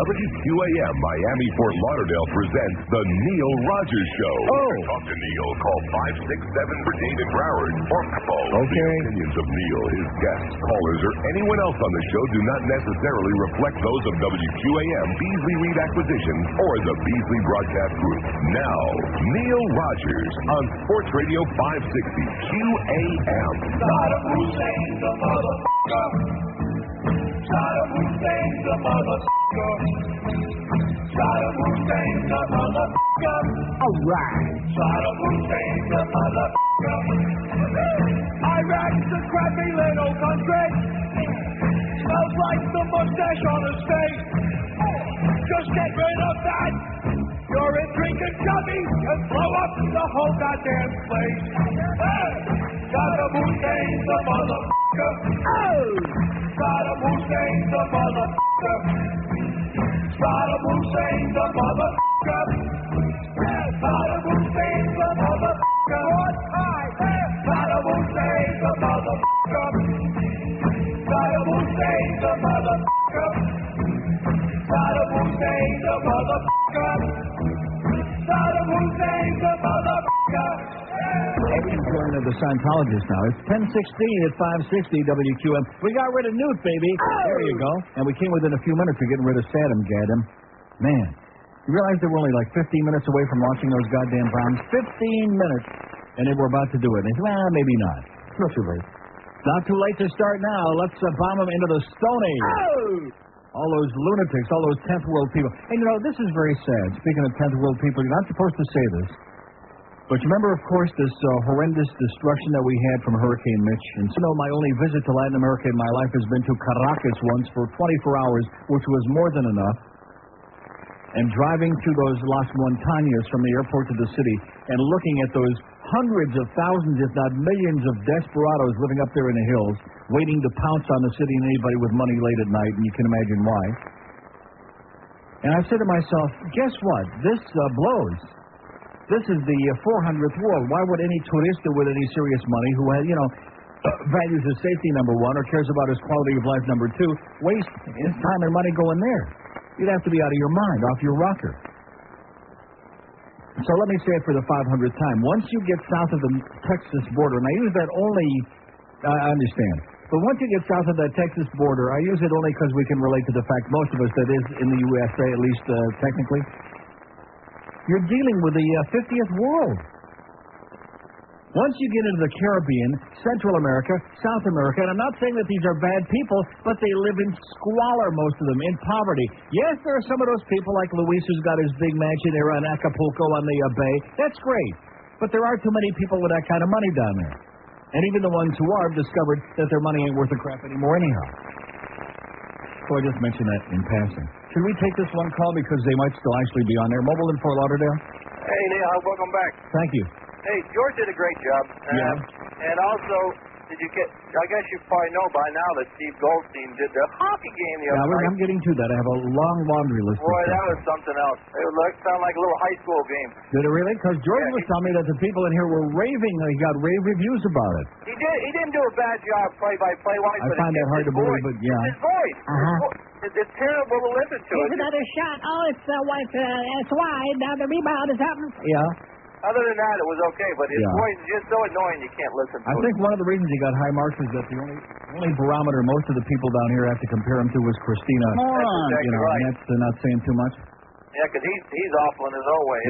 WQAM Miami Fort Lauderdale presents The Neil Rogers Show. Oh. To talk to Neil, call 567 for David Broward or call. Okay. The opinions of Neil, his guests, callers, or anyone else on the show do not necessarily reflect those of WQAM, Beasley Reed Acquisition, or the Beasley Broadcast Group. Now, Neil Rogers on Sports Radio 560 QAM. Saddam Hussein, the motherfucker. Saddam Hussein, the motherfucker. Saddam Hussein, the motherfucker. All right. Saddam Hussein, the motherfucker. Iraq's a crappy little country. Smells like the mustache on his face. Just get rid of that. You're in drinking chubby and blow up the whole goddamn place. Hey! Saddam Hussein, the motherfucker. Oh! Saddam Hussein, the motherfucker. Saddam Hussein, the motherfucker. Saddam Hussein, the motherfucker. Saddam Hussein, the motherfucker. Saddam Hussein, the motherfucker. Saddam Hussein, the motherfucker. Saddam Hussein, the motherfucker. Going to the Scientologist now. It's 10:16 at 560 WQM. We got rid of Newt, baby. Oh. There you go. And we came within a few minutes of getting rid of Saddam, Gaddam. Man, you realize they were only like 15 minutes away from launching those goddamn bombs? 15 minutes. And they were about to do it. And they said, well, maybe not. It's not too late. Not too late to start now. Let's bomb them into the Stone Age. Oh. All those lunatics, all those 10th world people. And, you know, this is very sad. Speaking of 10th world people, you're not supposed to say this. But you remember, of course, this horrendous destruction that we had from Hurricane Mitch. And so, my only visit to Latin America in my life has been to Caracas once for 24 hours, which was more than enough. And driving through those Las Montañas from the airport to the city and looking at those hundreds of thousands, if not millions, of desperados living up there in the hills, waiting to pounce on the city and anybody with money late at night, and you can imagine why. And I said to myself, guess what? This blows. This is the 400th world. Why would any turista with any serious money who has, values his safety, number one, or cares about his quality of life, number two, waste his time and money going there? You'd have to be out of your mind, off your rocker. So let me say it for the 500th time. Once you get south of the Texas border, and I use that only, I understand, but once you get south of that Texas border, I use it only because we can relate to the fact most of us, that is, in the USA, at least technically, you're dealing with the 50th world. Once you get into the Caribbean, Central America, South America, and I'm not saying that these are bad people, but they live in squalor, most of them, in poverty. Yes, there are some of those people like Luis who's got his big mansion there on Acapulco on the bay. That's great. But there are too many people with that kind of money down there. And even the ones who are have discovered that their money ain't worth a crap anymore anyhow. So I just mentioned that in passing. Should we take this one call because they might still actually be on there? Mobile in Fort Lauderdale? Hey, Neil, welcome back. Thank you. Hey, George did a great job. Yeah. And also, I guess you probably know by now that Steve Goldstein did the hockey game the other night. I'm getting to that. I have a long laundry list. Boy, that was something else. It sounded like a little high school game. Did it really? Because George was telling me that the people in here were raving. He got rave reviews about it. He didn't do a bad job play-by-play-wise. I find that hard to believe, but yeah. His voice. It's terrible to listen to. Here's another shot. Oh, it's wide. Now the rebound is happening. Yeah. Other than that, it was okay, but his voice is just so annoying you can't listen to it. I think one of the reasons he got high marks is that the only barometer most of the people down here have to compare him to was Christina. Moron. That's exactly right. And that's not saying too much. Yeah, because he's awful in his own way.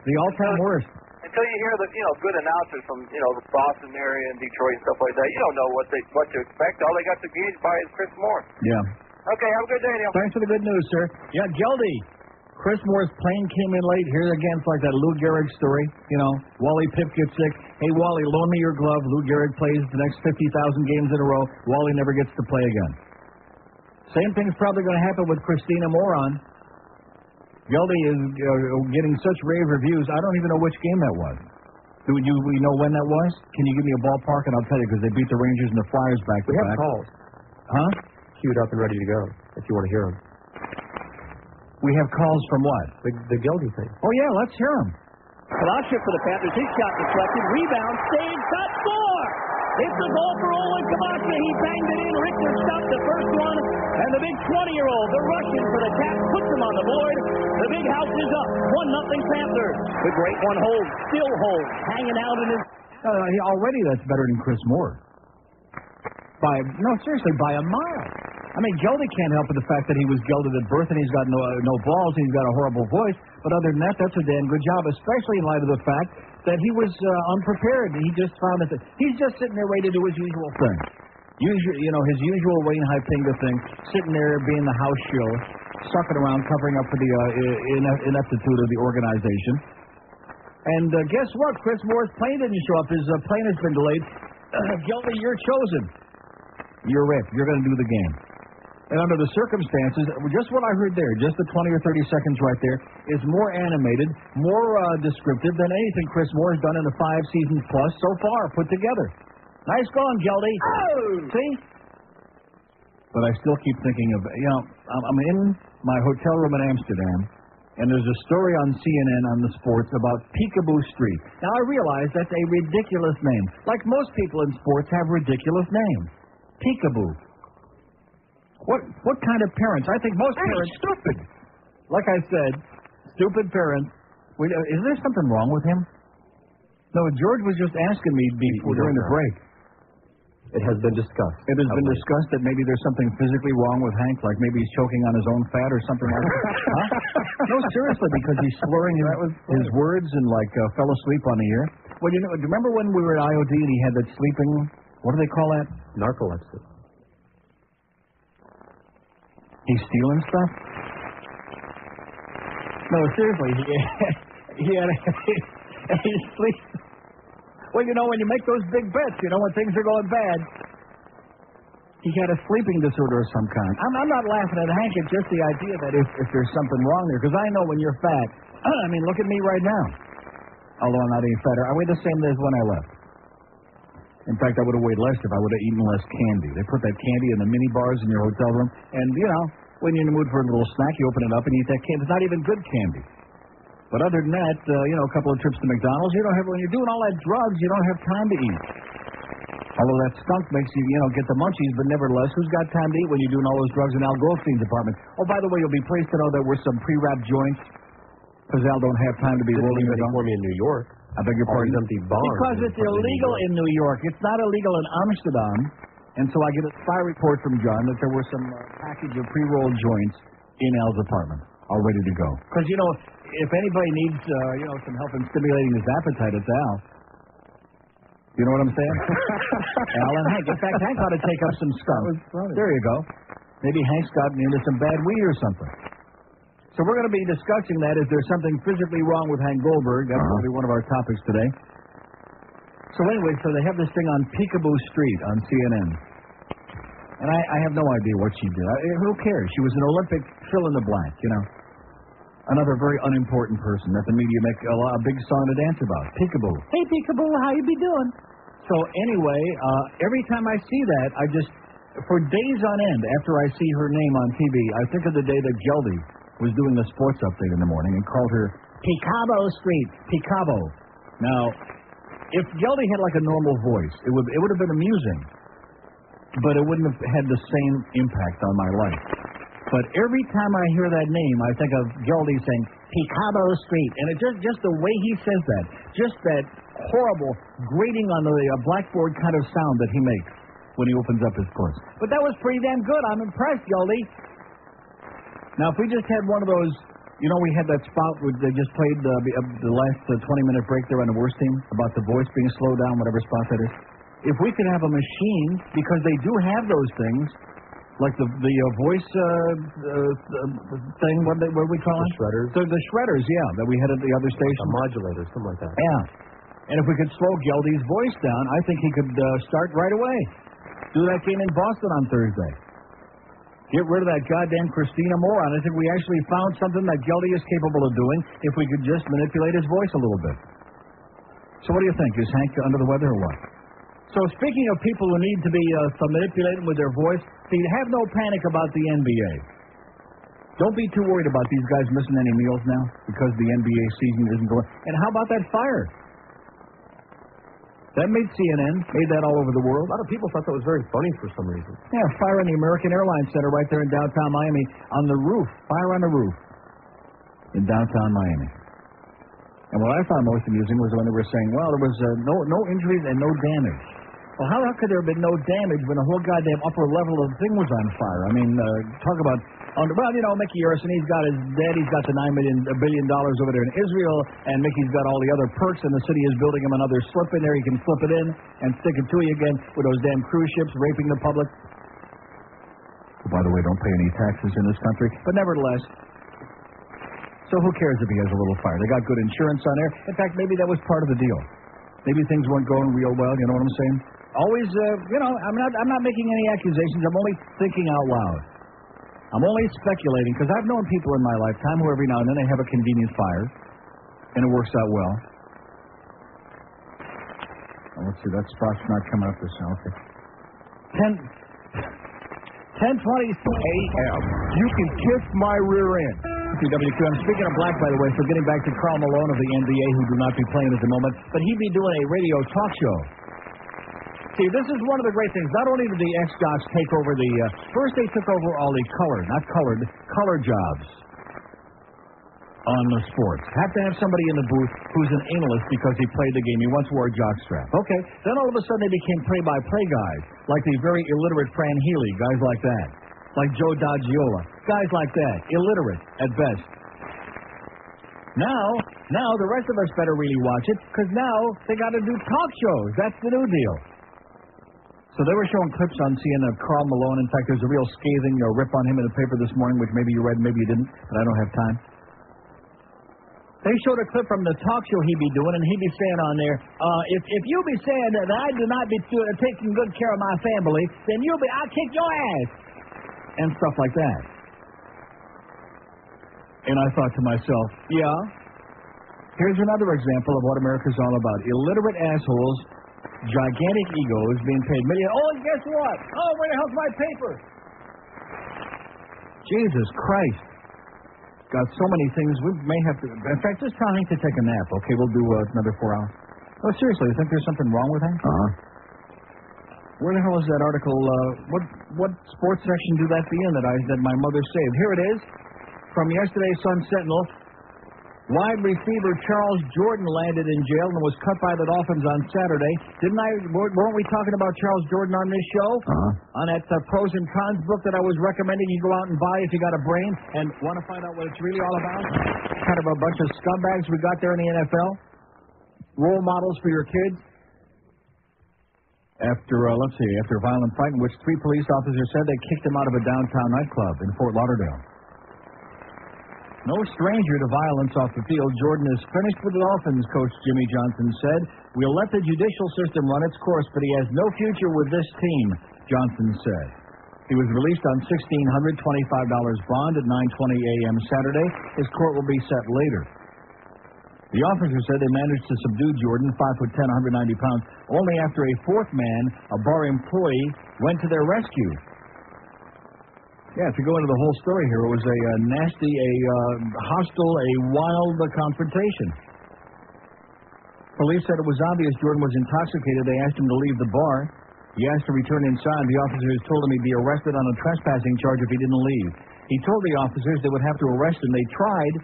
The all-time worst. Until you hear the good announcers from the Boston area and Detroit and stuff like that, you don't know what to expect. All they got to gauge by is Chris Moore. Yeah. Okay, have a good day, Neil. Thanks for the good news, sir. Yeah, Geldy. Chris Moore's plane came in late. Here again, it's like that Lou Gehrig story. Wally Pipp gets sick. Hey, Wally, loan me your glove. Lou Gehrig plays the next 50,000 games in a row. Wally never gets to play again. Same thing's probably going to happen with Christina Moron. Geldy is getting such rave reviews. I don't even know which game that was. Do we know when that was? Can you give me a ballpark and I'll tell you, because they beat the Rangers and the Flyers back to back. We have calls. Huh? Queued up and ready to go, if you want to hear them. We have calls from what? The Geldy thing. Oh, yeah, let's hear them. Kalashik for the Panthers. His shot deflected. Rebound. Stayed. Shot. Score! It's a goal for Olin Kamaka. He banged it in. Richter stopped the first one. And the big 20-year-old, the Russian for the Caps, puts them on the board. The big house is up. 1-0 Panthers. The great one holds, still holds, hanging out in his... Already that's better than Chris Moore. Seriously, by a mile. I mean, Geldy can't help with the fact that he was gelded at birth and he's got no balls, he's got a horrible voice. But other than that, that's a damn good job, especially in light of the fact that he was unprepared. He just found that he's just sitting there ready to do his usual thing. His usual Wayne Huizenga thing, sitting there being the house show, sucking around, covering up for the ineptitude of the organization. And guess what? Chris Moore's plane didn't show up. His plane has been delayed. Geldy, you're chosen. You're it. You're going to do the game. And under the circumstances, just what I heard there, just the 20 or 30 seconds right there, is more animated, more descriptive than anything Chris Moore has done in the 5 seasons plus so far put together. Nice going, Geldy. Oh! See? But I still keep thinking of, I'm in my hotel room in Amsterdam, and there's a story on CNN on the sports about Peekaboo Street. Now, I realize that's a ridiculous name. Like most people in sports have ridiculous names. Peekaboo. What kind of parents? I think most parents... stupid. Like I said, stupid parents. Is there something wrong with him? No, George was just asking me during the break. It has been discussed. It has been discussed that maybe there's something physically wrong with Hank, like maybe he's choking on his own fat or something like that. Huh? No, seriously, because he's slurring his words and fell asleep on the air. Well, do you remember when we were at IOD and he had that sleeping, what do they call that? Narcolepsy. He's stealing stuff? No, seriously, he had he's sleeping. Well, when you make those big bets, when things are going bad, he had a sleeping disorder of some kind. I'm not laughing at Hank. It's just the idea that if there's something wrong there, because I know when you're fat, I mean, look at me right now. Although I'm not any fatter, I weigh the same as when I left. In fact, I would have weighed less if I would have eaten less candy. They put that candy in the mini bars in your hotel room, and, when you're in the mood for a little snack, you open it up and eat that candy. It's not even good candy. But other than that, a couple of trips to McDonald's, when you're doing all that drugs, you don't have time to eat. Although that skunk makes you, get the munchies, but nevertheless, who's got time to eat when you're doing all those drugs in Al Goldstein's apartment? Oh, by the way, you'll be pleased to know that we're some pre-wrapped joints, because Al don't have time to be rolling it for me in New York. I beg your pardon? Empty bars. Because it's illegal in New York. It's not illegal in Amsterdam. And so I get a spy report from John that there were some package of pre-rolled joints in Al's apartment, all ready to go. Because, if anybody needs, some help in stimulating his appetite, it's Al. You know what I'm saying? Al and Hank. In fact, Hank ought to take up some skunk. There you go. Maybe Hank's gotten into some bad weed or something. So we're going to be discussing that. Is there something physically wrong with Hank Goldberg? That's going to be one of our topics today. So anyway, they have this thing on Peekaboo Street on CNN. And I have no idea what she did. Who cares? She was an Olympic fill-in-the-blank, Another very unimportant person that the media make a big song to dance about. Peekaboo. Hey, Peekaboo, how you be doing? So anyway, every time I see that, I just, for days on end, after I see her name on TV, I think of the day that Geldy was doing the sports update in the morning and called her Peekaboo Street. Peekaboo. Now, if Geldy had a normal voice, it would have been amusing, but it wouldn't have had the same impact on my life. But every time I hear that name, I think of Geldy saying Peekaboo Street, and it's just the way he says that, just that horrible grating on the blackboard kind of sound that he makes when he opens up his course. But that was pretty damn good. I'm impressed, Geldy. Now, if we just had one of those, we had that spot where they just played the last 20-minute break there on the worst team about the voice being slowed down, whatever spot that is. If we could have a machine, because they do have those things, like the voice thing, what do we call it? The shredders. The shredders, yeah, that we had at the other station. A modulator, something like that. Yeah. And if we could slow Geldy's voice down, I think he could start right away. Do that game in Boston on Thursday. Get rid of that goddamn Christina moron. I think we actually found something that Geldy is capable of doing if we could just manipulate his voice a little bit. So what do you think? Is Hank under the weather or what? So speaking of people who need to be manipulated with their voice, see, have no panic about the NBA. Don't be too worried about these guys missing any meals now because the NBA season isn't going. And how about that fire? That made CNN, made that all over the world. A lot of people thought that was very funny for some reason. Yeah, fire in the American Airlines Center right there in downtown Miami on the roof. Fire on the roof. in downtown Miami. And what I found most amusing was when they were saying, well, there was no injuries and no damage. Well, how could there have been no damage when the whole goddamn upper level of the thing was on fire? I mean, talk about, Mickey Arison, he's got his dad, he's got the $9 billion over there in Israel, and Mickey's got all the other perks, and the city is building him another slip in there. He can slip it in and stick it to you again with those damn cruise ships raping the public. Who, by the way, don't pay any taxes in this country. But nevertheless, so who cares if he has a little fire? They got good insurance on there. In fact, maybe that was part of the deal. Maybe things weren't going real well, you know what I'm saying? Always, I'm not making any accusations. I'm only thinking out loud. I'm only speculating, because I've known people in my lifetime who every now and then they have a convenient fire, and it works out well. Oh, let's see, that spot's not coming up this now. Okay. 10:20 a.m. You can kiss my rear end. WQM. Speaking of black, by the way, so getting back to Karl Malone of the NBA, who do not be playing at the moment, but he'd be doing a radio talk show. See, this is one of the great things. Not only did the ex-jocks take over first they took over all the color jobs on the sports. Have to have somebody in the booth who's an analyst because he played the game. He once wore a jockstrap. Okay, then all of a sudden they became play-by-play guys, like the very illiterate Fran Healy, guys like that. Like Joe Daggiola, guys like that, illiterate at best. Now the rest of us better really watch it, because now they got to do talk shows. That's the new deal. So they were showing clips on CNN of Karl Malone. In fact, there's a real scathing rip on him in the paper this morning, which maybe you read, maybe you didn't, but I don't have time. They showed a clip from the talk show he'd be doing, and he'd be saying on there, if you be saying that I do not be taking good care of my family, then I'll kick your ass. And stuff like that. And I thought to myself, yeah, here's another example of what America's all about. Illiterate assholes, gigantic egos, being paid millions. Oh, and guess what? Oh, where the hell's my paper? Jesus Christ. Got so many things. We may have to, in fact, just trying to take a nap. Okay, we'll do another 4 hours. Oh, seriously, you think there's something wrong with that? Where the hell is that article? What sports section do that be in that my mother saved? Here it is, from yesterday's Sun Sentinel. Wide receiver Charles Jordan landed in jail and was cut by the Dolphins on Saturday. Weren't we talking about Charles Jordan on this show? On that pros and cons book that I was recommending you go out and buy if you got a brain and want to find out what it's really all about? Kind of a bunch of scumbags we got there in the NFL. Role models for your kids. After a violent fight in which 3 police officers said they kicked him out of a downtown nightclub in Fort Lauderdale. No stranger to violence off the field, Jordan is finished with the Dolphins, Coach Jimmy Johnson said. We'll let the judicial system run its course, but he has no future with this team, Johnson said. He was released on $1,625 bond at 9:20 a.m. Saturday. His court will be set later. The officer said they managed to subdue Jordan, 5'10", 190 pounds, only after a 4th man, a bar employee, went to their rescue. Yeah, if you go into the whole story here, it was a nasty, hostile, wild confrontation. Police said it was obvious Jordan was intoxicated. They asked him to leave the bar. He asked to return inside. The officers told him he'd be arrested on a trespassing charge if he didn't leave. He told the officers they would have to arrest him. They tried.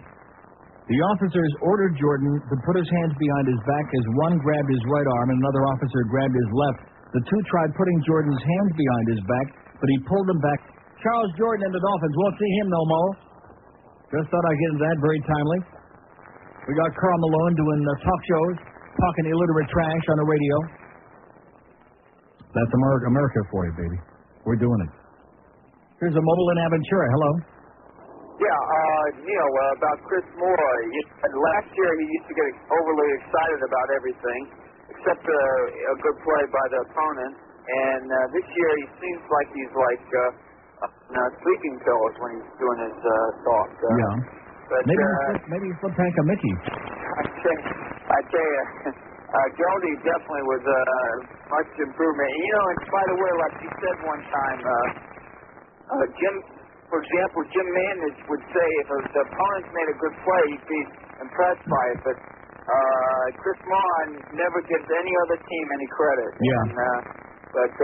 The officers ordered Jordan to put his hands behind his back as one grabbed his right arm and another officer grabbed his left. The two tried putting Jordan's hands behind his back, but he pulled them back. Charles Jordan and the Dolphins won't see him no more. Just thought I'd get into that, very timely. We got Karl Malone doing talk shows, talking illiterate trash on the radio. That's America for you, baby. We're doing it. Here's a mobile in Aventura. Hello. Yeah, Neil, about Chris Moore. Last year he used to get overly excited about everything, except a good play by the opponent. And this year he seems like he's sleeping pills when he's doing his talk. Yeah. But maybe he's flipping a Mickey. I tell you, Goldie definitely was much improvement. You know, in spite of like he said one time, For example, Jim Mandich would say if the opponents made a good play, he'd be impressed by it. But Chris Moore never gives any other team any credit. Yeah. And, but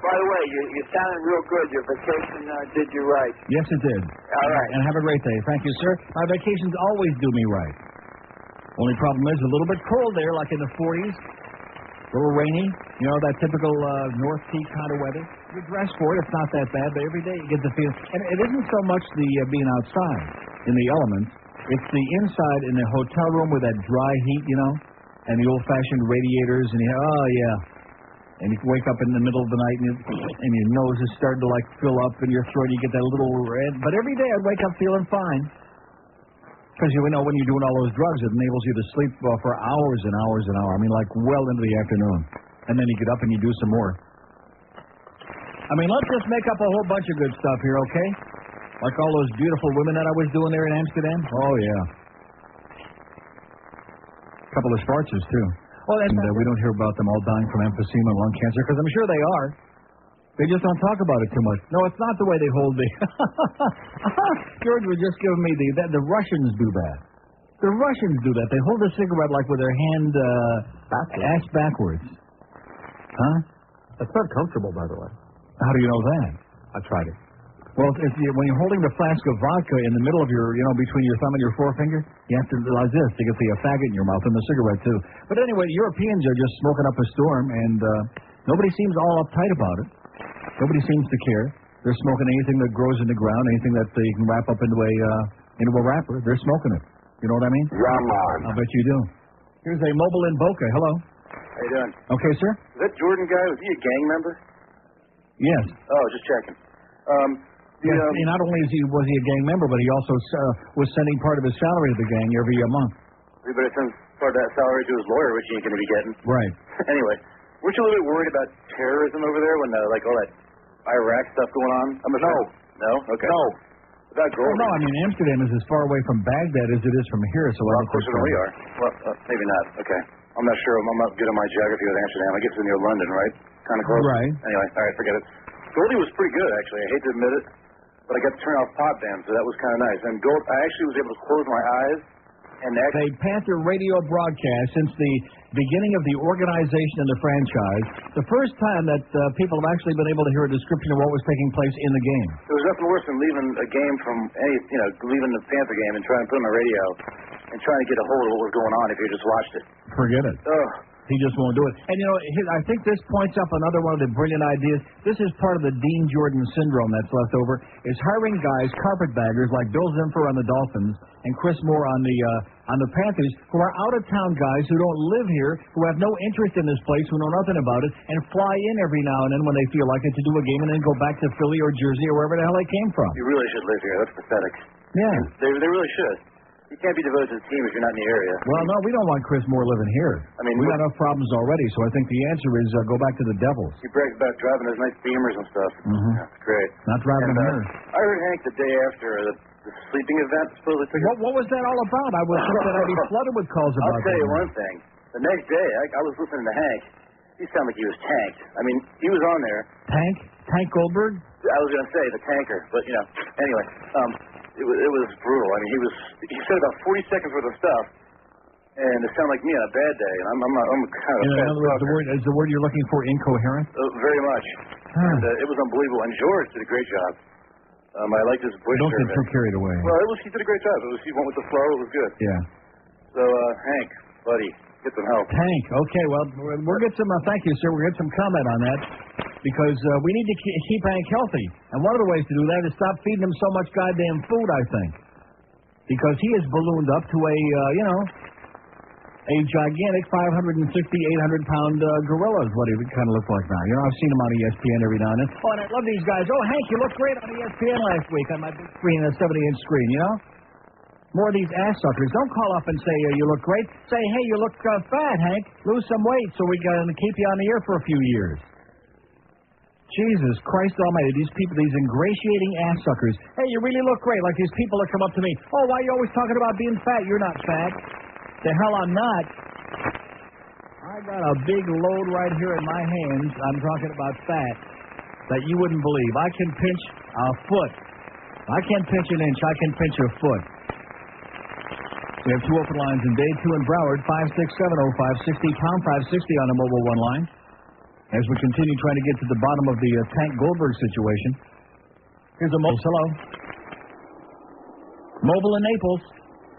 By the way, you sounded real good. Your vacation did you right. Yes, it did. All right. And have a great day. Thank you, sir. My vacations always do me right. Only problem is a little bit cold there, like in the 40s. A little rainy. You know, that typical North Sea kind of weather. You dress for it. It's not that bad, but every day you get the feeling. And it isn't so much the being outside in the elements. It's the inside in the hotel room with that dry heat, you know, and the old-fashioned radiators. And and you wake up in the middle of the night and your nose is starting to, like, fill up in your throat. You get that little red. But every day I'd wake up feeling fine. Because you know when you're doing all those drugs, it enables you to sleep for hours and hours and hours. I mean, like, well into the afternoon. And then you get up and you do some more. I mean, let's just make up a whole bunch of good stuff here, okay? Like all those beautiful women that I was doing there in Amsterdam. Oh, yeah. A couple of Spartans, too. Oh, and we don't hear about them all dying from emphysema and lung cancer, because I'm sure they are. They just don't talk about it too much. No, it's not the way they hold me. George was just giving me the Russians do that. The Russians do that. They hold a cigarette like with their hand ass backwards. Huh? That's not comfortable, by the way. How do you know that? I tried it. Well, when you're holding the flask of vodka in the middle of your, between your thumb and your forefinger, you have to realize this to get the faggot in your mouth and the cigarette, too. But anyway, Europeans are just smoking up a storm, and nobody seems all uptight about it. Nobody seems to care. They're smoking anything that grows in the ground, anything that they can wrap up into a wrapper. They're smoking it. You know what I mean? Raman. I'll bet you do. Here's a mobile in Boca. Hello. How you doing? Okay, sir? Is that Jordan guy, was he a gang member? Yes. Oh, just checking. Yes, not only was he a gang member, but he also was sending part of his salary to the gang every month. Everybody sends part of that salary to his lawyer, which he ain't going to be getting. Right. Anyway, weren't you a little bit worried about terrorism over there when, like, all that Iraq stuff going on? No? Okay. No. About gold. No, I mean, Amsterdam is as far away from Baghdad as it is from here, so well, of course we are. Well, maybe not. Okay. I'm not sure. I'm not good on my geography with Amsterdam. I guess it's near London, right? Kind of close. Right. Anyway, all right, forget it. Goldie was pretty good, actually. I hate to admit it, but I got to turn off pop bands, so that was kind of nice. And I actually was able to close my eyes and a Panther radio broadcast since the beginning of the organization and the franchise. The first time that people have actually been able to hear a description of what was taking place in the game. There was nothing worse than leaving a game from leaving the Panther game and trying to put it on the radio and trying to get a hold of what was going on if you just watched it. Forget it. Ugh. He just won't do it. And, I think this points up another one of the brilliant ideas. This is part of the Dean Jordan syndrome that's left over, is hiring guys, carpetbaggers like Bill Zimfer on the Dolphins and Chris Moore on the Panthers, who are out-of-town guys who don't live here, who have no interest in this place, who know nothing about it, and fly in every now and then when they feel like it to do a game and then go back to Philly or Jersey or wherever the hell they came from. You really should live here. That's pathetic. Yeah. They really should. You can't be devoted to the team if you're not in the area. Well, no, we don't want Chris Moore living here. I mean, we got enough problems already, so I think the answer is go back to the Devils. He brags about driving those nice Beamers and stuff. Mm-hmm. That's great. Not driving them here. I heard Hank the day after the sleeping event supposedly. What was that all about? I would think that I'd be flooded with calls about that. I'll tell you one thing. The next day, I was listening to Hank. He sounded like he was tanked. I mean, he was on there. Tank Goldberg? I was going to say the tanker, but, anyway. It was brutal. I mean, he said about 40 seconds worth of stuff, and it sounded like me on a bad day. And I'm kind of. In other words, is the word you're looking for incoherent? Very much. And it was unbelievable. And George did a great job. I liked his voice. Don't get too carried away. Well, he did a great job. He went with the flow. It was good. Yeah. So, Hank, buddy, get some help. Hank. Okay. Well, we'll get some. Thank you, sir. We'll get some comment on that. Because we need to keep Hank healthy. And one of the ways to do that is stop feeding him so much goddamn food, I think. Because he is ballooned up to a gigantic 560, 800-pound gorilla is what he kind of looks like now. I've seen him on ESPN every now and then. Oh, and I love these guys. Oh, Hank, you looked great on ESPN last week on my big screen, a 70-inch screen, More of these ass suckers. Don't call up and say you look great. Say, hey, you look fat, Hank. Lose some weight so we can keep you on the air for a few years. Jesus Christ almighty, these people, these ingratiating ass suckers. Hey, you really look great, like these people that come up to me. Oh, why are you always talking about being fat? You're not fat. The hell I'm not. I got a big load right here in my hands. I'm talking about fat that you wouldn't believe. I can pinch a foot. I can't pinch an inch. I can pinch a foot. We have two open lines in Day 2 in Broward, 5670560, pound 560 on the mobile one line. as we continue trying to get to the bottom of the Tank Goldberg situation. Here's a mobile. Hello. Mobile in Naples.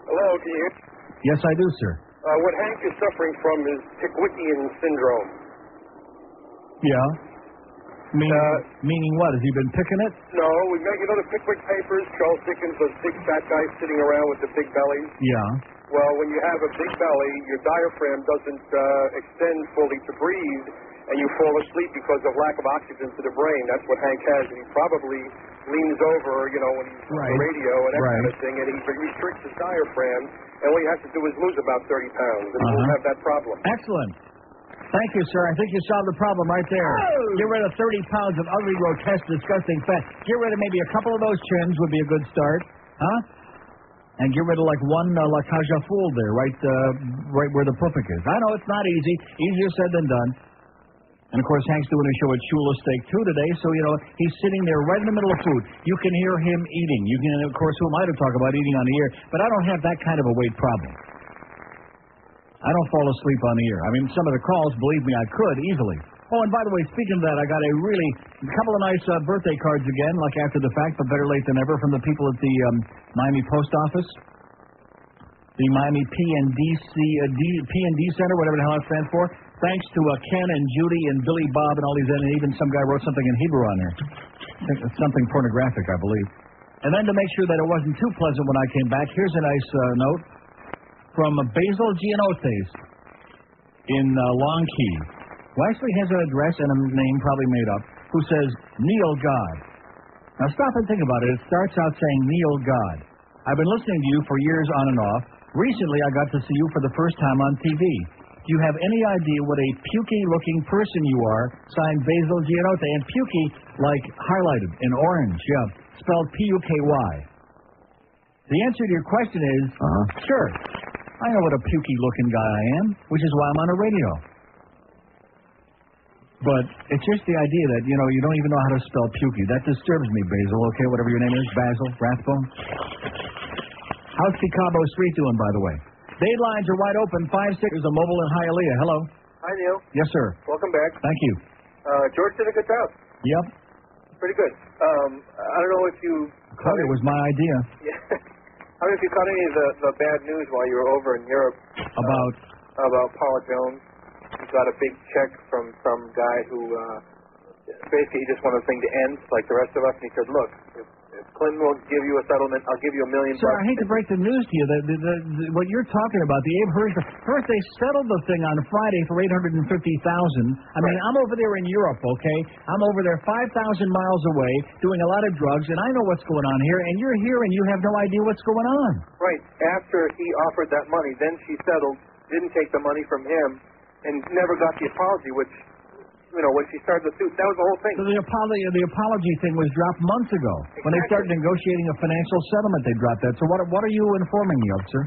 Hello, can you hear me? Yes, I do, sir. What Hank is suffering from is Pickwickian syndrome. Yeah. Meaning what? Has he been picking it? No, the Pickwick papers, Charles Dickens, those big fat guys sitting around with the big bellies. Yeah. Well, when you have a big belly, your diaphragm doesn't extend fully to breathe, and you fall asleep because of lack of oxygen to the brain. That's what Hank has, and he probably leans over, when he's on the radio and that kind of thing, and he restricts his diaphragm, and all he has to do is lose about 30 pounds, and he won't have that problem. Excellent. Thank you, sir. I think you solved the problem right there. Oh. Get rid of 30 pounds of ugly, grotesque, disgusting fat. Get rid of maybe a couple of those chins would be a good start. Huh? And get rid of like one La Caja Fool there, right where the pupik is. I know it's not easy. Easier said than done. And, of course, Hank's doing a show at Shula Steak, too, today. So, he's sitting there right in the middle of food. You can hear him eating. You can, of course, who am I to talk about eating on the air? But I don't have that kind of a weight problem. I don't fall asleep on the air. I mean, some of the calls, believe me, I could easily. Oh, and by the way, speaking of that, I got a couple of nice birthday cards again, like after the fact, but better late than ever, from the people at the Miami Post Office. The Miami P&D Center, whatever the hell it stands for. Thanks to Ken and Judy and Billy Bob and all these, and even some guy wrote something in Hebrew on there. Something pornographic, I believe. And then to make sure that it wasn't too pleasant when I came back, here's a nice note from Basil Gianotes in Long Key, who actually has an address and a name probably made up, who says, Neil God. Now stop and think about it. It starts out saying, Neil God. I've been listening to you for years on and off. Recently, I got to see you for the first time on TV. Do you have any idea what a pukey-looking person you are? Signed Basil Gianote. And pukey, like highlighted in orange, spelled P-U-K-Y. The answer to your question is, sure. I know what a pukey-looking guy I am, which is why I'm on the radio. But it's just the idea that, you don't even know how to spell pukey. That disturbs me, Basil, okay? Whatever your name is, Basil, Rathbone. How's Picabo Street doing, by the way? Date lines are wide open, 5-6 is a mobile in Hialeah. Hello. Hi, Neil. Yes, sir. Welcome back. Thank you. George did a good job. Yep. Pretty good. I don't know if you... It was my idea. Yeah. I don't know if you caught any of the bad news while you were over in Europe. About Paula Jones. He got a big check from some guy who basically he just wanted the thing to end like the rest of us. And he said, look, if Clinton will give you a settlement, I'll give you $1 million. Sir, I hate to break the news to you. What you're talking about, the Abe Hirsch, they settled the thing on Friday for $850,000. I mean, I'm over there in Europe, okay? I'm over there 5,000 miles away doing a lot of drugs, and I know what's going on here, and you're here and you have no idea what's going on. Right. After he offered that money, then she settled, didn't take the money from him, and never got the apology, which... when she started the suit, that was the whole thing. So the apology thing was dropped months ago. Exactly. When they started negotiating a financial settlement, they dropped that. So what are you informing me of, sir?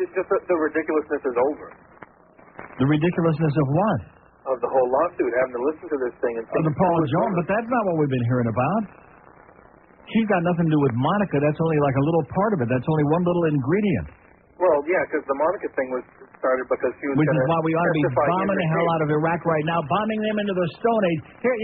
Just the ridiculousness is over. The ridiculousness of what? Of the whole lawsuit, having to listen to this thing. And of the Paula Jones, but that's not what we've been hearing about. She's got nothing to do with Monica. That's only like a little part of it. That's only one little ingredient. Well, yeah, because the Monica thing was started because she was which is why we ought to be bombing the hell out of Iraq right now, bombing them into the Stone Age. Here,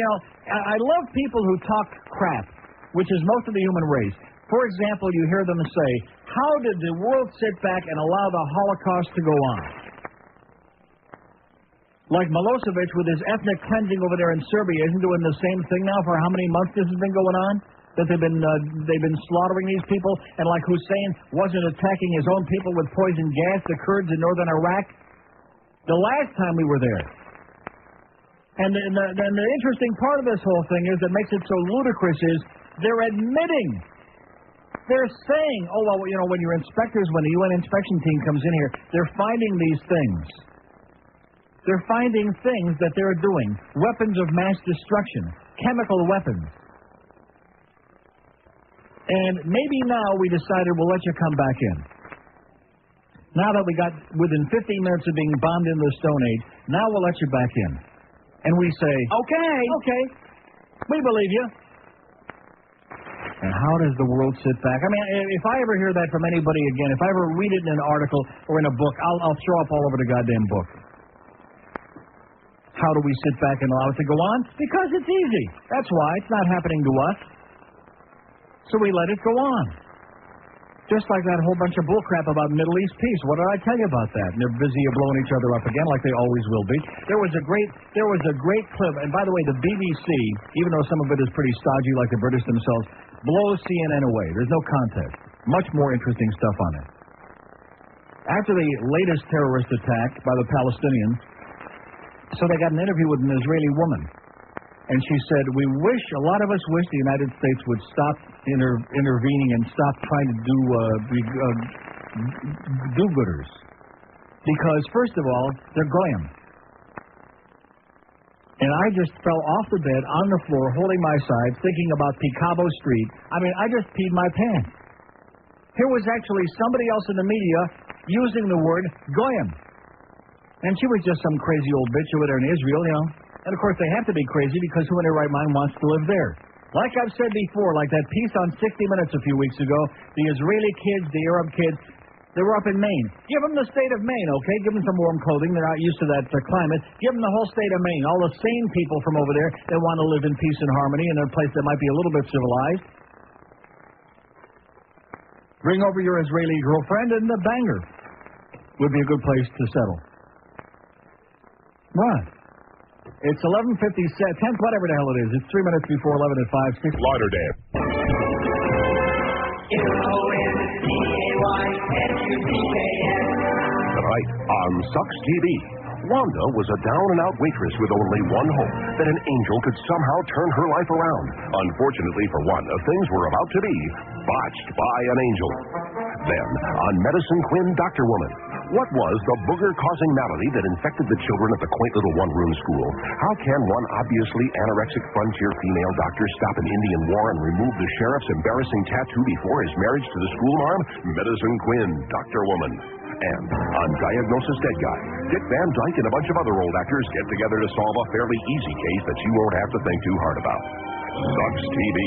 I love people who talk crap, which is most of the human race. For example, you hear them say, how did the world sit back and allow the Holocaust to go on? Like Milosevic with his ethnic cleansing over there in Serbia isn't doing the same thing now for how many months this has been going on? That they've been slaughtering these people, and like Hussein wasn't attacking his own people with poison gas, the Kurds in northern Iraq, the last time we were there. And the interesting part of this whole thing is that makes it so ludicrous is they're admitting, they're saying, oh well, when your inspectors, when the UN inspection team comes in here, they're finding these things. They're finding things that they're doing, weapons of mass destruction, chemical weapons. And maybe now we decided we'll let you come back in. Now that we got within 15 minutes of being bombed into the Stone Age, now we'll let you back in. And we say, okay, we believe you. And how does the world sit back? I mean, if I ever hear that from anybody again, if I ever read it in an article or in a book, I'll throw up all over the goddamn book. How do we sit back and allow it to go on? Because it's easy. That's why. It's not happening to us. So we let it go on. Just like that whole bunch of bullcrap about Middle East peace. What did I tell you about that? And they're busy blowing each other up again like they always will be. There was a great clip. And by the way, the BBC, even though some of it is pretty stodgy like the British themselves, blows CNN away. There's no contest. Much more interesting stuff on it. After the latest terrorist attack by the Palestinians, so they got an interview with an Israeli woman. And she said, a lot of us wish the United States would stop intervening and stop trying to do do-gooders. Because, first of all, they're goyim. And I just fell off the bed on the floor, holding my sides, thinking about Picabo Street. I mean, I just peed my pants. Here was actually somebody else in the media using the word goyim. And she was just some crazy old bitch over there in Israel, you know. And, of course, they have to be crazy because who in their right mind wants to live there? Like I've said before, like that piece on 60 Minutes a few weeks ago, the Israeli kids, the Arab kids, they were up in Maine. Give them the state of Maine, okay? Give them some warm clothing. They're not used to that climate. Give them the whole state of Maine. All the sane people from over there that want to live in peace and harmony in a place that might be a little bit civilized. Bring over your Israeli girlfriend and the Bangor would be a good place to settle. What? It's 11:57, 10, whatever the hell it is. It's 3 minutes before 11 at 5, 6. Lauderdale. Tonight on Sucks TV, Wanda was a down-and-out waitress with only one hope, that an angel could somehow turn her life around. Unfortunately for Wanda, things were about to be botched by an angel. Then, on Medicine Quinn Doctor Woman, what was the booger-causing malady that infected the children at the quaint little one-room school? How can one obviously anorexic frontier female doctor stop an Indian war and remove the sheriff's embarrassing tattoo before his marriage to the school marm? Medicine Quinn, Doctor Woman. And on Diagnosis Dead Guy, Dick Van Dyke and a bunch of other old actors get together to solve a fairly easy case that you won't have to think too hard about. Sucks TV.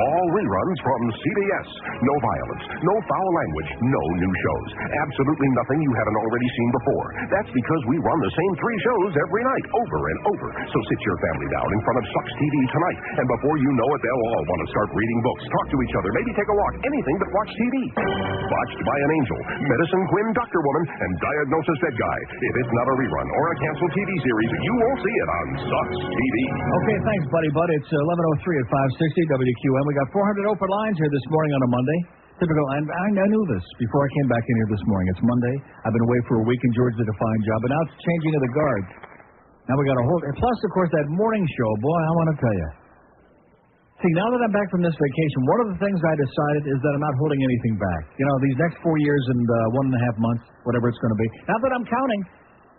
All reruns from CBS. No violence, no foul language, no new shows. Absolutely nothing you haven't already seen before. That's because we run the same 3 shows every night, over and over. So sit your family down in front of Sucks TV tonight, and before you know it, they'll all want to start reading books, talk to each other, maybe take a walk, anything but watch TV. Botched by an Angel, Medicine Quinn Doctor Woman, and Diagnosis Dead Guy. If it's not a rerun or a canceled TV series, you won't see it on Sucks TV. Okay, thanks, buddy. It's 11:03 at 560 WQM. We got 400 open lines here this morning on a Monday. Typical, and I knew this before I came back in here this morning. It's Monday. I've been away for a week, and George did a fine job. But now it's changing of the guards. Now we got a whole... Plus, of course, that morning show. Boy, I want to tell you. See, now that I'm back from this vacation, one of the things I decided is that I'm not holding anything back. You know, these next 4 years and 1.5 months, whatever it's going to be. Not that I'm counting.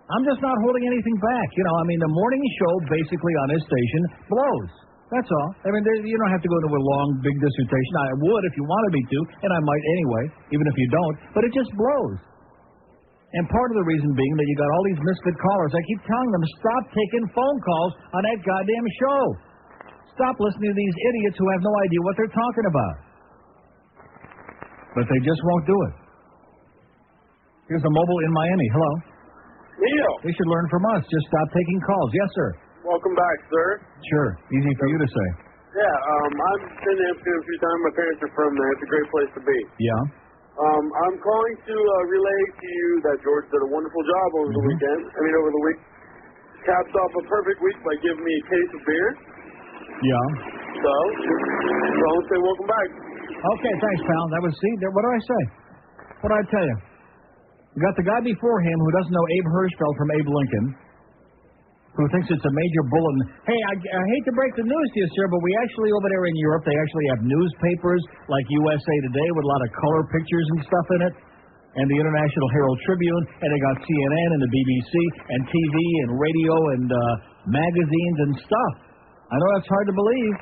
I'm just not holding anything back. You know, I mean, the morning show basically on this station blows. That's all. I mean, you don't have to go into a long, big dissertation. I would if you wanted me to, and I might anyway, even if you don't. But it just blows. And part of the reason being that you got all these misfit callers. I keep telling them, stop taking phone calls on that goddamn show. Stop listening to these idiots who have no idea what they're talking about. But they just won't do it. Here's a mobile in Miami. Hello. Neil. They should learn from us. Just stop taking calls. Yes, sir. Welcome back, sir. Sure. Easy for you to say. Yeah, I've been to Amsterdam a few times. My parents are from there. It's a great place to be. Yeah. I'm calling to relay to you that George did a wonderful job over the weekend. Over the week. Caps off a perfect week by giving me a case of beer. Yeah. So I'll say welcome back. Okay, thanks, pal. That was, see, what did I say? What did I tell you? We got the guy before him who doesn't know Abe Hirschfeld from Abe Lincoln, who thinks it's a major bulletin. Hey, I hate to break the news to you, sir, but we actually, over there in Europe, they actually have newspapers like USA Today with a lot of color pictures and stuff in it, and the International Herald Tribune, and they got CNN and the BBC and TV and radio and magazines and stuff. I know that's hard to believe.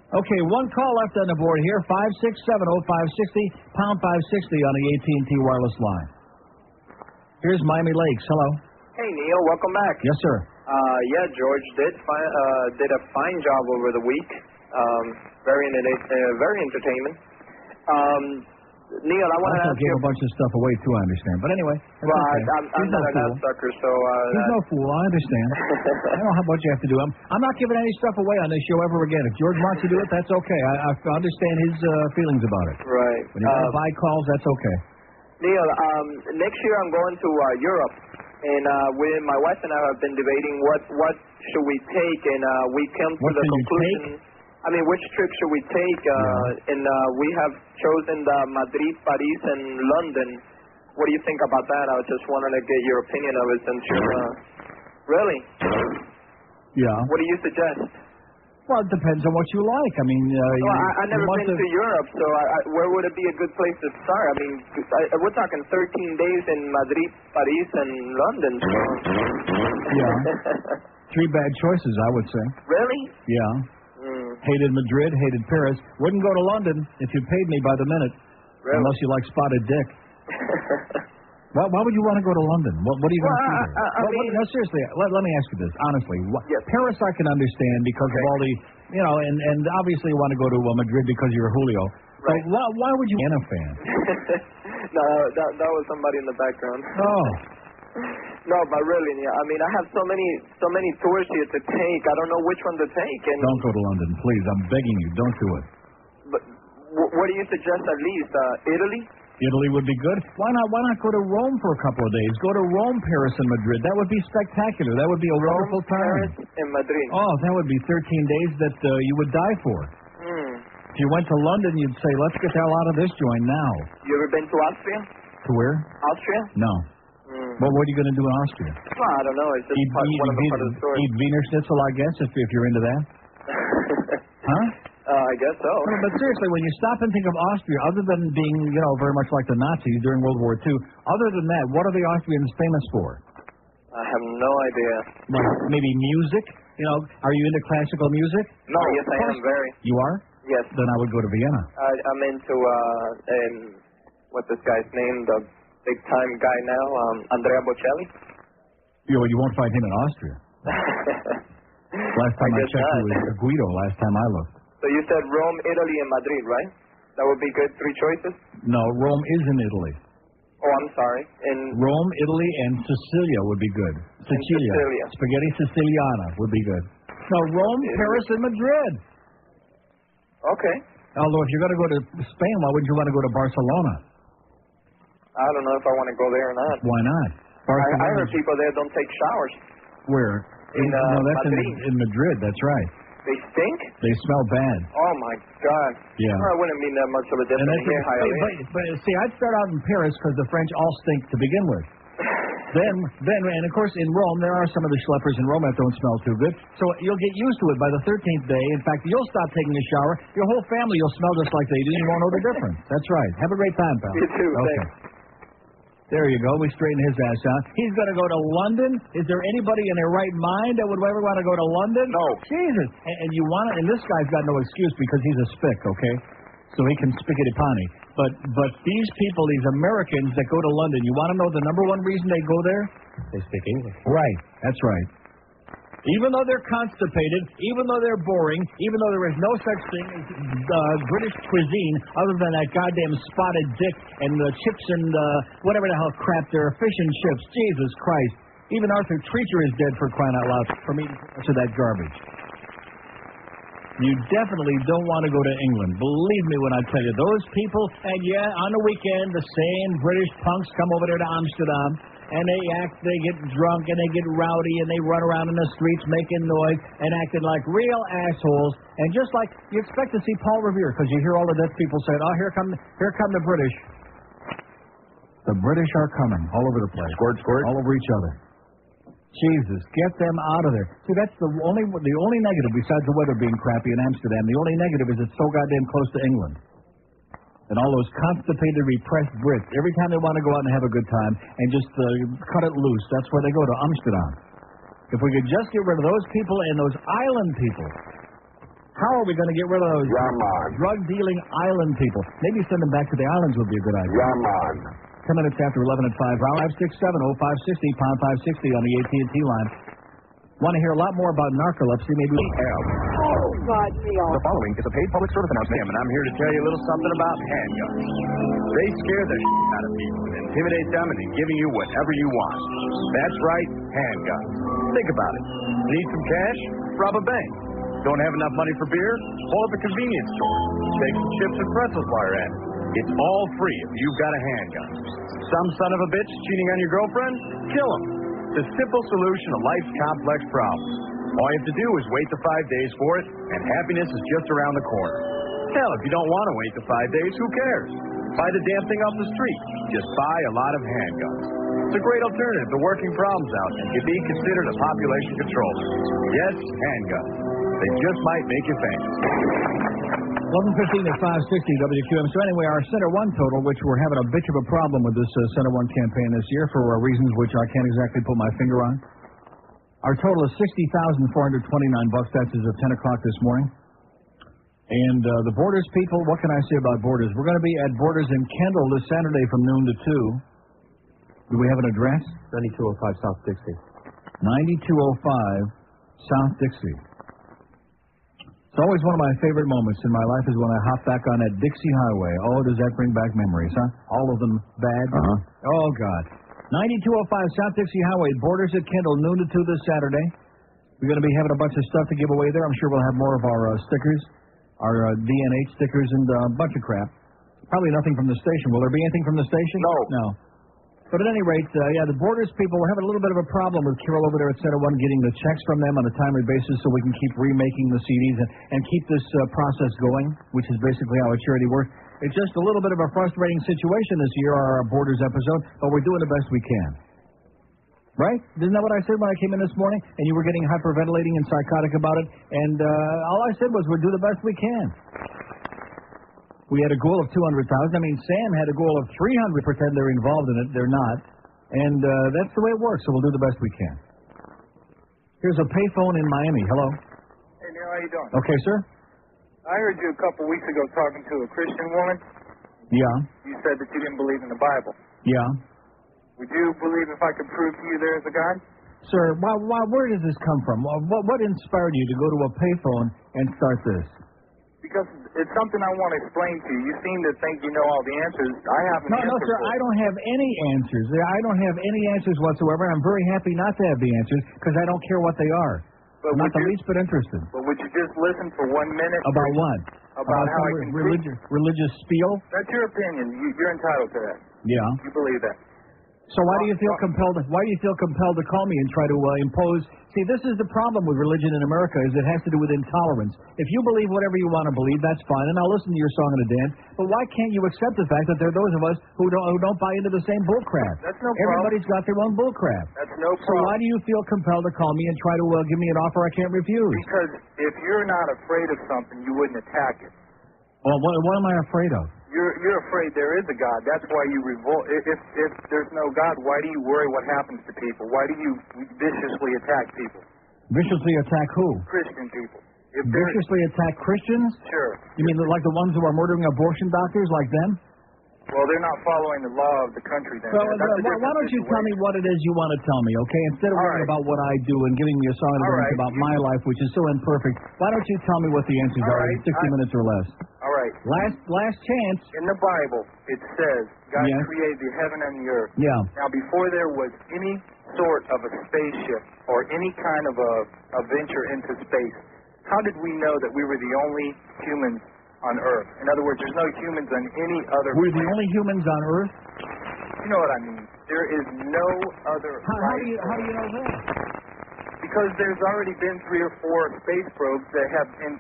Okay, one call left on the board here, 567-0560, pound 560 on the AT&T wireless line. Here's Miami Lakes. Hello. Hey, Neil, welcome back. Yes, sir. Yeah, George did a fine job over the week. Very entertainment. Neil, I want to Also ask gave you. a bunch of stuff away, too, I understand. But anyway, that's Well, okay. I'm not an ass sucker, so. He's no fool, I understand. I don't know what you have to do. I'm not giving any stuff away on this show ever again. If George wants to do it, that's okay. I understand his feelings about it. Right. When you want to buy calls, that's okay. Neil, next year I'm going to Europe, and my wife and I have been debating what should we take, and we come to the conclusion. I mean, which trip should we take? And we have chosen Madrid, Paris, and London. What do you think about that? I was just wanting to get your opinion of it since you're... Really? Yeah. What do you suggest? Well, it depends on what you like. I mean... I've never been to Europe, so where would it be a good place to start? I mean, we're talking 13 days in Madrid, Paris, and London. So. Yeah. 3 bad choices, I would say. Really? Yeah. Hated Madrid, hated Paris. Wouldn't go to London if you paid me by the minute. Really? Unless you like spotted dick. Why would you want to go to London? What are you going to see there? No, seriously, let me ask you this, honestly. Yes. Paris I can understand because of all the, and obviously you want to go to Madrid because you're Julio. Right. But why would you be a fan? No, that was somebody in the background. Oh. No, but really, I mean, I have so many tours here to take. I don't know which one to take. And Don't go to London, please. I'm begging you. Don't do it. But what do you suggest at least? Italy? Italy would be good. Why not go to Rome for a couple of days? Go to Rome, Paris, and Madrid. That would be spectacular. That would be a wonderful time. Paris, and Madrid. Oh, that would be 13 days that you would die for. If you went to London, you'd say, let's get the hell out of this joint now. You ever been to Austria? To where? Austria? No. Well, what are you going to do in Austria? Well, I don't know. It's just one of the story. Eat Wiener Schnitzel, I guess, if you're into that. Huh? I guess so. No, but seriously, when you stop and think of Austria, other than being, very much like the Nazis during World War II, other than that, what are the Austrians famous for? I have no idea. Like maybe music? Are you into classical music? No, yes, I am very. You are? Yes. Then I would go to Vienna. I'm into, what's this guy's name? The big-time guy now, Andrea Bocelli. You won't find him in Austria. Last time I checked, it was Guido, last time I looked. So you said Rome, Italy, and Madrid, right? That would be good 3 choices? No, Rome is in Italy. Oh, I'm sorry. Rome, Italy, and Sicilia would be good. Sicilia. Spaghetti Siciliana would be good. No, Rome, Paris, and Madrid. Okay. Although if you're going to go to Spain, why wouldn't you want to go to Barcelona? I don't know if I want to go there or not. Why not? I heard people there don't take showers. Where? No, that's Madrid. in Madrid, that's right. They stink? They smell bad. Oh, my God. Yeah. Well, it wouldn't mean that much of a difference here. But see, I'd start out in Paris because the French all stink to begin with. Then, and of course, in Rome, there are some of the schleppers in Rome that don't smell too good. So you'll get used to it by the 13th day. In fact, you'll stop taking a shower. Your whole family will smell just like they do. You won't know the difference. That's right. Have a great time, pal. You too. Okay. Thanks. There you go. We straightened his ass out. He's going to go to London. Is there anybody in their right mind that would ever want to go to London? No. Jesus. And you want to, and this guy's got no excuse because he's a spick, okay? So he can spickety-potty. But these people, these Americans that go to London, you want to know the number one reason they go there? They speak English. Right. That's right. Even though they're constipated, even though they're boring, even though there is no such thing as British cuisine other than that goddamn spotted dick and the chips and whatever the hell crap there are, fish and chips. Jesus Christ. Even Arthur Treacher is dead for crying out loud from eating so much of that garbage. You definitely don't want to go to England. Believe me when I tell you. Those people, and yeah, on the weekend, the same British punks come over there to Amsterdam. And they get drunk, and they get rowdy, and they run around in the streets making noise and acting like real assholes. And just like you expect to see Paul Revere, because you hear all the Dutch people saying, oh, here come the British. The British are coming all over the place. Squirt. All over each other. Jesus, get them out of there. See, that's the only negative, besides the weather being crappy in Amsterdam, the only negative is it's so goddamn close to England. And all those constipated, repressed Brits, every time they want to go out and have a good time and just cut it loose, that's where they go, to Amsterdam. If we could just get rid of those people and those island people, how are we going to get rid of those drug-dealing island people? Maybe send them back to the islands would be a good idea. 10 minutes after 11 at 5. 567-0560, pound 560 on the AT&T line. Want to hear a lot more about narcolepsy? Maybe we have. Oh, God, Neil. The following is a paid public service announcement, and I'm here to tell you a little something about handguns. They scare the out of people and intimidate them into giving you whatever you want. That's right, handguns. Think about it. Need some cash? Rob a bank. Don't have enough money for beer? Pull up a convenience store. Take some chips and pretzels while you're at it. It's all free if you've got a handgun. Some son of a bitch cheating on your girlfriend? Kill him. It's a simple solution to life's complex problems. All you have to do is wait the 5 days for it, and happiness is just around the corner. Hell, if you don't want to wait the 5 days, who cares? Buy the damn thing off the street. Just buy a lot of handguns. It's a great alternative to working problems out and can be considered a population controller. Yes, handguns. They just might make you famous. 11:15 at 560 WQM. So anyway, our Center One total, which we're having a bitch of a problem with this Center One campaign this year for reasons which I can't exactly put my finger on. Our total is $60,429. That's as of 10 o'clock this morning. And the Borders people, what can I say about Borders? We're going to be at Borders in Kendall this Saturday from noon to 2. Do we have an address? 9205 South Dixie. 9205 South Dixie. It's always one of my favorite moments in my life is when I hop back on that Dixie Highway. Oh, does that bring back memories, huh? All of them bad? Oh, God. 9205 South Dixie Highway, Borders at Kendall, noon to 2 this Saturday. We're going to be having a bunch of stuff to give away there. I'm sure we'll have more of our stickers, our DNH stickers, and a bunch of crap. Probably nothing from the station. Will there be anything from the station? No. But at any rate, the Borders people, we're having a little bit of a problem with Carol over there at Center One getting the checks from them on a timely basis so we can keep remaking the CDs and keep this process going, which is basically how a charity works. It's just a little bit of a frustrating situation this year, our Borders episode, but we're doing the best we can. Right? Isn't that what I said when I came in this morning? And you were getting hyperventilating and psychotic about it? And all I said was we'll do the best we can. We had a goal of 200,000. I mean, Sam had a goal of 300. Pretend they're involved in it. They're not. And that's the way it works, so we'll do the best we can. Here's a payphone in Miami. Hello. Hey, Neil, how you doing? Okay, sir. I heard you a couple weeks ago talking to a Christian woman. Yeah. You said that you didn't believe in the Bible. Yeah. Would you believe if I could prove to you there is a God? Sir, where does this come from? What inspired you to go to a payphone and start this? Because it's something I want to explain to you. You seem to think you know all the answers. I haven't. No, sir, I don't have any answers. I don't have any answers whatsoever. I'm very happy not to have the answers because I don't care what they are. I'm not the least bit interested. But would you just listen for 1 minute? About what? About how I can religious spiel? That's your opinion. You're entitled to that. Yeah. You believe that. So why do you feel compelled? Why do you feel compelled to call me and try to impose? See, this is the problem with religion in America: is it has to do with intolerance. If you believe whatever you want to believe, that's fine, and I'll listen to your song and a dance. But why can't you accept the fact that there are those of us who don't buy into the same bullcrap? That's no problem. Everybody's got their own bullcrap. That's no problem. So why do you feel compelled to call me and try to give me an offer I can't refuse? Because if you're not afraid of something, you wouldn't attack it. Well, what am I afraid of? You're afraid there is a God. That's why you revolt. If there's no God, why do you worry what happens to people? Why do you viciously attack people? Viciously attack who? Christian people. Viciously attack Christians? Sure. You mean like the ones who are murdering abortion doctors, like them? Well, they're not following the law of the country then. Well, why don't you tell me what it is you want to tell me, okay? Instead of worrying about what I do and giving me a song and dance about my life, which is so imperfect, why don't you tell me what the answers are in 60 minutes or less? All right. Last chance. In the Bible, it says God created the heaven and the earth. Yeah. Now, before there was any sort of a spaceship or any kind of a venture into space, how did we know that we were the only humans on Earth? In other words, there's no humans on any other planet. We're the only humans on Earth? You know what I mean. There is no other How do you know that? Because there's already been 3 or 4 space probes that have been...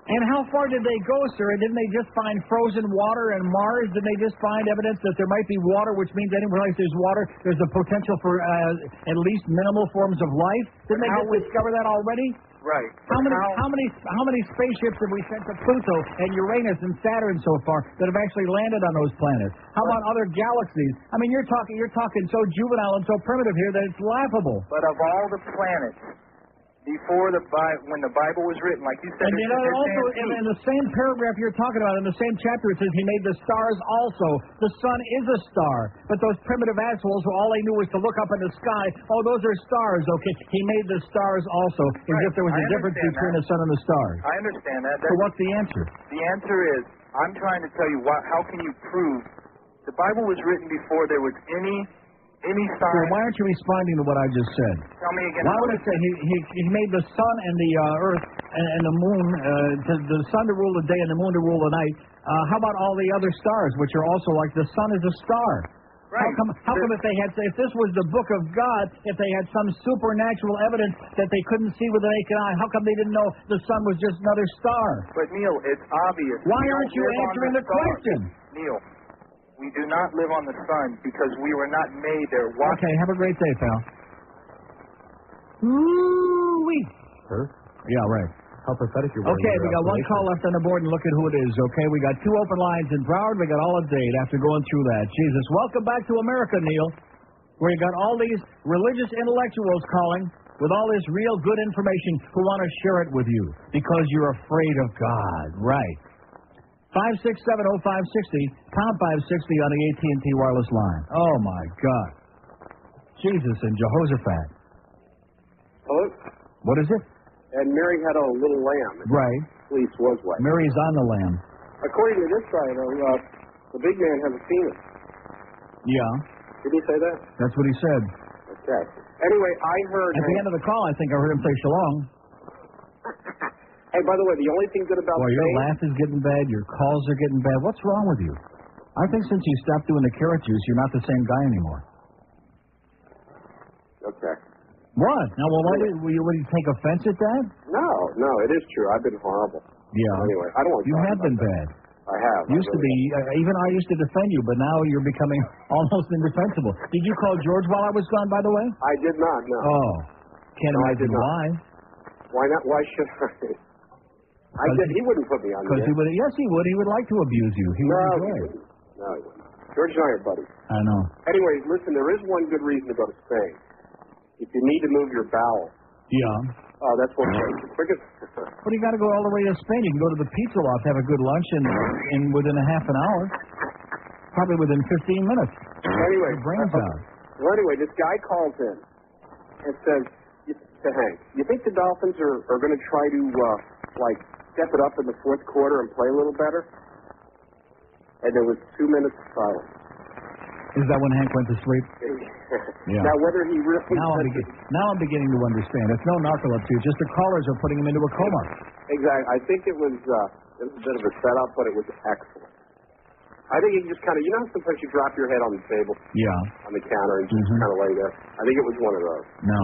And how far did they go, sir? Didn't they just find frozen water on Mars? Didn't they just find evidence that there might be water, which means anywhere place there's water, there's a potential for at least minimal forms of life? Didn't they just discover that already? Right. How many spaceships have we sent to Pluto and Uranus and Saturn so far that have actually landed on those planets? How about other galaxies? I mean, you're talking so juvenile and so primitive here that it's laughable. But of all the planets, before when the Bible was written, like you said, and also in the same paragraph you're talking about, in the same chapter, it says he made the stars also. The sun is a star. But those primitive assholes who all they knew was to look up in the sky, oh, those are stars, okay. He made the stars also, as if there was a difference between the sun and the stars. I understand that. So what's the answer? The answer is, I'm trying to tell you, how can you prove Bible was written before there was any sign. Well, why aren't you responding to what I just said? Tell me again. Why would it say he made the sun and the earth and the moon, the sun to rule the day and the moon to rule the night? How about all the other stars, which are also like the sun is a star? Right. How come if this was the book of God, if they had some supernatural evidence that they couldn't see with the naked eye, how come they didn't know the sun was just another star? But Neil, it's obvious. Why aren't you answering the question? Neil, we do not live on the sun because we were not made there. Okay, have a great day, pal. Ooh-wee. Sir? Yeah, right. How pathetic you were. Okay, we got one call left on the board, and look at who it is, okay? We got 2 open lines in Broward. We got all of date after going through that. Jesus, welcome back to America, Neil, where you got all these religious intellectuals calling with all this real good information who want to share it with you because you're afraid of God. Right. 5670560, pound 560 on the AT&T wireless line. Oh, my God. Jesus and Jehoshaphat. Hello? What is it? And Mary had a little lamb. Right. Police was white. Mary's on the lamb. According to this guy, the big man has a penis. Yeah. Did he say that? That's what he said. Okay. Anyway, I heard... At the end of the call, I think I heard him say shalom. Hey, by the way, the only thing good about... Well, your laugh is getting bad. Your calls are getting bad. What's wrong with you? I think since you stopped doing the carrot juice, you're not the same guy anymore. Okay. What? Now, well, would you take offense at that? No, it is true. I've been horrible. Yeah. Anyway, I don't want to You talk have about been that. bad. I have. Used to be, even I used to defend you, but now you're becoming almost indefensible. Did you call George while I was gone, by the way? I did not, no. Oh. Can't No, I imagine did not. why. Why not? Why should I? He wouldn't put me on Because the air. yes, he would. He would like to abuse you. He would enjoy it. No, he wouldn't. George and I are buddies. I know. Anyway, listen, there is one good reason to go to Spain. If you need to move your bowel. Yeah. That's what the quickest. But you got to go all the way to Spain. You can go to the pizza loft, have a good lunch, and within a half an hour, probably within 15 minutes. Anyway, your brains out. Well, anyway, this guy calls in and says to Hank, "You think the Dolphins are going to try to step it up in the fourth quarter and play a little better?" And there was 2 minutes of silence. Is that when Hank went to sleep? Yeah. Now, whether he really... Now I'm beginning to understand. It's no narcolepsy. It's just the callers are putting him into a coma. Exactly. I think it was a bit of a setup, but it was excellent. I think he just kind of... You know how sometimes you drop your head on the table? Yeah. On the counter and just kind of lay there? I think it was one of those. No.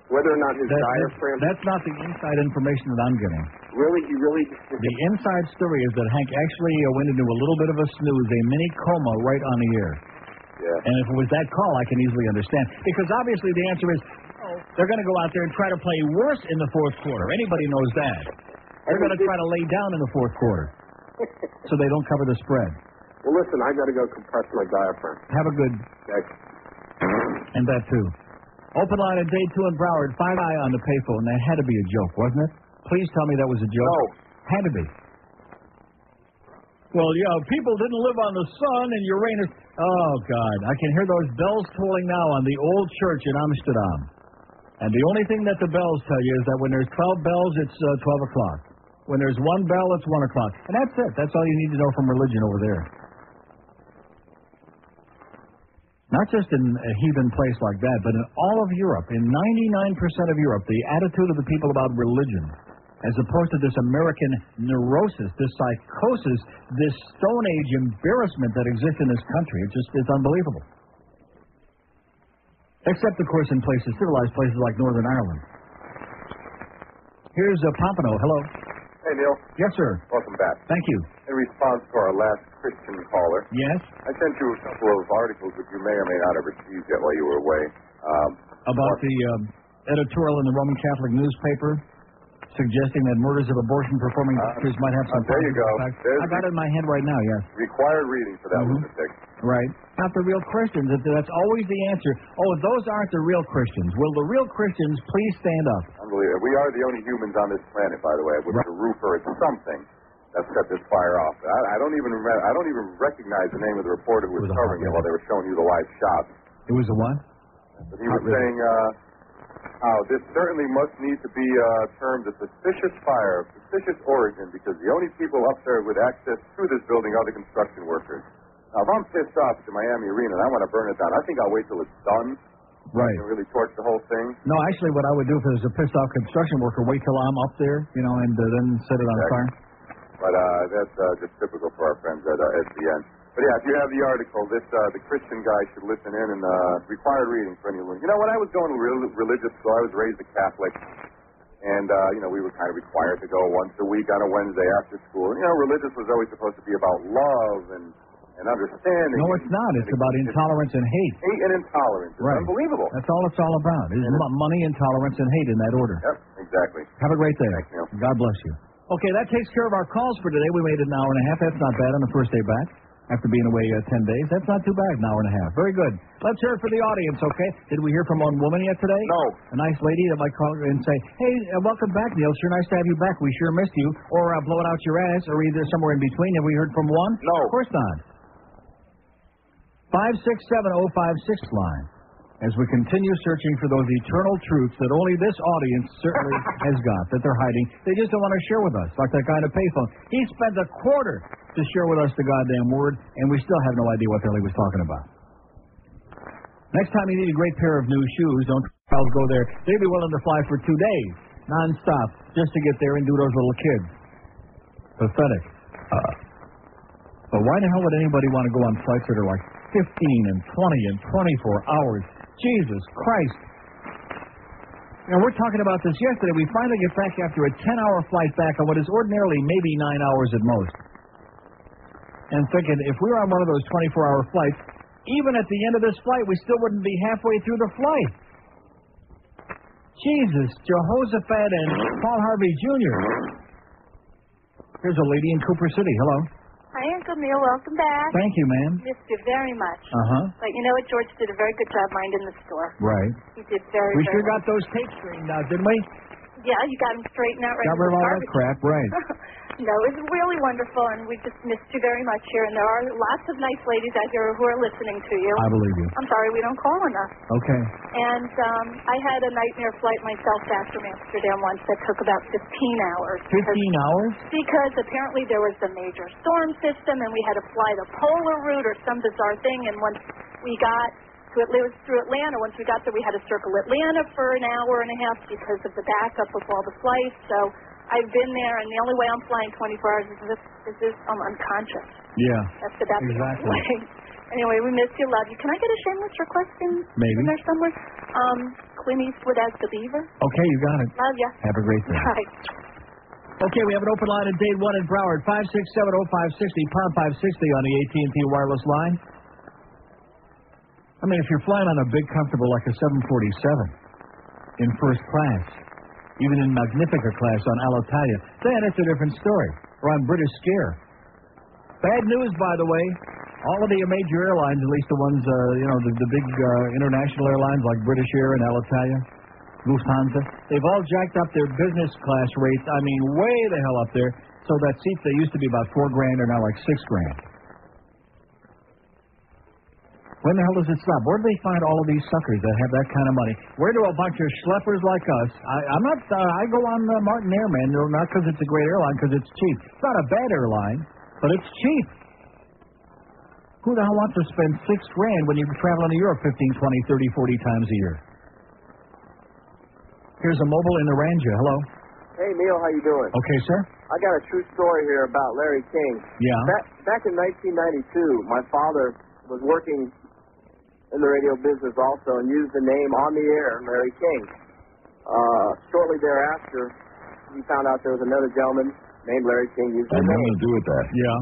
Whether or not his diaphragm... That's not the inside information that I'm getting. Really? You really... The inside story is that Hank actually went into a little bit of a snooze, a mini coma right on the air. Yeah. And if it was that call, I can easily understand. Because obviously the answer is, they're going to go out there and try to play worse in the fourth quarter. Anybody knows that. They're going to try to lay down in the fourth quarter so they don't cover the spread. Well, listen, I got to go compress my diaphragm. Have a good... And that, too. Open line at day 2 in Broward. 5-eye on the payphone. That had to be a joke, wasn't it? Please tell me that was a joke. No. Had to be. Well, yeah, people didn't live on the sun and Uranus. Oh, God. I can hear those bells tolling now on the old church in Amsterdam. And the only thing that the bells tell you is that when there's 12 bells, it's 12 o'clock. When there's 1 bell, it's 1 o'clock. And that's it. That's all you need to know from religion over there. Not just in a heathen place like that, but in all of Europe, in 99% of Europe, the attitude of the people about religion, as opposed to this American neurosis, this psychosis, this Stone Age embarrassment that exists in this country, it's unbelievable. Except, of course, in civilized places like Northern Ireland. Here's Pompano. Hello. Hey, Neil. Yes, sir. Welcome back. Thank you. In response to our last Christian caller. Yes? I sent you a couple of articles that you may or may not have received yet while you were away. About the editorial in the Roman Catholic newspaper suggesting that murders of abortion-performing doctors might have some... There you go. I got it in my head right now, yes. Required reading for that lunatic. Right. Not the real Christians. That's always the answer. Oh, those aren't the real Christians. Will the real Christians please stand up? Unbelievable. We are the only humans on this planet, by the way, with a roofer. It's something that set this fire off. I don't even recognize the name of the reporter who was covering it while they were showing you the live shots. It was a what? But he was saying, this certainly must need to be termed a suspicious fire of suspicious origin because the only people up there with access to this building are the construction workers. Now, if I'm pissed off at the Miami Arena and I want to burn it down, I think I'll wait till it's done. Right. And really torch the whole thing. No, actually, what I would do if there's a pissed off construction worker, wait till I'm up there, and then set it on fire. But that's just typical for our friends at SCN. But yeah, if you have the article, the Christian guy should listen in and required reading for any. When I was going to religious school, I was raised a Catholic, and we were kind of required to go once a week on a Wednesday after school. Religious was always supposed to be about love and understanding. No, it's not. It's about intolerance and hate. Hate and intolerance. It's unbelievable. That's all it's all about. It's about money, intolerance, and hate in that order. Yep, exactly. Have a great day. Thanks, Neil. God bless you. Okay, that takes care of our calls for today. We made it an hour and a half. That's not bad on the first day back. After being away 10 days. That's not too bad, an hour and a half. Very good. Let's hear it for the audience, okay? Did we hear from one woman yet today? No. A nice lady that might call and say, hey, welcome back, Neil. Sure nice to have you back. We sure missed you. Or blow it out your ass, or either somewhere in between. Have we heard from one? No. Of course not. 567-056 line. As we continue searching for those eternal truths that only this audience certainly has got, that they're hiding. They just don't want to share with us, like that guy on the payphone. He spent a quarter to share with us the goddamn word, and we still have no idea what the hell he was talking about. Next time you need a great pair of new shoes, don't go there. They'd be willing to fly for 2 days, nonstop, just to get there and do those little kids. Pathetic. But why the hell would anybody want to go on flights that are like 15 and 20 and 24 hours? Jesus Christ. We're talking about this yesterday. We finally get back after a 10-hour flight back on what is ordinarily maybe 9 hours at most. And thinking, if we were on one of those 24-hour flights, even at the end of this flight, we still wouldn't be halfway through the flight. Jesus, Jehoshaphat and Paul Harvey Jr. Here's a lady in Cooper City. Hello. Hi, Uncle Neil. Welcome back. Thank you, ma'am. Missed you very much. Uh-huh. But you know what? George did a very good job minding the store. Right. He did very, We very sure got those tapes straightened out, didn't we? Yeah, you got them straightened out right. Got rid of all that crap, right. No, it was really wonderful, and we just missed you very much here. And there are lots of nice ladies out here who are listening to you. I believe you. I'm sorry we don't call enough. Okay. And I had a nightmare flight myself back from Amsterdam once that took about 15 hours. 15 hours? Because apparently there was a major storm system, and we had to fly the polar route or some bizarre thing. And once we got to it was through Atlanta. Once we got there, we had to circle Atlanta for an hour and a half because of the backup of all the flights. So I've been there, and the only way I'm flying 24 hours is if I'm unconscious. Yeah. That's about the only exactly. way. Anyway, we miss you, love you. Can I get a shameless request in there somewhere? Clint Eastwood as the Beaver. Okay, you got it. Love you. Have a great day. Bye. Okay, we have an open line at Date 1 in Broward, 567-0560, pound 560 on the AT&T wireless line. I mean, if you're flying on a big, comfortable like a 747 in first class, even in Magnifica class on Alitalia, then it's a different story. Or on British Scare. Bad news, by the way. All of the major airlines, at least the ones, the big international airlines like British Air and Alitalia, Lufthansa, they've all jacked up their business class rates. I mean, way the hell up there. So that seats that used to be about $4,000 are now like $6,000. When the hell does it stop? Where do they find all of these suckers that have that kind of money? Where do a bunch of schleppers like us? I go on Martin Air, man, not because it's a great airline, because it's cheap. It's not a bad airline, but it's cheap. Who the hell wants to spend $6,000 when you're traveling to Europe 15, 20, 30, 40 times a year? Here's a mobile in Naranja. Hello. Hey, Neil, how you doing? Okay, sir. I got a true story here about Larry King. Yeah. Back in 1992, my father was working in the radio business also and used the name on the air, Larry King. Shortly thereafter, he found out there was another gentleman named Larry King using the name. Nothing to do with that. Yeah.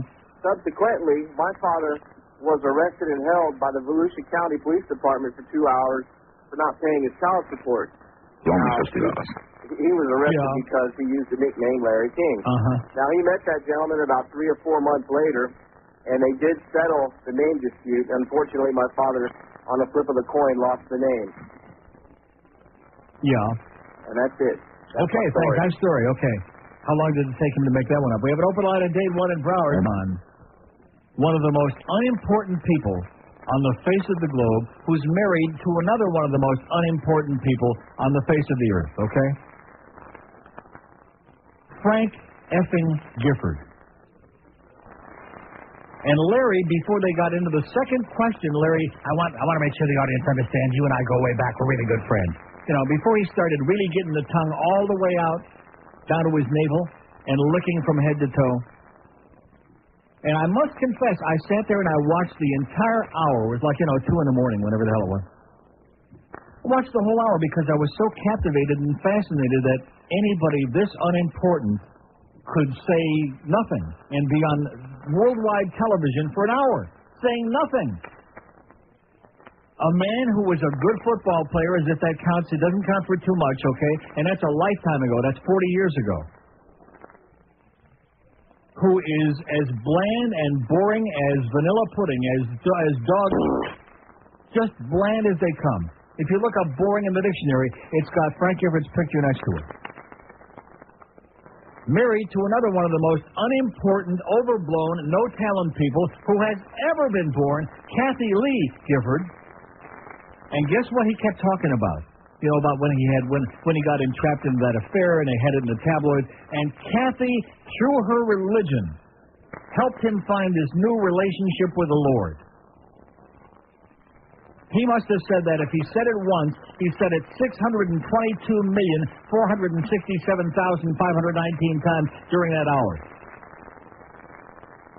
Subsequently, my father was arrested and held by the Volusia County Police Department for 2 hours for not paying his child support. $50. He was arrested because he used the nickname Larry King. Uh-huh. Now, he met that gentleman about 3 or 4 months later, and they did settle the name dispute. Unfortunately, my father, on a flip of the coin, lost the name. Yeah. And that's it. Okay, thanks. Nice story. Okay. How long did it take him to make that one up? We have an open line at Date 1 in Broward. Come on. One of the most unimportant people on the face of the globe who's married to another one of the most unimportant people on the face of the earth, okay? Frank effing Gifford. And Larry, before they got into the second question, Larry, I want to make sure the audience understands you and I go way back. We're really good friends. You know, before he started really getting the tongue all the way out, down to his navel, and licking from head to toe. And I must confess, I sat there and I watched the entire hour. It was like, 2 in the morning, whenever the hell it was. I watched the whole hour because I was so captivated and fascinated that anybody this unimportant could say nothing and be on worldwide television for an hour saying nothing. A man who was a good football player, as if that counts, it doesn't count for too much, okay? And that's a lifetime ago. That's 40 years ago. Who is as bland and boring as vanilla pudding, as dog, just bland as they come. If you look up boring in the dictionary, it's got Frank Everett's picture next to it. Married to another one of the most unimportant, overblown, no-talent people who has ever been born, Kathy Lee Gifford. And guess what he kept talking about? About when he got entrapped into that affair and they had it in the tabloids. And Kathy, through her religion, helped him find this new relationship with the Lord. He must have said that if he said it once, he said it 622,467,519 times during that hour.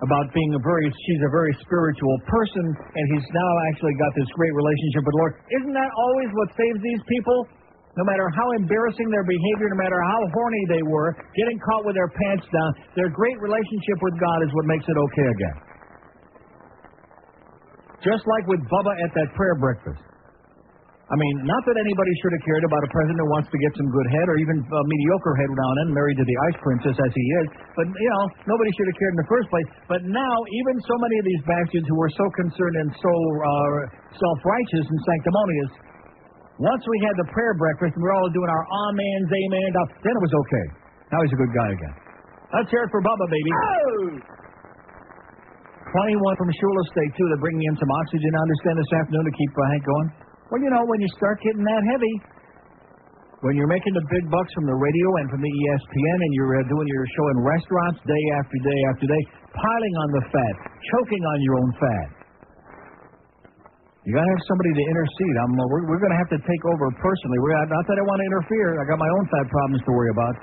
About being she's a very spiritual person, and he's now actually got this great relationship with the Lord. Isn't that always what saves these people? No matter how embarrassing their behavior, no matter how horny they were, getting caught with their pants down, their great relationship with God is what makes it okay again. Just like with Bubba at that prayer breakfast. I mean, not that anybody should have cared about a president who wants to get some good head or even a mediocre head down and married to the ice princess as he is. But, nobody should have cared in the first place. But now, even so many of these bastards who were so concerned and so self-righteous and sanctimonious, once we had the prayer breakfast and we were all doing our amens, amen, then it was okay. Now he's a good guy again. Let's hear it for Bubba, baby. Oh! 21 from Shula State, too. They're bringing in some oxygen, I understand, this afternoon to keep Hank going. Well, when you start getting that heavy, when you're making the big bucks from the radio and from the ESPN and you're doing your show in restaurants day after day after day, piling on the fat, choking on your own fat. You got to have somebody to intercede. We're going to have to take over personally. Not that I want to interfere. I got my own fat problems to worry about.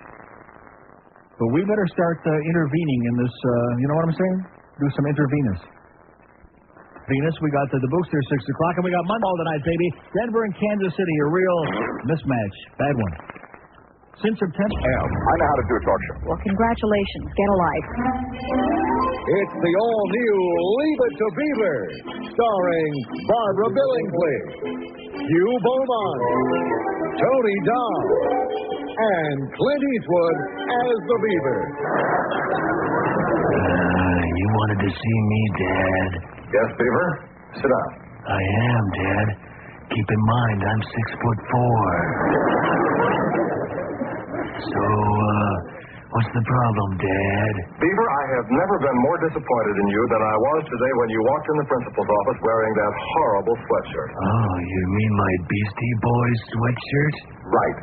But we better start intervening in this, you know what I'm saying? Do some interveners. Venus, we got the booster 6 o'clock, and we got Monday tonight, baby. Denver and Kansas City, a real mismatch. Bad one. Since September. I know how to do a talk show. Well, congratulations. Get a life. It's the all-new Leave It to Beaver, starring Barbara Billingsley, Hugh Beaumont, Tony Dow, and Clint Eastwood as the Beaver. You wanted to see me, Dad? Yes, Beaver? Sit down. I am, Dad. Keep in mind, I'm 6'4". So, what's the problem, Dad? Beaver, I have never been more disappointed in you than I was today when you walked in the principal's office wearing that horrible sweatshirt. Oh, you mean my Beastie Boys sweatshirt? Right.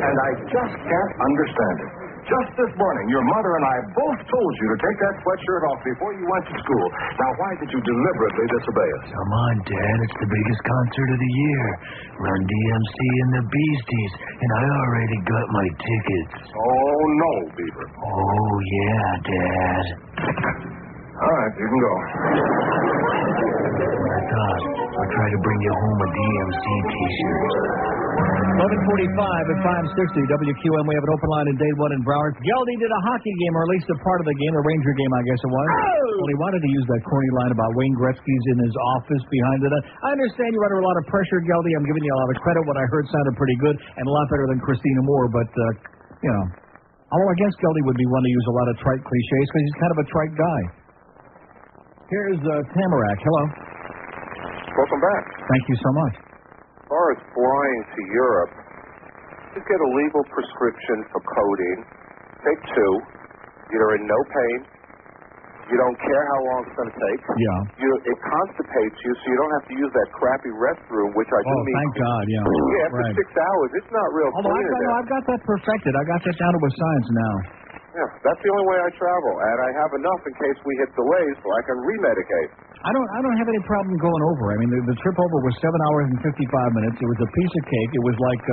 And I just can't understand it. Just this morning, your mother and I both told you to take that sweatshirt off before you went to school. Now, why did you deliberately disobey us? Come on, Dad. It's the biggest concert of the year. Run DMC and the Beasties, and I already got my tickets. Oh, no, Beaver. Oh, yeah, Dad. All right, you can go. I thought I'd try to bring you home a DMC T-shirt. 11:45 at 560 WQM. We have an open line in Day 1 in Broward. Geldy did a hockey game, or at least a part of the game, a Ranger game, I guess it was. Oh! Well, he wanted to use that corny line about Wayne Gretzky's in his office behind it. I understand you're under a lot of pressure, Geldy. I'm giving you a lot of credit. What I heard sounded pretty good and a lot better than Christina Moore, but, although I guess Geldy would be one to use a lot of trite cliches because he's kind of a trite guy. Here's Tamarack. Hello. Welcome back. Thank you so much. As far as flying to Europe, just get a legal prescription for codeine. Take 2. You're in no pain. You don't care how long it's going to take. Yeah. It constipates you, so you don't have to use that crappy restroom, which I do mean. Thank God, yeah. Yeah, after right. 6 hours, it's not real Although clear. I've got that perfected. I got that down to a science now. Yeah, that's the only way I travel, and I have enough in case we hit delays so I can remedicate. I don't have any problem going over. I mean, the trip over was 7 hours and 55 minutes. It was a piece of cake. It was like,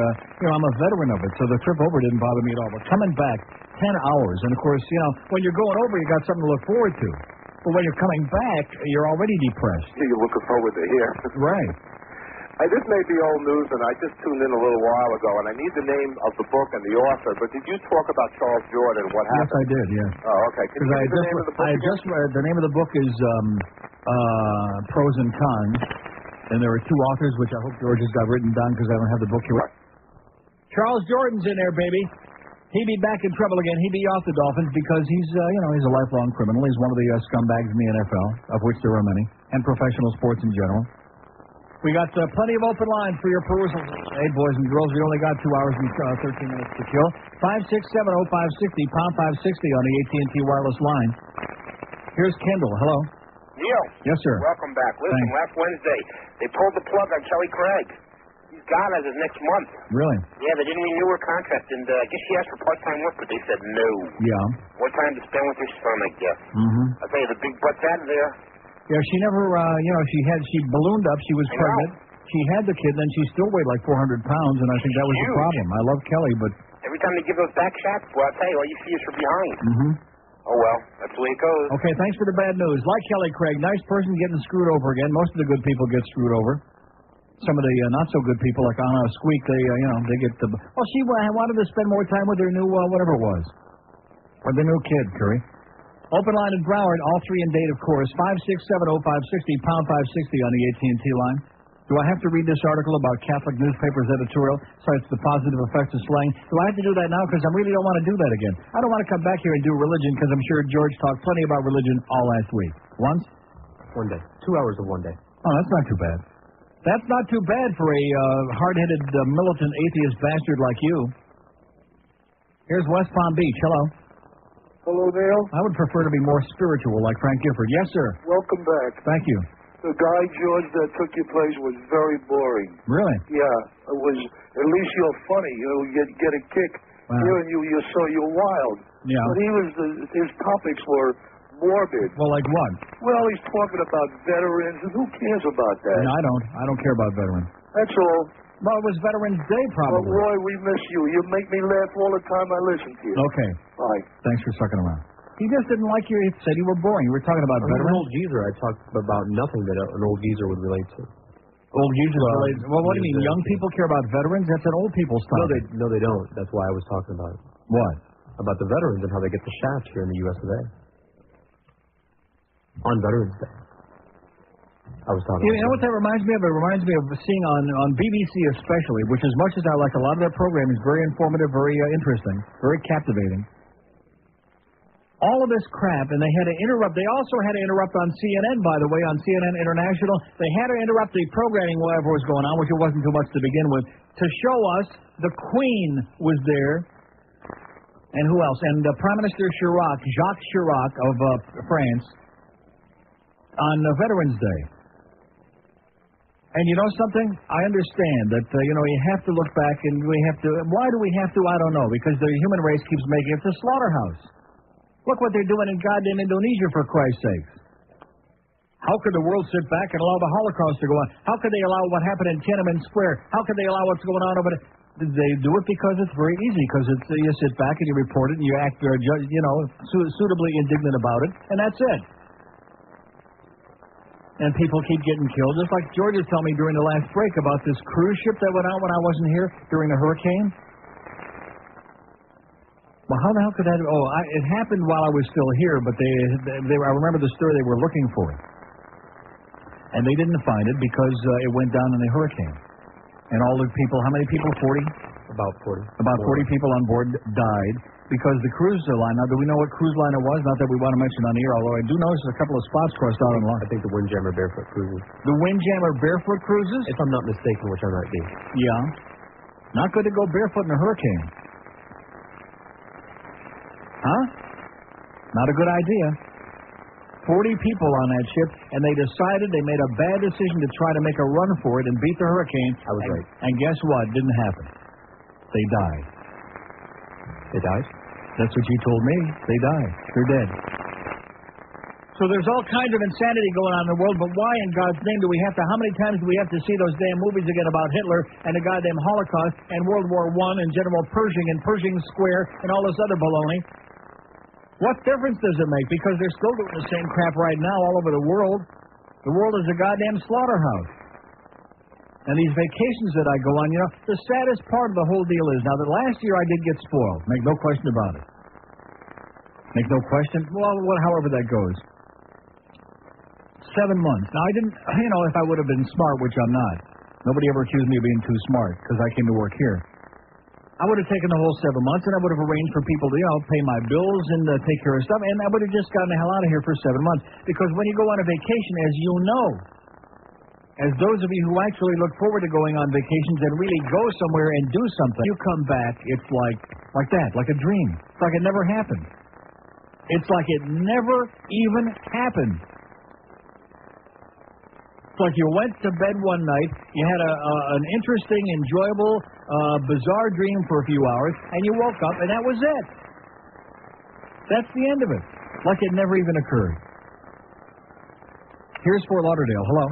I'm a veteran of it, so the trip over didn't bother me at all. But coming back, 10 hours, and of course, when you're going over, you got something to look forward to. But when you're coming back, you're already depressed. Yeah, you're looking forward to here. Right. This may be old news, and I just tuned in a little while ago, and I need the name of the book and the author, but did you talk about Charles Jordan, what happened? Yes, I did, yes. Oh, okay. Can you give the name of the book I just read, the name of the book is Pros and Cons, and there are two authors, which I hope George has got written down because I don't have the book here. Right. Charles Jordan's in there, baby. He'd be back in trouble again. He'd be off the Dolphins because he's a lifelong criminal. He's one of the scumbags in the NFL, of which there are many, and professional sports in general. We got plenty of open lines for your perusal. Hey, boys and girls, we only got 2 hours and 13 minutes to kill. 5670560, pound 560 on the AT&T wireless line. Here's Kendall. Hello. Neil. Yes, sir. Welcome back. Listen, Thanks. last Wednesday, they pulled the plug on Kelly Craig. He's gone as of next month. Really? Yeah, they didn't renew her contract, and I guess she asked for part-time work, but they said no. Yeah. More time to spend with her son, I guess. Mm-hmm. I'll tell you, the big butt's out of there. Yeah, she never, she ballooned up. She was pregnant. She had the kid, and then she still weighed like 400 pounds, and I think that was the problem. I love Kelly, but... Every time they give those back shots, well, I'll tell you, all you see is from behind. Mm-hmm. Oh, well, that's the way it goes. Okay, thanks for the bad news. Like Kelly Craig, nice person getting screwed over again. Most of the good people get screwed over. Some of the not-so-good people, like Anna Squeak, they get the... Well, she wanted to spend more time with her new, whatever it was. Or the new kid, Curry. Open line in Broward, all three in date, of course. 5670560, pound 560 on the AT&T line. Do I have to read this article about Catholic newspapers editorial, cites the positive effects of slang? Do I have to do that now? Because I really don't want to do that again. I don't want to come back here and do religion because I'm sure George talked plenty about religion all last week. Once? 1 day. 2 hours of 1 day. Oh, that's not too bad. That's not too bad for a hard-headed, militant atheist bastard like you. Here's West Palm Beach. Hello. Hello, Neil. I would prefer to be more spiritual like Frank Gifford. Yes, sir. Welcome back. Thank you. The guy, George, that took your place was very boring. Really? Yeah. It was, at least you're funny. You get a kick. Wow. Hearing you're wild. Yeah. But his topics were morbid. Well, like what? Well, he's talking about veterans, and who cares about that? No, I don't. I don't care about veterans. That's all. Well, it was Veterans Day, probably. Well, Roy, we miss you. You make me laugh all the time I listen to you. Okay. Bye. Thanks for sucking around. He just didn't like you. He said you were boring. You were talking about veterans. An old geezer. I talked about nothing that an old geezer would relate to. Old geezers relate. Well, what do you mean? Young people care about veterans? That's an old people's topic. No, they don't. That's why I was talking about it. What? About the veterans and how they get the shaft here in the U.S. of A. On Veterans Day. I was talking about. You know what that reminds me of? It reminds me of seeing on BBC especially, which as much as I like a lot of their programming, is very informative, very interesting, very captivating. All of this crap, and they had to interrupt. They also had to interrupt on CNN, by the way, on CNN International. They had to interrupt the programming, whatever was going on, which it wasn't too much to begin with, to show us the Queen was there. And who else? And Prime Minister Chirac, Jacques Chirac of France, on Veterans Day. And you know something? I understand that, you have to look back and we have to... Why do we have to? I don't know. Because the human race keeps making it a slaughterhouse. Look what they're doing in goddamn Indonesia, for Christ's sake. How could the world sit back and allow the Holocaust to go on? How could they allow what happened in Tiananmen Square? How could they allow what's going on over there? They do it because it's very easy, because you sit back and you report it and you act, suitably indignant about it, and that's it. And people keep getting killed, just like George was telling me during the last break about this cruise ship that went out when I wasn't here during the hurricane. Well, how the hell could that... it happened while I was still here, but I remember the story, they were looking for it. And they didn't find it because it went down in the hurricane. And all the people, how many people? 40? About 40. About 40 people on board died because the cruise line... Now, do we know what cruise line it was? Not that we want to mention on the air, although I do notice a couple of spots crossed out on the line. I think the Windjammer Barefoot Cruises. The Windjammer Barefoot Cruises? If I'm not mistaken, which I might be. Yeah. Not good to go barefoot in a hurricane. Huh? Not a good idea. 40 people on that ship, and they decided they made a bad decision to try to make a run for it and beat the hurricane. I was right. And guess what? Didn't happen. They died. They died? That's what you told me. They died. They're dead. So there's all kinds of insanity going on in the world, but why in God's name do we have to, how many times do we have to see those damn movies again about Hitler and the goddamn Holocaust and World War I and General Pershing and Pershing Square and all this other baloney? What difference does it make? Because they're still doing the same crap right now all over the world. The world is a goddamn slaughterhouse. And these vacations that I go on, you know, the saddest part of the whole deal is, now that last year I did get spoiled, make no question about it. Make no question, well, however that goes. 7 months. Now, I didn't, you know, if I would have been smart, which I'm not. Nobody ever accused me of being too smart because I came to work here. I would have taken the whole 7 months and I would have arranged for people to, you know, pay my bills and take care of stuff, and I would have just gotten the hell out of here for 7 months. Because when you go on a vacation, as you know, as those of you who actually look forward to going on vacations and really go somewhere and do something, you come back, it's like that, like a dream. It's like it never happened. It's like it never even happened. It's like you went to bed one night, you had an interesting, enjoyable, bizarre dream for a few hours, and you woke up, and that was it. That's the end of it. Like it never even occurred. Here's Fort Lauderdale. Hello.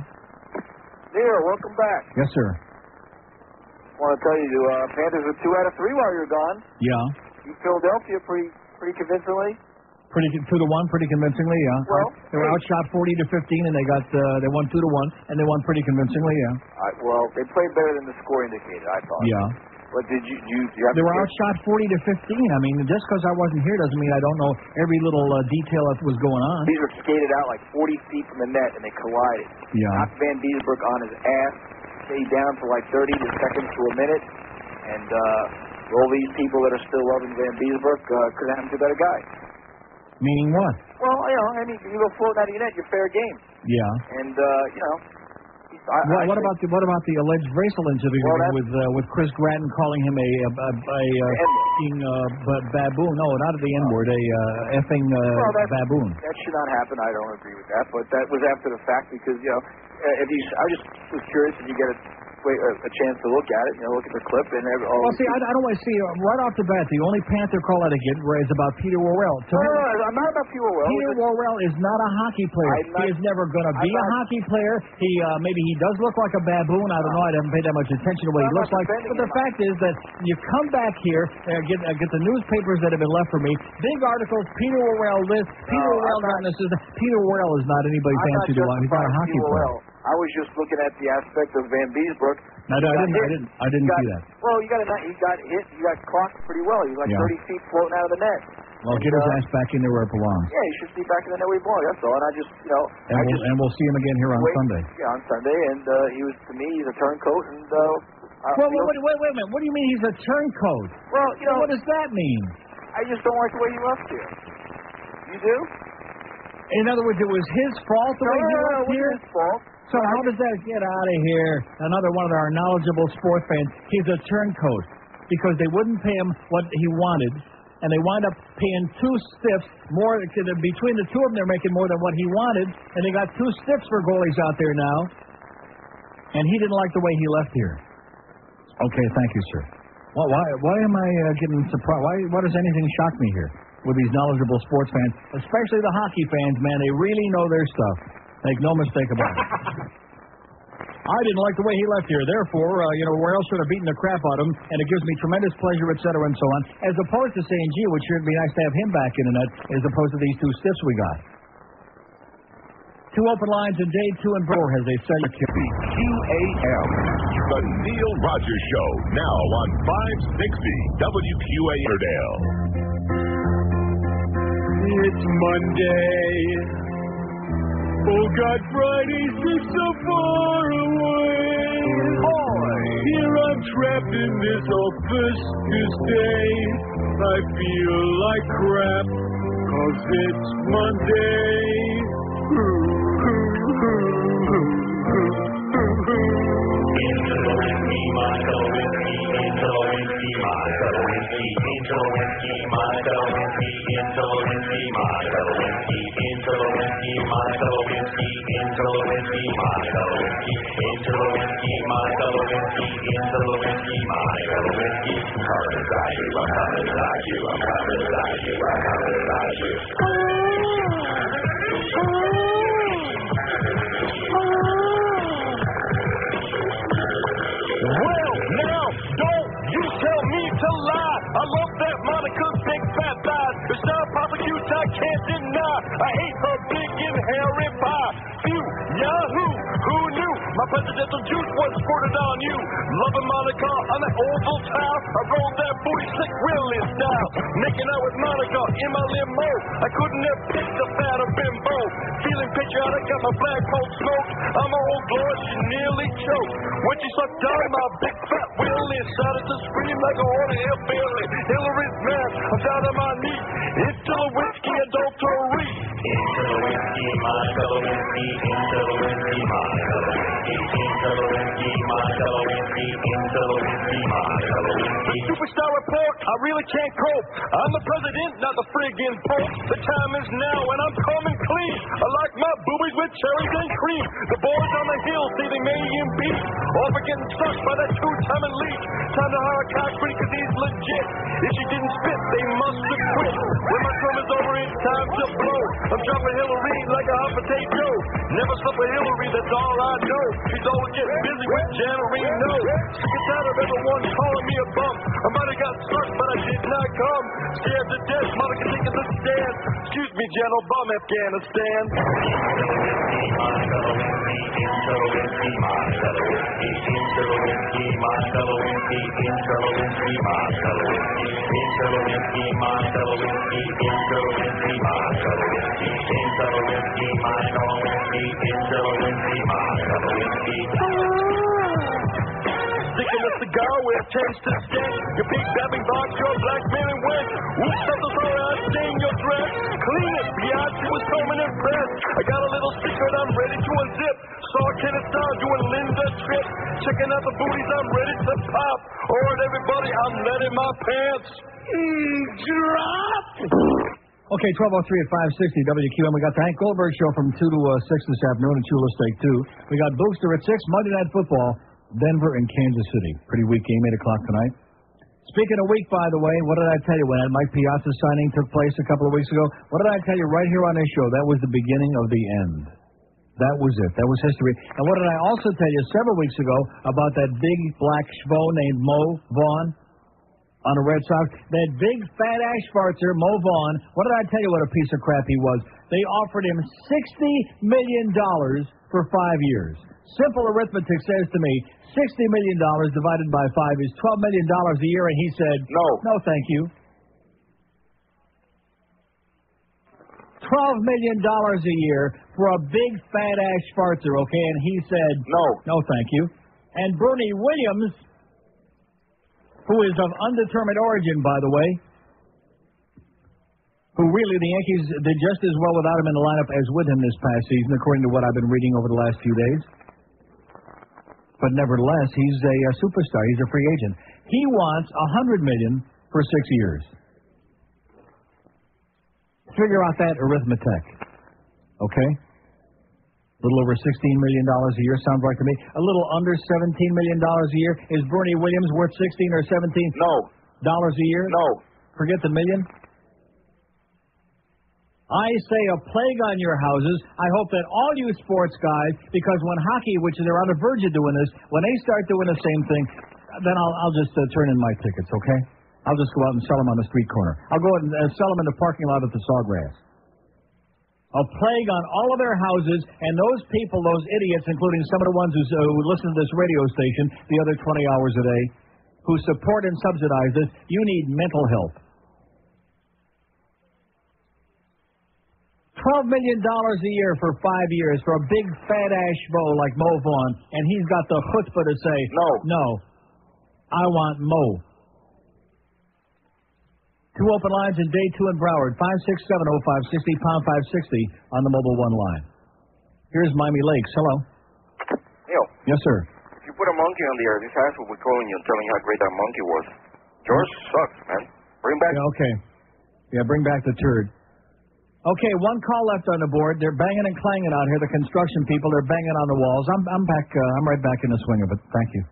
Neil, welcome back. Yes, sir. I want to tell you, Panthers were 2 out of 3 while you were gone. Yeah. Beat Philadelphia pretty convincingly. Pretty 2-1, pretty convincingly, yeah. Well, they were outshot 40-15, and they won 2-1, and they won pretty convincingly, yeah. Well, they played better than the score indicated, I thought. Yeah. But did you have? They were outshot 40-15. I mean, just because I wasn't here doesn't mean I don't know every little detail that was going on. These were skated out like 40 feet from the net, and they collided. Yeah. Knocked Van Beesbrook on his ass, stayed down for like 30 seconds to a minute, and all these people that are still loving Van Beesbrook couldn't have him to a better guy. Meaning what? Well, you know, I mean, you go floating out of your net, you're fair game. Yeah. And you know. What about the alleged racial incident with Chris Grattan calling him a baboon? No, not the N-word, a effing baboon. That should not happen. I don't agree with that, but that was after the fact because I just was curious if you get a chance to look at it, look at the clip and well, see, I don't want to see right off the bat. The only Panther call I get is about Peter Worrell. No, I'm not about Peter Worrell. Peter Worrell is not a hockey player. He is never going to be a hockey player. He maybe he does look like a baboon. I don't know. I haven't paid that much attention to what he looks like. But the fact is that you come back here, get the newspapers that have been left for me, big articles. Peter Worrell this. Peter Worrell not this. Peter Worrell is not anybody's fancy to watch. He's not a hockey player. I was just looking at the aspect of Van Beesbrook. No, I didn't see that. Well, he got hit. He got clocked pretty well. He was like 30 feet floating out of the net. Well, get his ass back in there where it belongs. Yeah, he should be back in the net where he belongs. That's all. And I just, And we'll see him again here on Sunday. Yeah, on Sunday. And he was, to me, he's a turncoat. And wait a minute. What do you mean he's a turncoat? Well, what does that mean? I just don't like the way he left here. You do? In other words, it was his fault the way he left here? It was his fault. So how does that get out of here? Another one of our knowledgeable sports fans. He's a turncoat because they wouldn't pay him what he wanted, and they wound up paying 2 stiffs more. Between the two of them, they're making more than what he wanted, and they got 2 stiffs for goalies out there now. And he didn't like the way he left here. Okay, thank you, sir. Well, why am I getting surprised? Why does anything shock me here with these knowledgeable sports fans, especially the hockey fans? Man, they really know their stuff. Make no mistake about it. I didn't like the way he left here. Therefore, where else should have beaten the crap out of him, and it gives me tremendous pleasure, et cetera, and so on, as opposed to saying, gee, it would sure be nice to have him back in the net, as opposed to these 2 stiffs we got. 2 open lines in day 2 and 4 as they say. QAM, the Neil Rogers Show, now on 560 WQAM. It's Monday. Oh God, Friday's just so far away. Here I'm trapped in this auspicious day. I feel like crap, 'cause it's Monday. Into the whiskey, my fellow whiskey. Into the whiskey, my fellow whiskey. I'm coming inside you. I'm coming inside you. I'm coming inside you. I'm coming inside you. Well, now, don't you tell me to lie. I love that Monica's big fat thighs. It's not prosecute, I can't deny. I hate her big and hairy pie. Phew, yahoo, who knew? My presidential juice was squirted on you. Loving Monica on that oval tile. I rolled that booty slick Willie style. Making out with Monica in my limo. I couldn't have picked a fatter bimbo. Feeling patriotic, got my flagpole smoked. I'm a old glory, she nearly choked. When she sucked down my big fat Willie, started to scream like a horny hillbilly. Hillary's mad, I'm down on my knees. Into the whiskey adultery. Into the whiskey, my fellow whiskey. Into the whiskey, my fellow whiskey. Into the whiskey, my fellow whiskey. Into the whiskey, my fellow whiskey. Superstar report, I really can't cope. I'm the president, not the friggin' pope. The time is now and I'm coming clean. I like my boobies with cherries and cream. The boys on the hill say they may impeach. All for getting stuck by that two-time elite. Time to hire a cockpit cause he's legit. If she didn't spit, they must have quit. When my term is over, it's time to blow. I'm dropping Hillary like a hot potato. Never slept with Hillary, that's all I know. She's always getting busy with Janorino. Sick and tired of everyone calling me a bum. I might have got struck, but I did not come. Scared to death, Monica taking the stand. Excuse me, General Bum, Afghanistan. Into the whiskey, my fellow whiskey. Into the whiskey, my fellow whiskey. Into the whiskey, my fellow whiskey. Into the whiskey, my fellow whiskey. Into the whiskey, my fellow whiskey. Into the whiskey, my fellow whiskey. Into the whiskey, my fellow whiskey. Sticking a cigar where it tends to stank. Your big babbing box, your black man and wet. Oops, that's sorry, I stain your dress. Clean it, Beyonce was coming impressed. I got a little secret, I'm ready to unzip. Saw Kenneth Starr doing Linda Tripp. Checking out the booties, I'm ready to pop. Alright, everybody, I'm letting my pants drop. Okay, 12:03 at 560 WQM. We got the Hank Goldberg Show from 2 to 6 this afternoon and Chula Steak 2. We got Booster at 6, Monday Night Football, Denver and Kansas City. Pretty weak game, 8 o'clock tonight. Speaking of weak, by the way, what did I tell you when that Mike Piazza signing took place a couple of weeks ago? What did I tell you right here on this show? That was the beginning of the end. That was it. That was history. And what did I also tell you several weeks ago about that big black schmo named Mo Vaughn on the Red Sox? That big fat ash fartzer, Mo Vaughn. What did I tell you what a piece of crap he was? They offered him $60 million for 5 years. Simple arithmetic says to me, $60 million divided by 5 is $12 million a year, and he said, no. No, thank you. $12 million a year for a big fat ash fartzer, okay? And he said, no. No, thank you. And Bernie Williams, who is of undetermined origin, by the way, who really the Yankees did just as well without him in the lineup as with him this past season, according to what I've been reading over the last few days. But nevertheless, he's a superstar. He's a free agent. He wants $100 million for 6 years. Figure out that arithmetic. Okay? A little over $16 million a year sounds like to me. A little under $17 million a year. Is Bernie Williams worth 16 or 17? No. Dollars a year? No. Forget the million? I say a plague on your houses. I hope that all you sports guys, because when hockey, which they're on the verge of doing this, when they start doing the same thing, then I'll just turn in my tickets, okay? I'll just go out and sell them on the street corner. I'll go out and sell them in the parking lot at the Sawgrass. A plague on all of their houses, and those people, those idiots, including some of the ones who listen to this radio station the other 20 hours a day, who support and subsidize this, you need mental help. $12 million a year for 5 years for a big fat ash bow like Mo Vaughn, and he's got the chutzpah to say, no, I want Mo. 2 open lines in day 2 in Broward, 5670560, pound 560 on the Mobile One line. Here's Miami Lakes. Hello. Neil. Yes, sir. If you put a monkey on the air, this ass will be calling you and telling you how great that monkey was. George sucks, man. Bring back. Yeah, okay. Yeah, bring back the turd. Okay, one call left on the board. They're banging and clanging out here. The construction people, they're banging on the walls. I'm back. I'm right back in the swing of it. Thank you.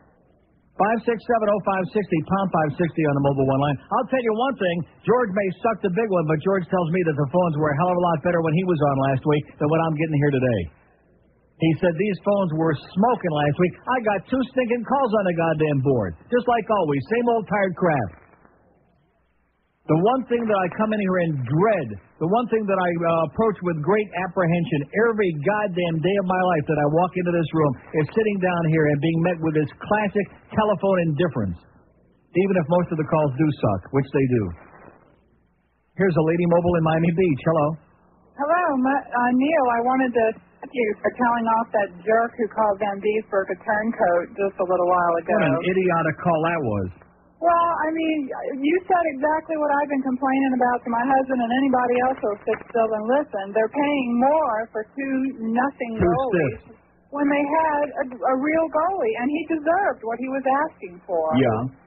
5670560, pound 560 on the mobile one line. I'll tell you one thing. George may suck the big one, but George tells me that the phones were a hell of a lot better when he was on last week than what I'm getting here today. He said these phones were smoking last week. I got 2 stinking calls on the goddamn board. Just like always. Same old tired crap. The one thing that I come in here and dread, the one thing that I approach with great apprehension every goddamn day of my life that I walk into this room is sitting down here and being met with this classic telephone indifference, even if most of the calls do suck, which they do. Here's a lady mobile in Miami Beach. Hello. Hello, Neil. I wanted to thank you for telling off that jerk who called Van Beesburg a turncoat just a little while ago. What an idiotic call that was. Well, I mean, you said exactly what I've been complaining about to my husband and anybody else who'll sit still and listen. They're paying more for 2 nothing goalies when they had a real goalie, and he deserved what he was asking for. Yeah.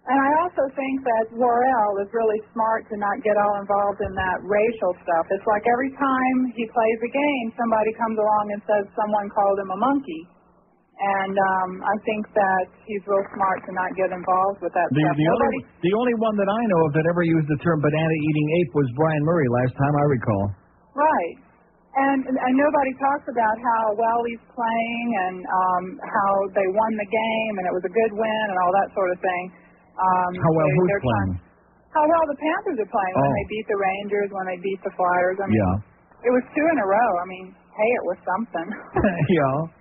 And I also think that Worrell is really smart to not get all involved in that racial stuff. It's like every time he plays a game, somebody comes along and says someone called him a monkey. And I think that he's real smart to not get involved with that stuff. The only one that I know of that ever used the term banana-eating ape was Brian Murray last time I recall. Right. And nobody talks about how well he's playing and how they won the game and it was a good win and all that sort of thing. How well who's playing? How well the Panthers are playing when they beat the Rangers, when they beat the Flyers. I mean, yeah. It was 2 in a row. I mean, hey, it was something. Yeah.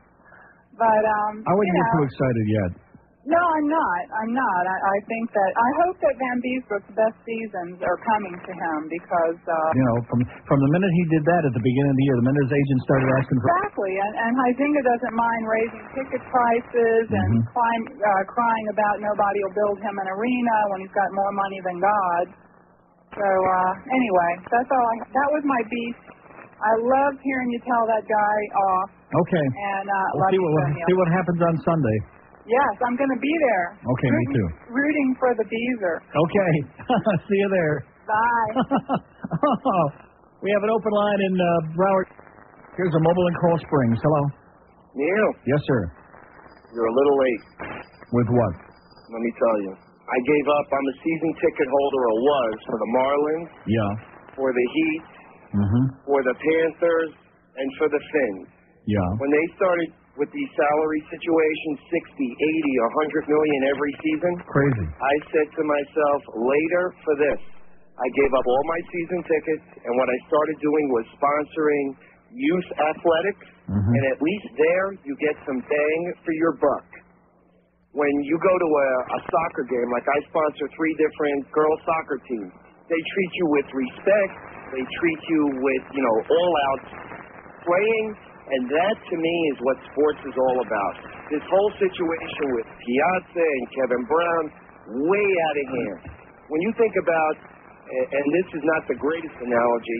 But, I wouldn't get too excited yet. No, I'm not. I think that, I hope that Van Beesburg's best seasons are coming to him because... from the minute he did that at the beginning of the year, the minute his agent started asking for... Exactly, and Huizinga doesn't mind raising ticket prices and crying about nobody will build him an arena when he's got more money than God. So, anyway, that's all. That was my beef. I loved hearing you tell that guy off. Okay. And we'll see what happens on Sunday. Yes, I'm going to be there. Okay, me too. Rooting for the Beezer. Okay. See you there. Bye. We have an open line in Broward. Here's a mobile in Coral Springs. Hello. Neil. Yes, sir. You're a little late. With what? Let me tell you. I gave up. I'm a season ticket holder, or was, for the Marlins. Yeah. For the Heat. For the Panthers. And for the Finns. Yeah. When they started with these salary situations, 60, 80, 100 million every season. Crazy. I said to myself, later for this. I gave up all my season tickets, and what I started doing was sponsoring youth athletics, and at least there you get some bang for your buck. When you go to a soccer game, like I sponsor 3 different girls soccer teams, they treat you with respect, they treat you with, all-out playing, and that to me is what sports is all about. This whole situation with Piazza and Kevin Brown, way out of hand. When you think about, and this is not the greatest analogy,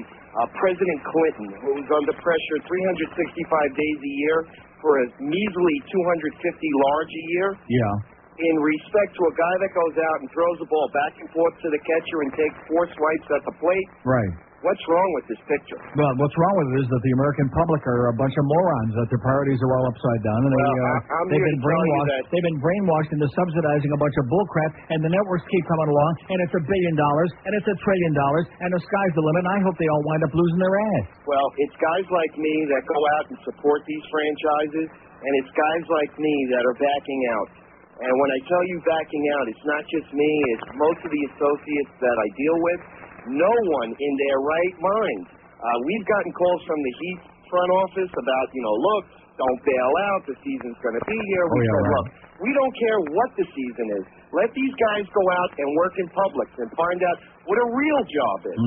President Clinton, who was under pressure 365 days a year for a measly 250 large a year. Yeah. In respect to a guy that goes out and throws the ball back and forth to the catcher and takes 4 swipes at the plate. Right. What's wrong with this picture? Well, what's wrong with it is that the American public are a bunch of morons, that their priorities are all upside down, and they've been brainwashed. They've been brainwashed into subsidizing a bunch of bullcrap, and the networks keep coming along, and it's $1 billion, and it's $1 trillion, and the sky's the limit, and I hope they all wind up losing their ass. Well, it's guys like me that go out and support these franchises, and it's guys like me that are backing out. And when I tell you backing out, it's not just me, it's most of the associates that I deal with. No one in their right mind. We've gotten calls from the Heat front office about, look, don't bail out. The season's going to be here. We said, look, we don't care what the season is. Let these guys go out and work in Publix and find out what a real job is.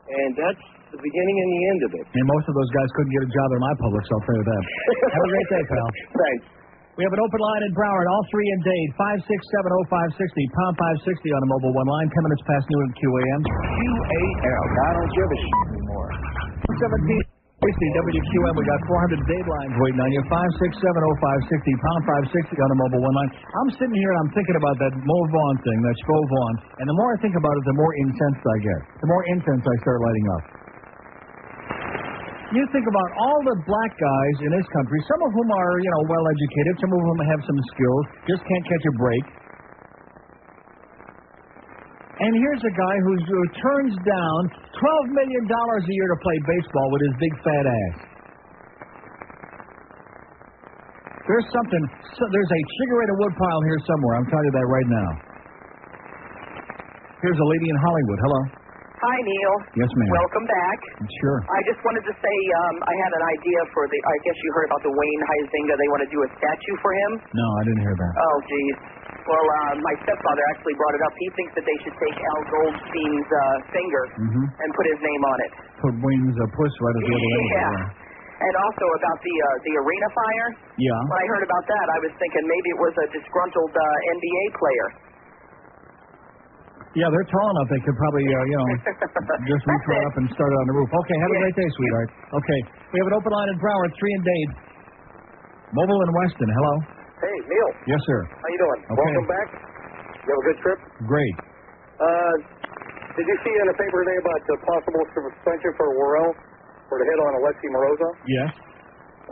And that's the beginning and the end of it. And most of those guys couldn't get a job in my Publix, I'll tell you that. Have a great day, pal. Thanks. We have an open line in Broward, all 3 in Dade, 5670560, pound 560 on the mobile one line, 10 minutes past noon at QAM. QAM. I don't give a shit anymore. 17 WQM, we got 400 Dade lines waiting on you, 5670560, pound 560 on the mobile one line. I'm sitting here and I'm thinking about that Mo Vaughn thing, that Spo Vaughn, and the more I think about it, the more incensed I get. The more incense I start lighting up. You think about all the black guys in this country, some of whom are, well-educated, some of whom have some skills, just can't catch a break. And here's a guy who turns down $12 million a year to play baseball with his big fat ass. There's there's a cigarette and woodpile here somewhere. I'm telling you that right now. Here's a lady in Hollywood. Hello. Hi, Neil. Yes, ma'am. Welcome back. Sure. I just wanted to say I had an idea for I guess you heard about the Wayne Huizenga. They want to do a statue for him. No, I didn't hear that. Oh, geez. Well, my stepfather actually brought it up. He thinks that they should take Al Goldstein's finger and put his name on it. Put Wayne's puss right at the other end. Yeah. And also about the arena fire. Yeah. When I heard about that, I was thinking maybe it was a disgruntled NBA player. Yeah, they're tall enough. They could probably, just reach right up and start it on the roof. Okay, have a great day, sweetheart. Okay, we have an open line in Broward, 3 in Dade. Mobile in Weston. Hello. Hey, Neil. Yes, sir. How you doing? Okay. Welcome back. You have a good trip? Great. Did you see in the paper today about the possible suspension for Worrell for the hit on Alexi Moroza? Yes.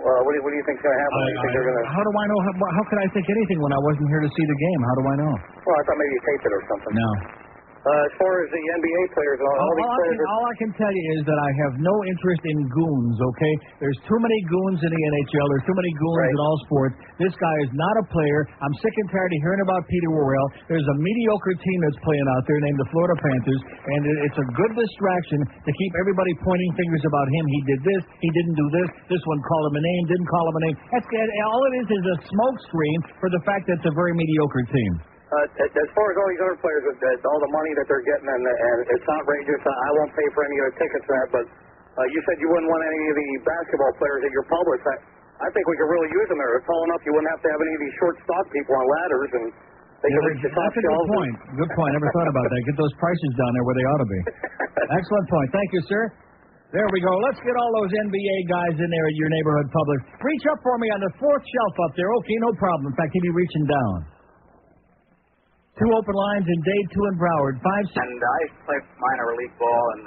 What do you think's going to happen? You think they're going to? How do I know? How could I think anything when I wasn't here to see the game? How do I know? Well, I thought maybe you taped it or something. No. As far as the NBA players, all these players. All I can tell you is that I have no interest in goons, okay? There's too many goons in the NHL. There's too many goons in all sports. This guy is not a player. I'm sick and tired of hearing about Peter Worrell. There's a mediocre team that's playing out there named the Florida Panthers, and it's a good distraction to keep everybody pointing fingers about him. He did this. He didn't do this. This one called him a name, didn't call him a name. All it is a smoke screen for the fact that it's a very mediocre team. As far as all these other players, all the money that they're getting, and it's outrageous. I won't pay for any of the tickets for that, but you said you wouldn't want any of the basketball players at your Publix. I think we could really use them there. They're tall enough you wouldn't have to have any of these short-stock people on ladders, and they can reach the top That's a shelves. good point. Good point. Never thought about that. Get those prices down there where they ought to be. Excellent point. Thank you, sir. There we go. Let's get all those NBA guys in there at your neighborhood Publix. Reach up for me on the fourth shelf up there. Okay, no problem. In fact, he'll be reaching down. 2 open lines in Dade, 2 in Broward. 5. And I played minor league ball in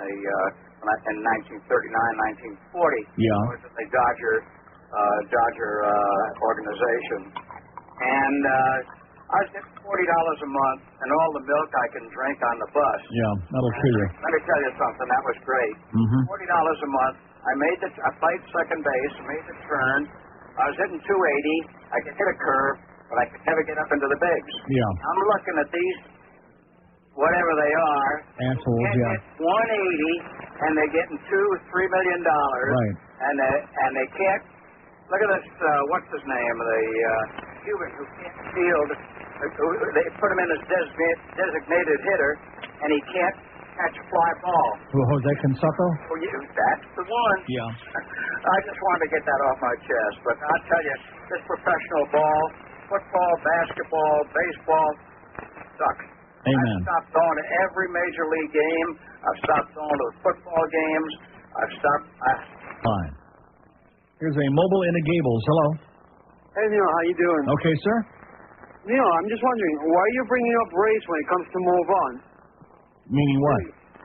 in 1939, 1940. Yeah. I was in the Dodger organization, and I was getting $40 a month, and all the milk I can drink on the bus. Yeah, that'll kill you. Let me tell you something. That was great. $40 a month. I played second base, made the turn. I was hitting 280. I could hit a curve, but I could never get up into the bigs. Yeah. I'm looking at these, whatever they are. Assholes, yeah. Hit 180, and they're getting $2-3 million. Right. And they can't. Look at this. What's his name? The Cuban who can't field. They put him in as designated hitter, and he can't catch a fly ball. Jose Canseco? Oh, yeah, that's the one. Yeah. I just wanted to get that off my chest, but I'll tell you, this professional ball. Football, basketball, baseball, sucks. Amen. I've stopped going to every major league game. I've stopped going to football games. I've stopped. Fine. Here's a mobile in the Gables. Hello. Hey, Neil, how you doing? Okay, sir. Neil, I'm just wondering, why are you bringing up race when it comes to move on? Meaning what?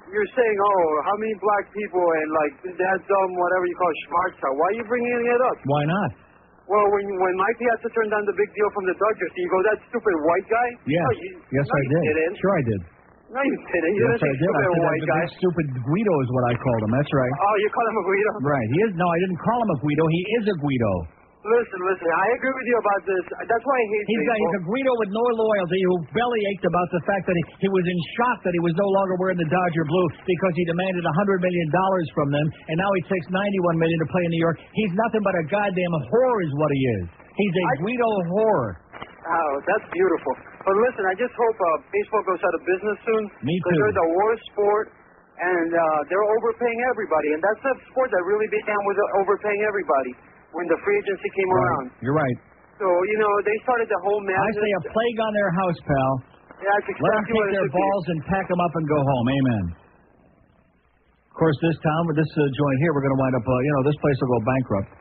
You're saying, how many black people and, that's whatever you call Schwarzer. Why are you bringing it up? Why not? Well, when Mike Piazza turned down the big deal from the Dodgers, you go, that stupid white guy? Yes. Yes, I did. Didn't. Sure, I did. No, you didn't. You Yes, I didn't did. I stupid said white guy. Stupid Guido is what I called him. That's right. Oh, you call him a Guido? Right. He is. No, I didn't call him a Guido. He is a Guido. Listen, I agree with you about this. That's why I hate He's a Guido with no loyalty who belly ached about the fact that he was in shock that he was no longer wearing the Dodger blue because he demanded $100 million from them, and now he takes $91 million to play in New York. He's nothing but a goddamn whore is what he is. He's a Guido whore. Oh, that's beautiful. But listen, I just hope baseball goes out of business soon. Me too. Because they're the worst sport, and they're overpaying everybody. And that's the sport that really began with overpaying everybody when the free agency came around. You're right. So, they started the whole madness. I say a plague on their house, pal. Yeah, that's exactly Let them what take it their should balls and pack them up and go home. Amen. Of course, this town, with this joint here, we're going to wind up, this place will go bankrupt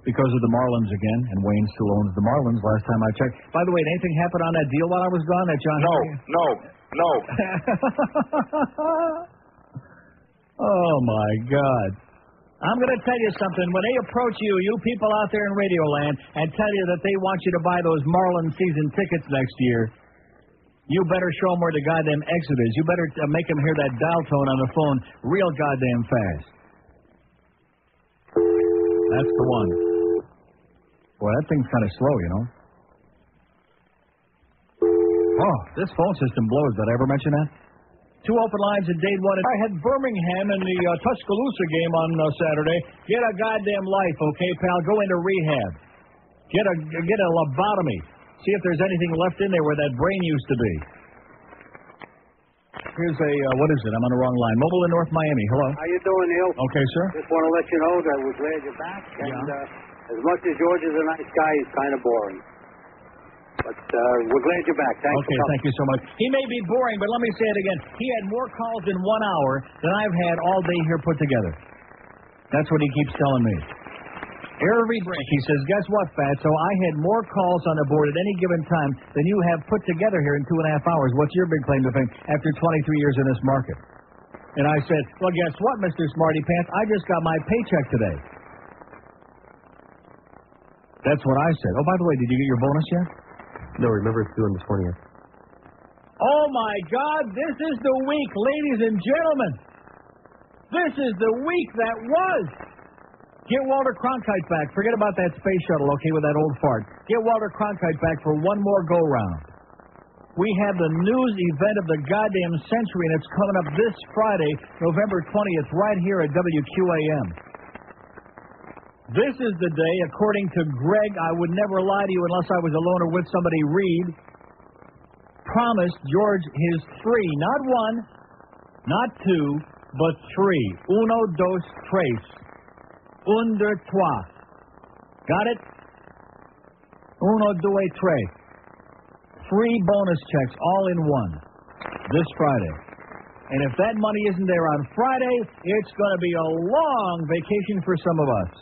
because of the Marlins again, and Wayne still owns the Marlins last time I checked. By the way, did anything happen on that deal while I was gone? That John Henry? No. Oh, my God. I'm going to tell you something. When they approach you people out there in Radio Land, and tell you that they want you to buy those Marlin season tickets next year, you better show them where the goddamn exit is. You better make them hear that dial tone on the phone real goddamn fast. That's the one. Boy, that thing's kind of slow, you know. Oh, this phone system blows. Did I ever mention that? 2 open lines at date 1. I had Birmingham in the Tuscaloosa game on Saturday. Get a goddamn life, okay, pal? Go into rehab. Get a lobotomy. See if there's anything left in there where that brain used to be. Here's a, what is it? I'm on the wrong line. Mobile in North Miami. Hello. How you doing, Neil? Okay, sir. Just want to let you know that we're glad you're back. And as much as George is a nice guy, he's kind of boring. But we're glad you're back. Thanks. Okay, thank you so much. He may be boring, but let me say it again. He had more calls in 1 hour than I've had all day here put together. That's what he keeps telling me. Every break, he says, guess what, Fatso? I had more calls on the board at any given time than you have put together here in 2.5 hours. What's your big claim to fame after 23 years in this market? And I said, well, guess what, Mr. Smarty Pants? I just got my paycheck today. That's what I said. Oh, by the way, did you get your bonus yet? No, remember it's due on the 20th. Oh, my God, this is the week, ladies and gentlemen. This is the week that was. Get Walter Cronkite back. Forget about that space shuttle, okay, with that old fart. Get Walter Cronkite back for one more go-round. We have the news event of the goddamn century, and it's coming up this Friday, November 20th, right here at WQAM. This is the day, according to Greg, I would never lie to you unless I was alone or with somebody, Reed, promised George his 3, not 1, not 2, but 3. Uno, dos, tres. Under trois. Got it? Uno, due, tres. 3 bonus checks, all in one, this Friday. And if that money isn't there on Friday, it's going to be a long vacation for some of us.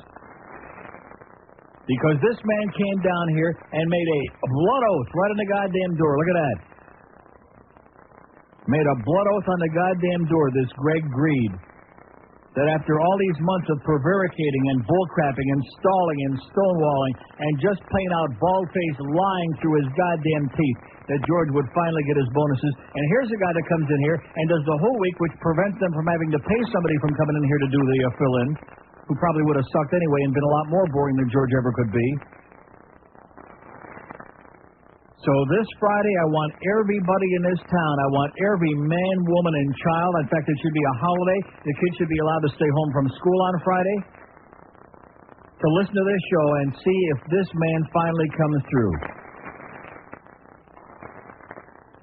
Because this man came down here and made a blood oath right on the goddamn door. Look at that. Made a blood oath on the goddamn door, this Greg Greed, that after all these months of prevaricating and bullcrapping and stalling and stonewalling and just plain out bald-faced lying through his goddamn teeth, that George would finally get his bonuses. And here's a guy that comes in here and does the whole week, which prevents them from having to pay somebody from coming in here to do the fill-in, who probably would have sucked anyway and been a lot more boring than George ever could be. So this Friday, I want everybody in this town, I want every man, woman, and child, in fact, it should be a holiday, the kids should be allowed to stay home from school on Friday, to listen to this show and see if this man finally comes through.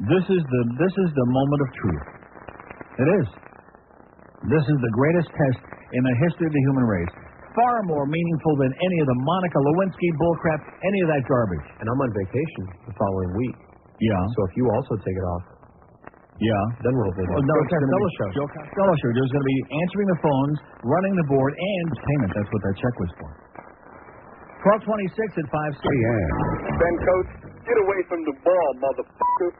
This is the moment of truth. It is. This is the greatest test in the history of the human race. Far more meaningful than any of the Monica Lewinsky bullcrap, any of that garbage. And I'm on vacation the following week. Yeah. So if you also take it off, then we'll do it. No, it's a Costello show. Joe Costello show. There's going to be answering the phones, running the board, and payment. That's what that check was for. 1226 at 5:30. Ben Coates, get away from the ball, motherfucker.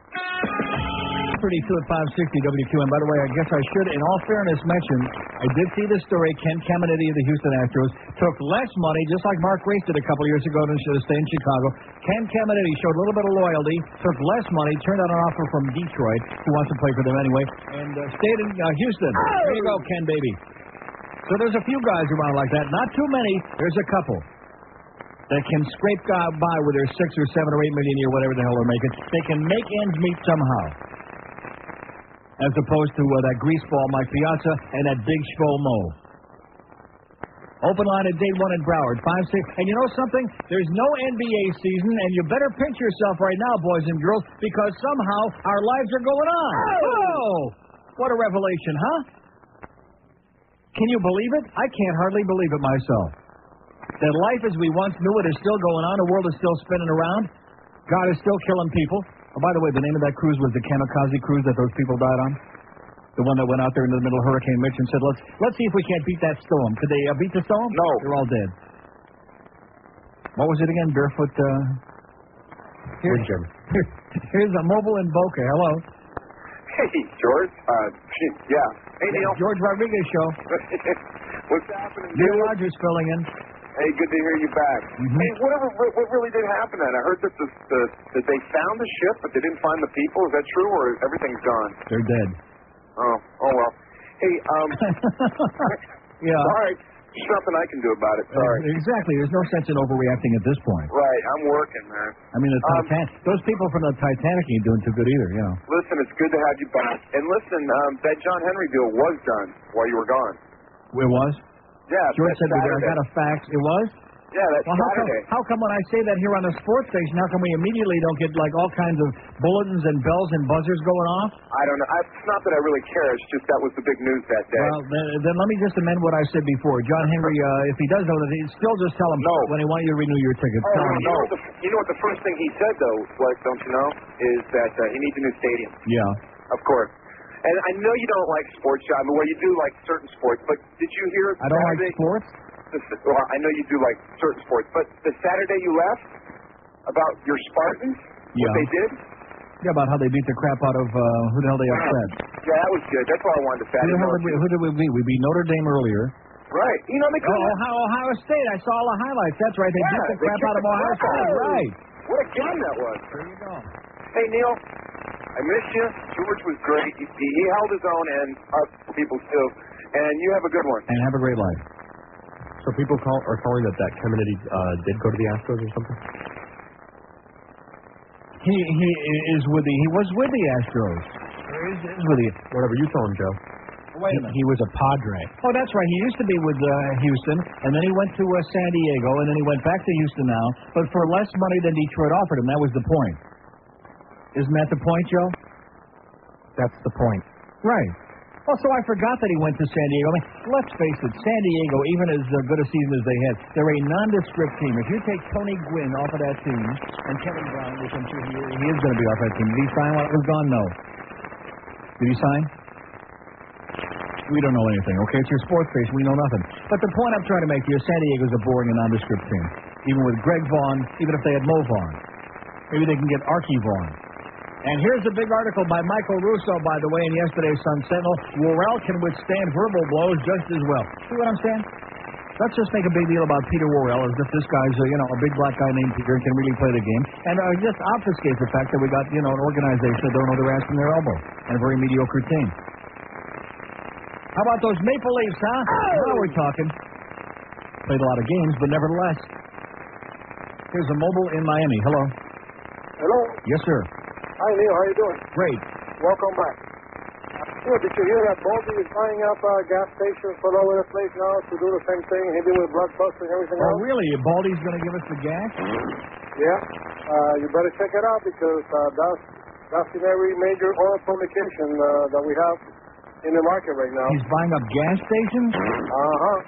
32 at 560 WQM. By the way, I guess I should, in all fairness, mention, I did see this story. Ken Caminiti of the Houston Astros took less money, just like Mark Grace did a couple of years ago to stay in Chicago. Ken Caminiti showed a little bit of loyalty, took less money, turned out an offer from Detroit, who wants to play for them anyway, and stayed in Houston. There you go, Ken, baby. So there's a few guys around like that. Not too many. There's a couple that can scrape by with their 6 or 7 or 8 million a year, whatever the hell they're making. They can make ends meet somehow. As opposed to that greaseball Mike Piazza and that big schmo. Open line at day 1 in Broward, 5-6. And you know something? There's no NBA season, and you better pinch yourself right now, boys and girls, because somehow our lives are going on. Oh! What a revelation, huh? Can you believe it? I can't hardly believe it myself. That life as we once knew it is still going on. The world is still spinning around. God is still killing people. Oh, by the way, the name of that cruise was the Kamikaze cruise that those people died on. The one that went out there into the middle of Hurricane Mitch and said, let's see if we can't beat that storm. Could they beat the storm? No. They're all dead. What was it again? Barefoot, Here's a mobile in Boca. Hello. Hey, George. Yeah. Hey, Neil. George Rodriguez show. What's happening? Neil Rogers filling in. Hey, good to hear you back. Hey, what really did happen then? I heard that that they found the ship, but they didn't find the people. Is that true, or everything's gone? They're dead. Oh well. Hey, Yeah. Sorry. There's nothing I can do about it. Sorry. Exactly. There's no sense in overreacting at this point. Right. I'm working, man. I mean, those people from the Titanic ain't doing too good either, you know. Listen, it's good to have you back. And listen, that John Henry deal was done while you were gone. It was? Yeah. George said I got a fax. It was? Yeah, that's Saturday. How come when I say that here on the sports station, how come we immediately don't get like all kinds of bulletins and bells and buzzers going off? I don't know. It's not that I really care. It's just that was the big news that day. Well, then let me just amend what I said before. John Henry, if he does know that, still just tell him when they want you to renew your ticket. Oh, you know what the first thing he said, though, was, don't you know, is that he needs a new stadium. Yeah. Of course. And I know you don't like sports, John, but you do like certain sports. But did you hear I don't like sports? Well, I know you do like certain sports, but the Saturday you left about your Spartans, what they did? Yeah, about how they beat the crap out of who the hell they upset. Yeah, that was good. That's all I wanted to say. Who did we beat? We beat Notre Dame earlier. Right. You know, they Ohio State. I saw all the highlights. That's right. They beat the crap out of Ohio State. Right. What a game that was. There you go. Hey, Neil, I miss you. George was great. He held his own, and us people too. And you have a good one. And have a great life. So people are calling that Kennedy did go to the Astros or something? He was with the Astros. He is with the... Whatever you tell him, Joe. Wait a minute. He was a Padre. Oh, that's right. He used to be with Houston, and then he went to San Diego, and then he went back to Houston now, but for less money than Detroit offered him. That was the point. Isn't that the point, Joe? That's the point. Right. Oh, so I forgot that he went to San Diego. I mean, let's face it, San Diego, even as good a season as they had, they're a nondescript team. If you take Tony Gwynn off of that team, and Kevin Brown, which I'm sure he is going to be off that team, did he sign while it was gone? No. Did he sign? We don't know anything, okay? It's your sports station. We know nothing. But the point I'm trying to make here, San Diego's a boring and nondescript team. Even with Greg Vaughn, even if they had Mo Vaughn. Maybe they can get Archie Vaughn. And here's a big article by Michael Russo, by the way, in yesterday's Sun Sentinel. Worrell can withstand verbal blows just as well. See what I'm saying? Let's just make a big deal about Peter Worrell as if this guy's, a big black guy named Peter and can really play the game. And just obfuscate the fact that we got, an organization that don't know their ass from their elbow. And a very mediocre team. How about those Maple Leafs, huh? Now we're talking. Played a lot of games, but nevertheless. Here's a mobile in Miami. Hello. Hello. Yes, sir. Hi, Neil. How you doing? Great. Welcome back. Did you hear that Baldy is buying up gas stations all over the place now to do the same thing he did with Blockbuster and everything else? Oh, really? Baldy's going to give us the gas? Yeah. You better check it out because that's in every major oil publication that we have in the market right now. He's buying up gas stations? Uh-huh.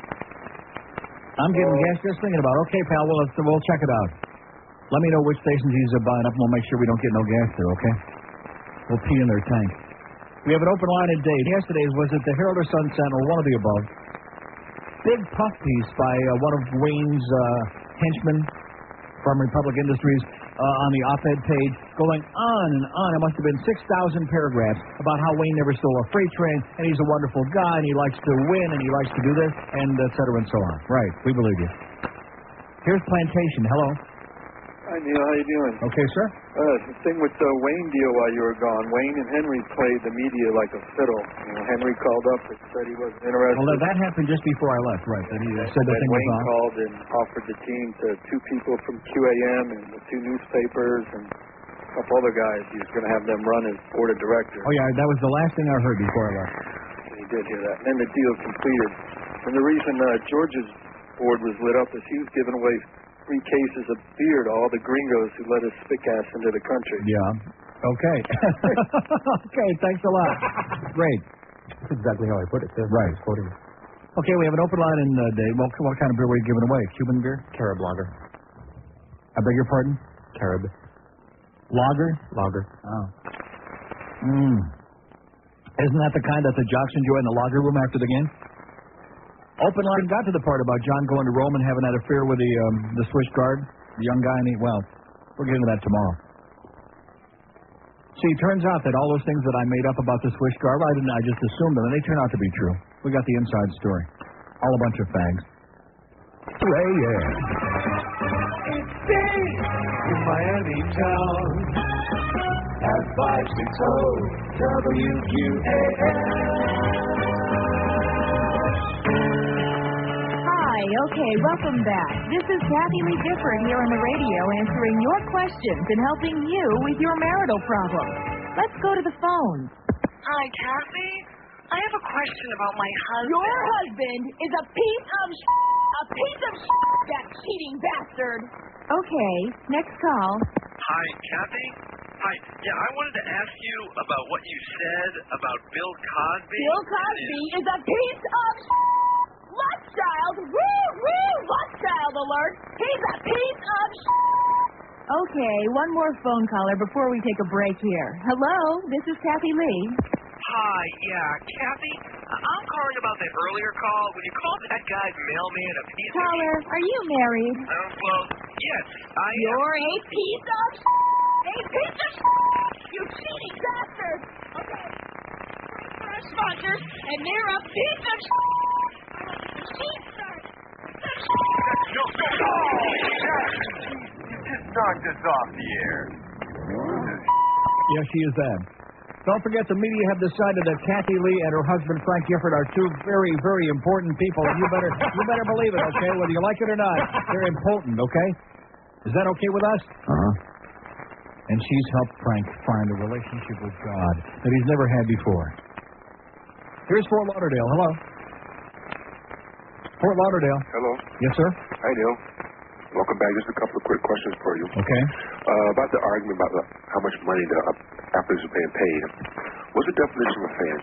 I'm getting gas just thinking about it. Okay, pal, we'll check it out. Let me know which stations he's buying up, and we'll make sure we don't get no gas there, okay? We'll pee in their tank. We have an open line at Dade. Yesterday's was it the Herald or Sun Sentinel, one of the above. Big puff piece by one of Wayne's henchmen from Republic Industries on the op-ed page, going on and on. It must have been 6,000 paragraphs about how Wayne never stole a freight train, and he's a wonderful guy, and he likes to win, and he likes to do this, and et cetera and so on. Right, we believe you. Here's Plantation. Hello. Hi, Neil. How you doing? Okay, sir. The thing with the Wayne deal while you were gone, Wayne and Henry played the media like a fiddle. Henry called up and said he wasn't interested. Well, that happened just before I left, right? That he said the thing was Wayne on. called and offered the team to two people from QAM and the two newspapers and a couple other guys. He was going to have them run as board of directors. Oh, yeah, that was the last thing I heard before I left. He did hear that. And then the deal completed. And the reason George's board was lit up is he was giving away 3 cases of beer to all the gringos who let us spit gas into the country. Yeah. Okay. Okay, thanks a lot. Great. That's exactly how I put it, too. Right. Quoting. Okay, we have an open line in Dade. What kind of beer were you giving away? Cuban beer? Carib lager. I beg your pardon? Carib. Lager? Lager. Oh. Isn't that the kind that the jocks enjoy in the lager room after the game? Open line got to the part about John going to Rome and having that affair with the Swiss guard, the young guy, and we'll get into that tomorrow. See, it turns out that all those things that I made up about the Swiss guard, I just assumed them, and they turn out to be true. We got the inside story. All a bunch of fags. Ray Air. It's Dave in Miami town at 560 WQAM. Hi, okay, welcome back. This is Kathy Lee Gifford here on the radio answering your questions and helping you with your marital problems. Let's go to the phone. Hi, Kathy. I have a question about my husband. Your husband is a piece of that cheating bastard. Okay, next call. Hi, Kathy. Hi. Yeah, I wanted to ask you about what you said about Bill Cosby. Bill Cosby is a piece of Lustchild. Woo, Lustchild alert. He's a piece of Okay, one more phone caller before we take a break here. Hello, this is Kathy Lee. Hi, yeah, Kathy. I'm calling about that earlier call when you called that guy's mailman a piece Caller, are you married? Well, yes, I am. You're a piece of a piece of you cheating bastard. Okay. For our sponsors, and they're a piece of You just knocked us off the air. Yes, she is that. Don't forget, the media have decided that Kathy Lee and her husband Frank Gifford are two very, very important people. And you better believe it, okay? Whether you like it or not, they're important, okay? Is that okay with us? And she's helped Frank find a relationship with God that he's never had before. Here's Fort Lauderdale. Hello. Fort Lauderdale. Hello. Yes, sir. Hi, Neil. Welcome back. Just a couple of quick questions for you. Okay. About the argument about how much money the athletes are being paid. What's the definition of a fan?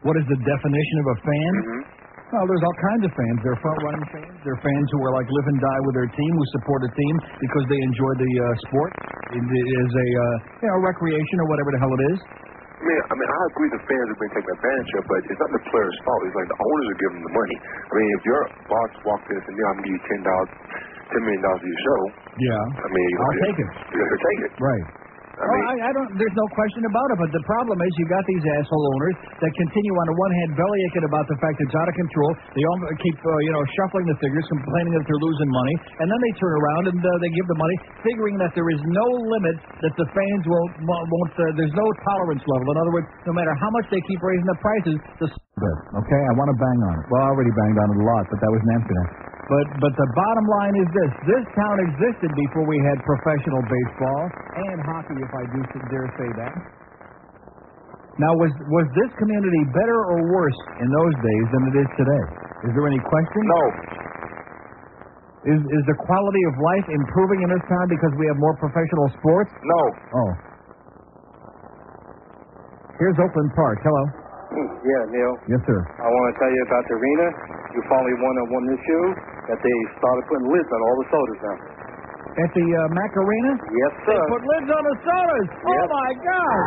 What is the definition of a fan? Mm-hmm. Well, there's all kinds of fans. There are front-running fans. There are fans who are like live and die with their team, who support a team because they enjoy the sport. It is a recreation or whatever the hell it is. I mean, I agree the fans have been taken advantage of, but it's not the players' fault. It's like the owners are giving them the money. I mean, if your boss walked in and said, I'm going to give you $10 million for your show. Yeah. I mean, I'll take it. You'll take it. Right. I don't. There's no question about it. But the problem is, you got these asshole owners that continue on the one hand bellyaching about the fact it's out of control. They all keep, shuffling the figures, complaining that they're losing money, and then they turn around and they give the money, figuring that there is no limit that the fans won't. There's no tolerance level. In other words, no matter how much they keep raising the prices, okay, I want to bang on it. Well, I already banged on it a lot, but that was in Amsterdam. But the bottom line is this. This town existed before we had professional baseball and hockey, if I do dare say that. Now, was this community better or worse in those days than it is today? Is there any question? No. Is the quality of life improving in this town because we have more professional sports? No. Oh. Here's Oakland Park. Hello. Yeah, Neil. Yes, sir. I want to tell you about the arena. You finally won this year that they started putting lids on all the sodas now. At the Mac Arena? Yes, sir. They put lids on the sodas. Yes. Oh, my God.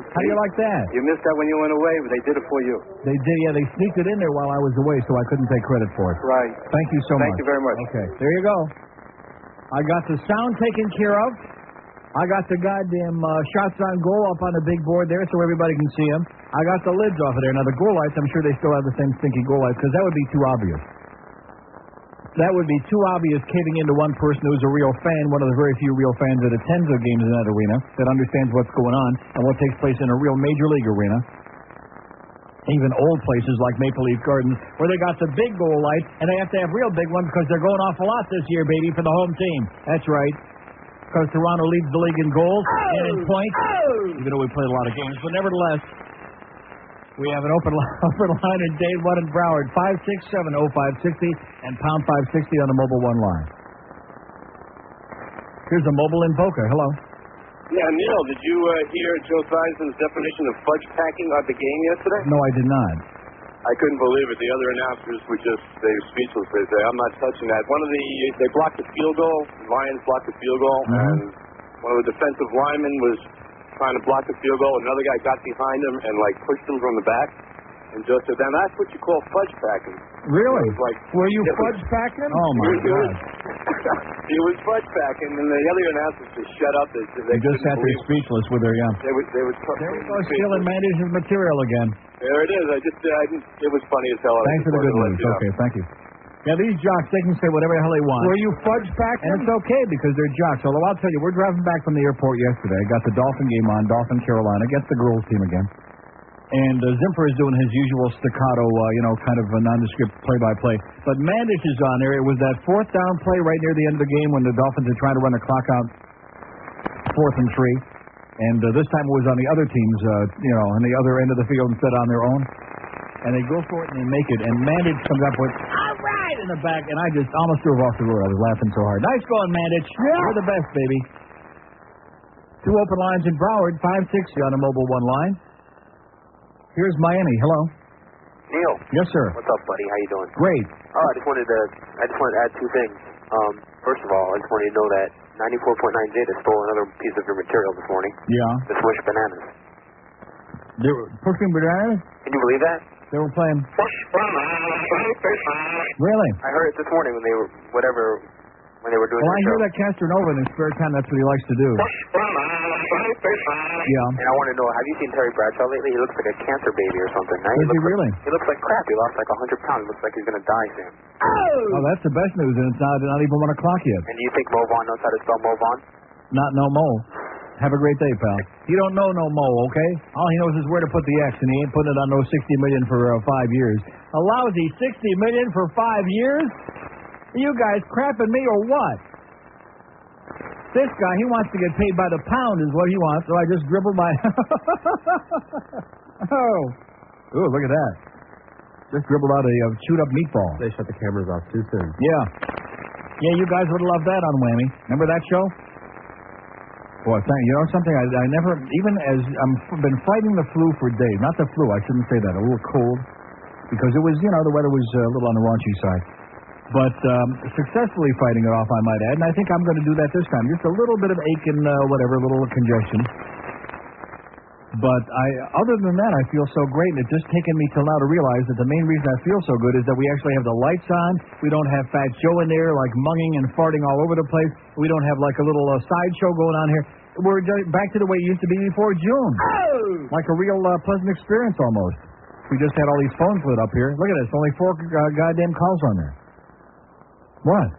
How do you like that? You missed that when you went away, but they did it for you. They did, yeah. They sneaked it in there while I was away, so I couldn't take credit for it. Right. Thank you so much. Thank you very much. Okay, there you go. I got the sound taken care of. I got the goddamn shots on goal up on the big board there so everybody can see them. I got the lids off of there. Now, the goal lights, I'm sure they still have the same stinky goal lights because that would be too obvious. That would be too obvious caving into one person who's a real fan, one of the very few real fans that attends the games in that arena, that understands what's going on and what takes place in a real major league arena. Even old places like Maple Leaf Gardens, where they got the big goal lights, and they have to have real big ones because they're going off a lot this year, baby, for the home team. That's right. Because Toronto leads the league in goals and in points, even though we played a lot of games. But nevertheless, we have an open line in Dade 1 in Broward, 567-0560 and pound 560 on the mobile one line. Here's a mobile in Boca. Hello. Yeah, Neil, did you hear Joe Theismann's definition of fudge packing at the game yesterday? No, I did not. I couldn't believe it. The other announcers were they were speechless. They say, I'm not touching that. They blocked the field goal. The Lions blocked the field goal, and one of the defensive linemen was trying to block the field goal. Another guy got behind him and, pushed him from the back. And Joe said, then that's what you call fudge packing. Really? Were you fudge packing? Oh, my God. He was fudge packing, and the other announcers just shut up. They just sat there speechless with their, They were there he goes, stealing management material again. There it is. It was funny as hell. Thanks for the good news. Okay, thank you. Yeah, these jocks, they can say whatever the hell they want. Were you fudge packing? And it's okay because they're jocks. Although I'll tell you, we're driving back from the airport yesterday. Got the Dolphin game on, Dolphin Carolina, against the girls team again. And Zimper is doing his usual staccato, kind of a nondescript play-by-play. But Mandich is on there. It was that fourth down play right near the end of the game when the Dolphins are trying to run the clock out 4th and 3. And this time it was on the other team's, on the other end of the field instead on their own. And they go for it and they make it. And Mandich comes up with, all right, in the back. And I just almost drove off the road. I was laughing so hard. Nice going, Mandich. Yeah. You're the best, baby. 2 open lines in Broward, 560 on the mobile 1 line. Here's Miami. Hello. Neil. Yes, sir. What's up, buddy? How you doing? Great. Oh, I just wanted to add 2 things. First of all, I just wanted to know that 94.9 Zeta stole another piece of your material this morning. Yeah. The Swish Bananas. They were pushing bananas? Can you believe that? They were playing. Really? I heard it this morning when they were doing Well, I their hear show. that Castor Nova in his spare time. That's what he likes to do. Yeah. And I want to know, have you seen Terry Bradshaw lately? He looks like a cancer baby or something. Now, Is he really? He looks like crap. He lost like 100 pounds. Looks like he's going to die soon. Oh, that's the best news, and it's not even 1 o'clock yet. And do you think Mo Vaughn knows how to spell Mo Vaughn? Not no Mo. Have a great day, pal. He don't know no Mo, okay? All he knows is where to put the X, and he ain't putting it on no $60 million for 5 years. A lousy $60 million for 5 years? Are you guys crapping me or what? This guy, he wants to get paid by the pound is what he wants, so I just dribbled my... Ooh, look at that. Just dribbled out a chewed-up meatball. They shut the cameras off too soon. Yeah. Yeah, you guys would have loved that on Whammy. Remember that show? Boy, you know something? I never, even as I've been fighting the flu for days. Not the flu, I shouldn't say that. A little cold. Because it was, the weather was a little on the raunchy side. But successfully fighting it off, I might add. And I think I'm going to do that this time. Just a little bit of ache and a little congestion. But other than that, I feel so great. And it's just taken me till now to realize that the main reason I feel so good is that we actually have the lights on. We don't have Fat Joe in there, like munging and farting all over the place. We don't have like a little sideshow going on here. We're back to the way it used to be before June. Oh! Like a real pleasant experience almost. We just had all these phones lit up here. Look at this. Only 4 goddamn calls on there. What?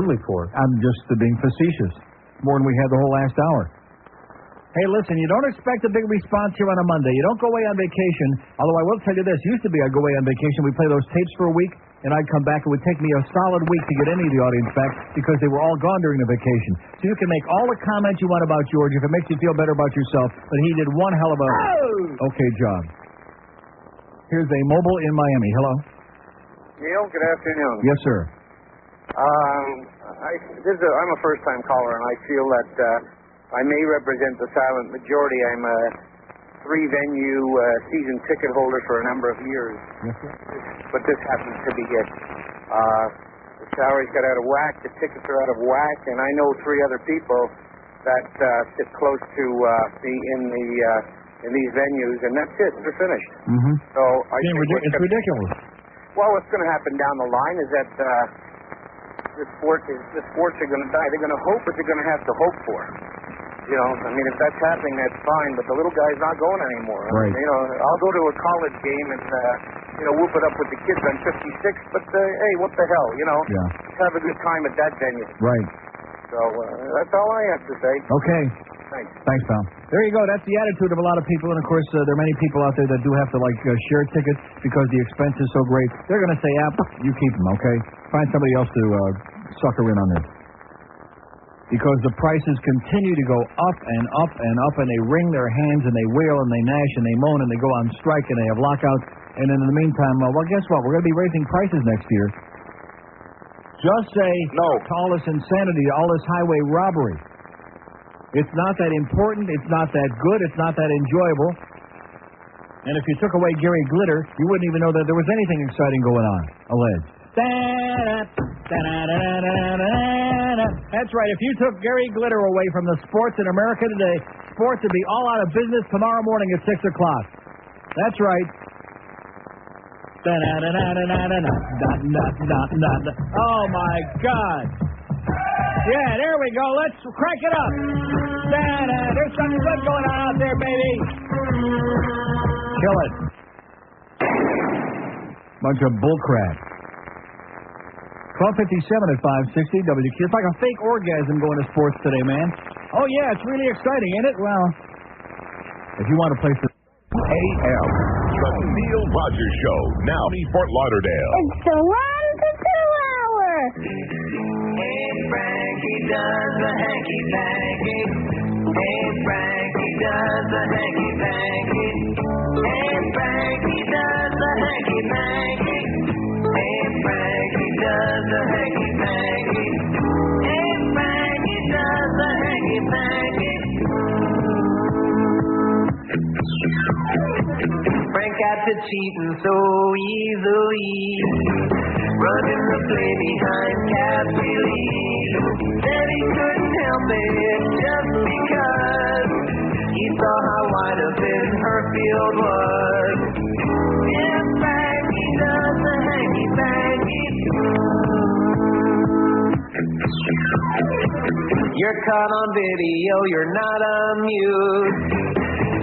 Only 4. I'm just being facetious. More than we had the whole last hour. Hey, listen, you don't expect a big response here on a Monday. You don't go away on vacation. Although I will tell you this. Used to be I'd go away on vacation. We'd play those tapes for a week, and I'd come back. It would take me a solid week to get any of the audience back because they were all gone during the vacation. So you can make all the comments you want about George if it makes you feel better about yourself, but he did one hell of a okay job. Here's a mobile in Miami. Hello? Neil, good afternoon. Yes, sir. I'm a first-time caller, and I feel that I may represent the silent majority. I'm a 3-venue season ticket holder for a number of years. Yes, sir. But this happens to be it. The salaries got out of whack, the tickets are out of whack, and I know 3 other people that sit close to me in these venues, and that's it. They're finished. Mm-hmm. So I think it's ridiculous. Well, what's going to happen down the line is that the sports are going to die. They're going to hope what they're going to have to hope for. If that's happening, that's fine. But the little guy's not going anymore. Right. I'll go to a college game and whoop it up with the kids. I'm 56, but hey, what the hell? Yeah. Just have a good time at that venue. Right. So that's all I have to say. Okay. Thanks, pal. There you go. That's the attitude of a lot of people, and of course, there are many people out there that do have to share tickets because the expense is so great. They're going to say, you keep them, okay? Find somebody else to sucker in on this. Because the prices continue to go up and up and up, and they wring their hands, and they wail, and they gnash, and they moan, and they go on strike, and they have lockouts. And then in the meantime, well, guess what? We're going to be raising prices next year. Just say no to all this insanity, all this highway robbery. It's not that important. It's not that good. It's not that enjoyable. And if you took away Gary Glitter, you wouldn't even know that there was anything exciting going on, alleged. That's right. If you took Gary Glitter away from the sports in America today, sports would be all out of business tomorrow morning at 6 o'clock. That's right. Oh, my God. Yeah, there we go. Let's crank it up. There's something good going on out there, baby. Kill it. Bunch of bullcrap. 12:57 at 560 WQ. It's like a fake orgasm going to sports today, man. Oh, yeah, it's really exciting, ain't it? Well, if you want to play for AM, the Neil Rogers Show, now in Fort Lauderdale. It's the 1 to 2 hour. Hey, Frankie does the hanky-panky. Hey, Frankie does the hanky-panky. Hey, Frankie does the hanky-panky. Hey, Frankie does the hanky-panky. Hey, Frankie does the hanky-panky. Frank got to cheating so easily, running the play behind Cassie Lee. Said he couldn't help it just because he saw how wide open her field was. Yeah, Frankie does the hanky-panky. You're caught on video, you're not amused.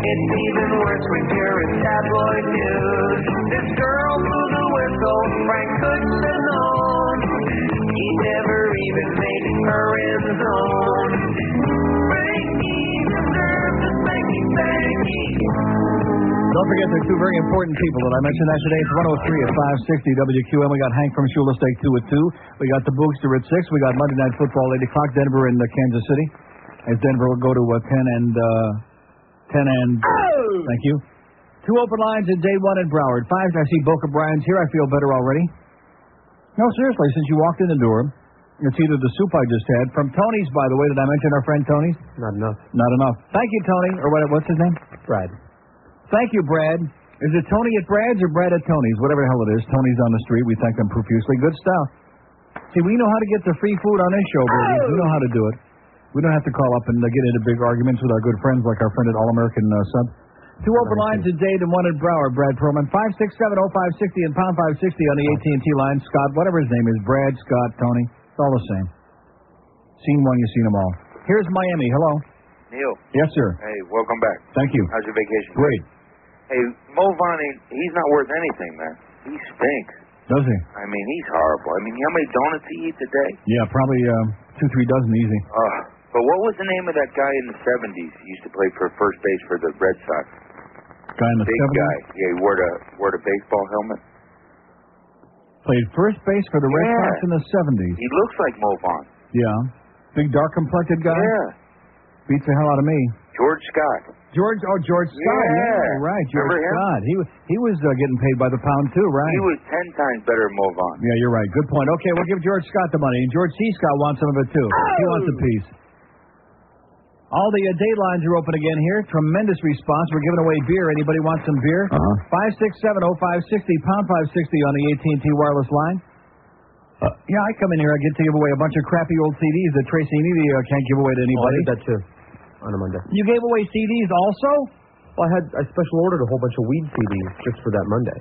It's even worse when you're in tabloid news. This girl blew the whistle, Frank couldn't have known. He never even made her end zone. Frankie deserves a spanky-spanky. Don't forget there are two very important people that I mentioned that today. It's 103 at 560 WQM. We got Hank from Shula Steak 2 at 2. We got the Boogster at 6. We got Monday Night Football 8 o'clock, Denver and Kansas City. As Denver will go to 10 and... Thank you. 2 open lines at day 1 in Broward. 5, I see Boca Brian's here. I feel better already. No, seriously, since you walked in the door, it's either the soup I just had. From Tony's, by the way. Did I mention our friend Tony's? Not enough. Not enough. Thank you, Tony. Or what's his name? Brad. Thank you, Brad. Is it Tony at Brad's or Brad at Tony's? Whatever the hell it is. Tony's on the street. We thank them profusely. Good stuff. See, we know how to get the free food on this show, baby. We know how to do it. We don't have to call up and get into big arguments with our good friends like our friend at All-American Sub. 2 open lines at Dade and 1 at Broward. Brad Perlman, 567-0560 and pound 560 on the AT&T line. Scott, whatever his name is, Brad, Scott, Tony, it's all the same. Seen one, you've seen them all. Here's Miami. Hello. Neil. Yes, sir. Hey, welcome back. Thank you. How's your vacation? Great. Hey, Mo Vaughn, he's not worth anything, man. He stinks. Does he? I mean, he's horrible. I mean, you know how many donuts he eats a day? Yeah, probably 2-3 dozen easy. But what was the name of that guy in the 70s? He used to play for first base for the Red Sox. Guy in the Big 70s? guy. Yeah, he wore the baseball helmet. Played first base for the Red Sox in the 70s. He looks like Mo Vaughn. Yeah. Big dark-complected guy? Yeah. Beats the hell out of me. George Scott. George Scott. Yeah, right. George Scott. He was getting paid by the pound, too, right? He was 10 times better than Mo Vaughn. Yeah, you're right. Good point. Okay, we'll give George Scott the money. And George C. Scott wants some of it, too. He wants a piece. All the date lines are open again here. Tremendous response. We're giving away beer. Anybody want some beer? 567-0560, pound 560 on the AT&T wireless line. Yeah, I come in here. I get to give away a bunch of crappy old CDs that Tracy and Edie can't give away to anybody. I did that, too, on a Monday. You gave away CDs also? Well, I special ordered a whole bunch of weed CDs just for that Monday.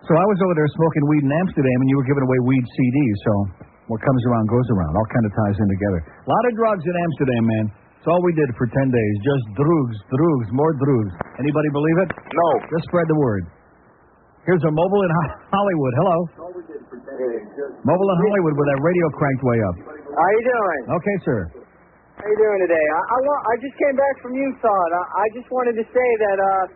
So I was over there smoking weed in Amsterdam, and you were giving away weed CDs, so what comes around goes around. All kind of ties in together. A lot of drugs in Amsterdam, man. That's all we did for 10 days. Just drugs, more drugs. Anybody believe it? No. Just spread the word. Here's a mobile in Hollywood. Hello. Mobile in Hollywood with that radio cranked way up. How you doing? Okay, sir. How you doing today? I just came back from Utah. I just wanted to say that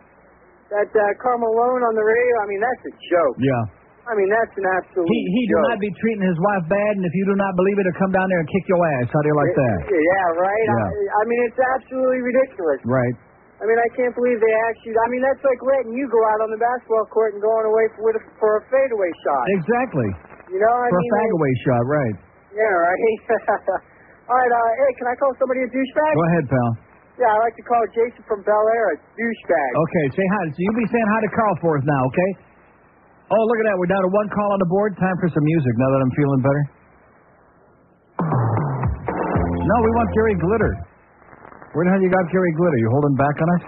Carmelone on the radio, I mean, that's a joke. Yeah. I mean, that's an absolute He do joke. not be treating his wife bad, and if you do not believe it, he'll come down there and kick your ass. How do you like that? Yeah, right? Yeah. I mean, it's absolutely ridiculous. Right. I mean, I can't believe they actually... I mean, that's like letting you go out on the basketball court and going away for a fadeaway shot. Exactly. You know, I for mean... a fag-away shot, right. Yeah, right. All right, hey, can I call somebody a douchebag? Go ahead, pal. Yeah, I like to call Jason from Bel Air a douchebag. Okay, say hi. So you be saying hi to Carl for us now, okay? Oh, look at that. We're down to 1 call on the board. Time for some music now that I'm feeling better. No, we want Gary Glitter. Where the hell you got Gary Glitter? You holding back on us?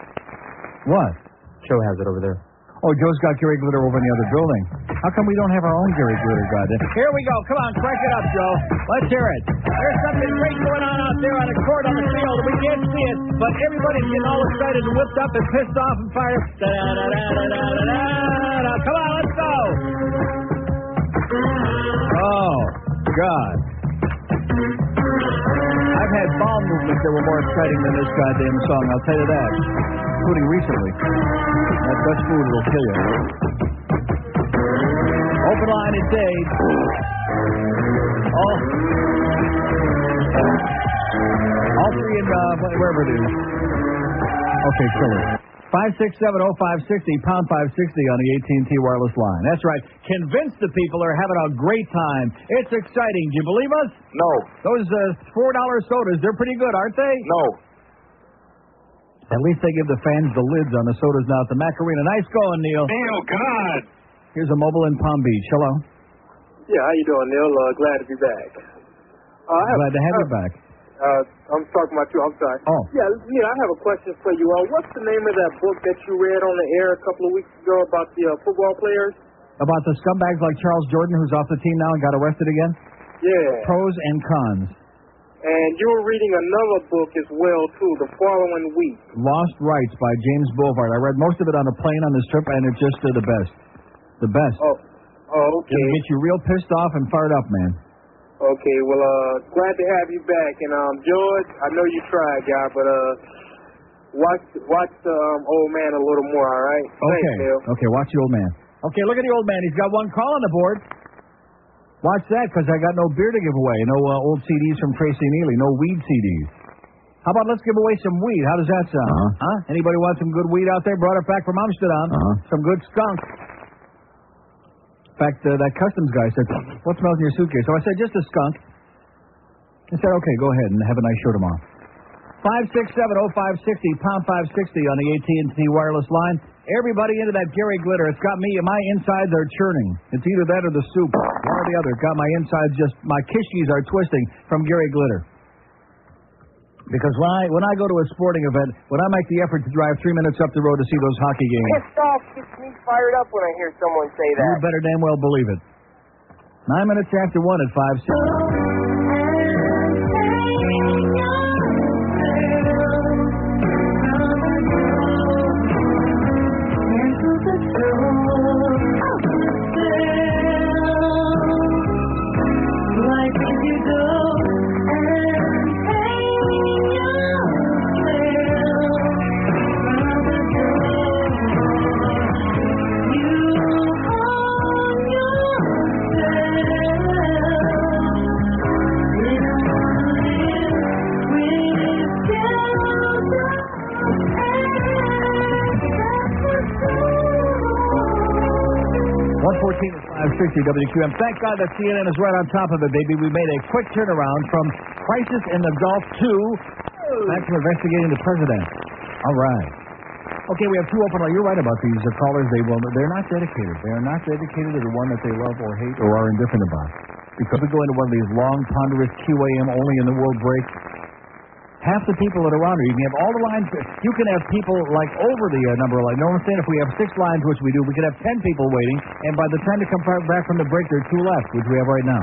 What? Joe has it over there. Oh, Joe's got Gary Glitter over in the other building. How come we don't have our own Gary Glitter, goddamn? Here we go. Come on, crank it up, Joe. Let's hear it. There's something great going on out there on the court, on the field. We can't see it, but everybody's getting all excited and whipped up and pissed off and fired. Da-da-da-da-da-da-da. now. Come on, let's go. Oh, God. I've had bowel movements that were more exciting than this goddamn song, I'll tell you that. Including recently. That Dutch food will kill you. Open line at Dave. All three in, wherever it is. Okay, kill it. 5670560, pound 560 on the AT&T wireless line. That's right. Convince the people are having a great time. It's exciting. Do you believe us? No. Those $4 sodas, they're pretty good, aren't they? No. At least they give the fans the lids on the sodas now at the Macarena. Nice going, Neil. Neil, God. Here's a mobile in Palm Beach. Hello. Yeah, how you doing, Neil? Glad to be back. Glad to have you back. I'm talking about you. I'm sorry. Oh. Yeah, Neil, I have a question for you. What's the name of that book that you read on the air a couple of weeks ago about the football players? About the scumbags like Charles Jordan, who's off the team now and got arrested again? Yeah. Pros and cons. And you were reading another book as well, too, the following week. Lost Rights by James Boulevard. I read most of it on a plane on this trip, and it's just the best. The best. Oh, okay. It'll get you real pissed off and fired up, man. Okay, well, glad to have you back. And, George, I know you tried, guy, but, watch the old man a little more, all right? Okay. Thanks, Neil. Okay, watch the old man. Okay, look at the old man. He's got one call on the board. Watch that, because I got no beer to give away. No old CDs from Tracy Neely. No weed CDs. How about let's give away some weed? How does that sound? Huh? Anybody want some good weed out there? Brought it back from Amsterdam. Some good skunk. In fact, that customs guy said, what smells in your suitcase? So I said, just a skunk. He said, okay, go ahead and have a nice show tomorrow. 5670560, pound 560 on the AT&T wireless line. Everybody into that Gary Glitter. It's got me, my insides are churning. It's either that or the soup. One or the other. Got my insides my kishkis are twisting from Gary Glitter. Because when I go to a sporting event, when I make the effort to drive 3 minutes up the road to see those hockey games. Pissed off gets me fired up when I hear someone say that. You better damn well believe it. 9 minutes after 1 at 5:06. WQM. Thank God that CNN is right on top of it, baby. We made a quick turnaround from crisis in the Gulf to back to investigating the president. All right. Okay, we have two open lines. You're right about these callers. They're not dedicated. They are not dedicated to the one that they love or hate or are indifferent about. Because we go into one of these long, ponderous QAM only in the world break. Half the people that are around here, you can have all the lines. You can have people like over the number of lines. No one's saying if we have 6 lines, which we do, we could have 10 people waiting, and by the time they come back from the break, there are 2 left, which we have right now.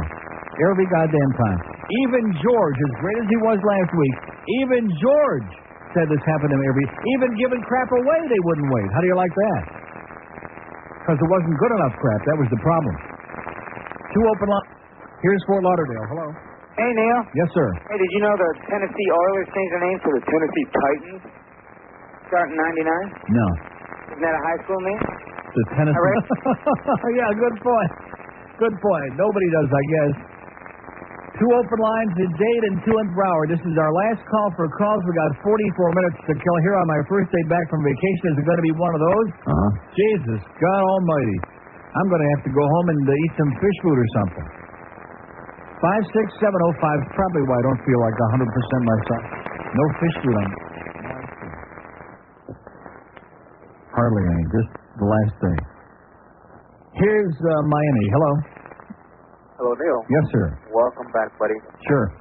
Every goddamn time. Even George, as great as he was last week, even George said this happened to him even giving crap away, they wouldn't wait. How do you like that? Because it wasn't good enough crap. That was the problem. 2 open lines. Here's Fort Lauderdale. Hello. Hey, Neil. Yes, sir. Hey, did you know the Tennessee Oilers changed their name to the Tennessee Titans? Starting 99? No. Isn't that a high school name? The Tennessee. Yeah, good point. Good point. Nobody does, I guess. 2 open lines in Dade and 2 in Broward. This is our last call for calls. We got 44 minutes to kill here on my first day back from vacation. Is it going to be one of those? Jesus, God almighty. I'm going to have to go home and eat some fish food or something. 56705 is probably why I don't feel like 100% myself. No fish food on. Hardly any. Just the last day. Here's Miami. Hello. Hello, Neil. Yes, sir. Welcome back, buddy. Sure.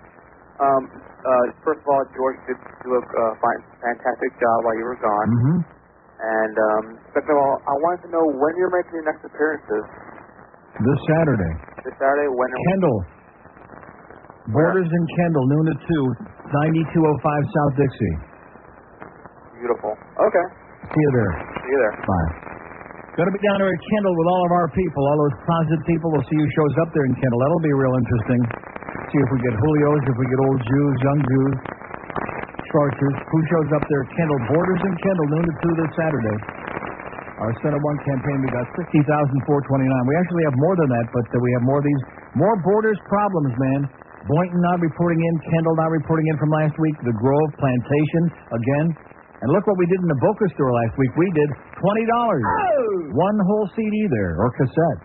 First of all, George did do a fantastic job while you were gone. Mm-hmm. And second of all, I wanted to know when you're making your next appearances. This Saturday. This Saturday? When? Kendall. Borders in Kendall, noon to 2, 9205 South Dixie. Beautiful. Okay. See you there. See you there. Bye. Going to be down there at Kendall with all of our people, all those closet people. We'll see who shows up there in Kendall. That'll be real interesting. See if we get Julios, if we get old Jews, young Jews, Schwarzers. Who shows up there at Kendall? Borders in Kendall, noon to 2 this Saturday. Our Center One campaign, we got 60,429. We actually have more than that, but we have more of these. More Borders problems, man. Boynton not reporting in, Kendall not reporting in from last week, the Grove, Plantation, again. And look what we did in the Boca store last week. We did $20. Oh! One whole CD there, or cassette.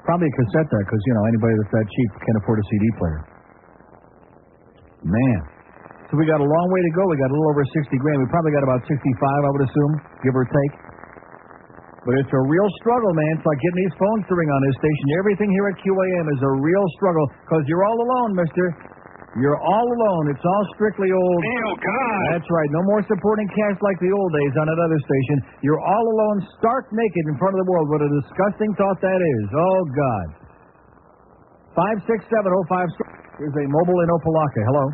Probably a cassette there, because, anybody that's that cheap can't afford a CD player. Man. So we got a long way to go. We got a little over 60 grand. We probably got about 65, I would assume, give or take. But it's a real struggle, man. It's like getting these phones to ring on this station. Everything here at QAM is a real struggle, because you're all alone, mister. You're all alone. It's all strictly old. Oh, God. That's right. No more supporting cast like the old days on that other station. You're all alone, stark naked in front of the world. What a disgusting thought that is. Oh, God. 56705. Here's a mobile in Opelika. Hello.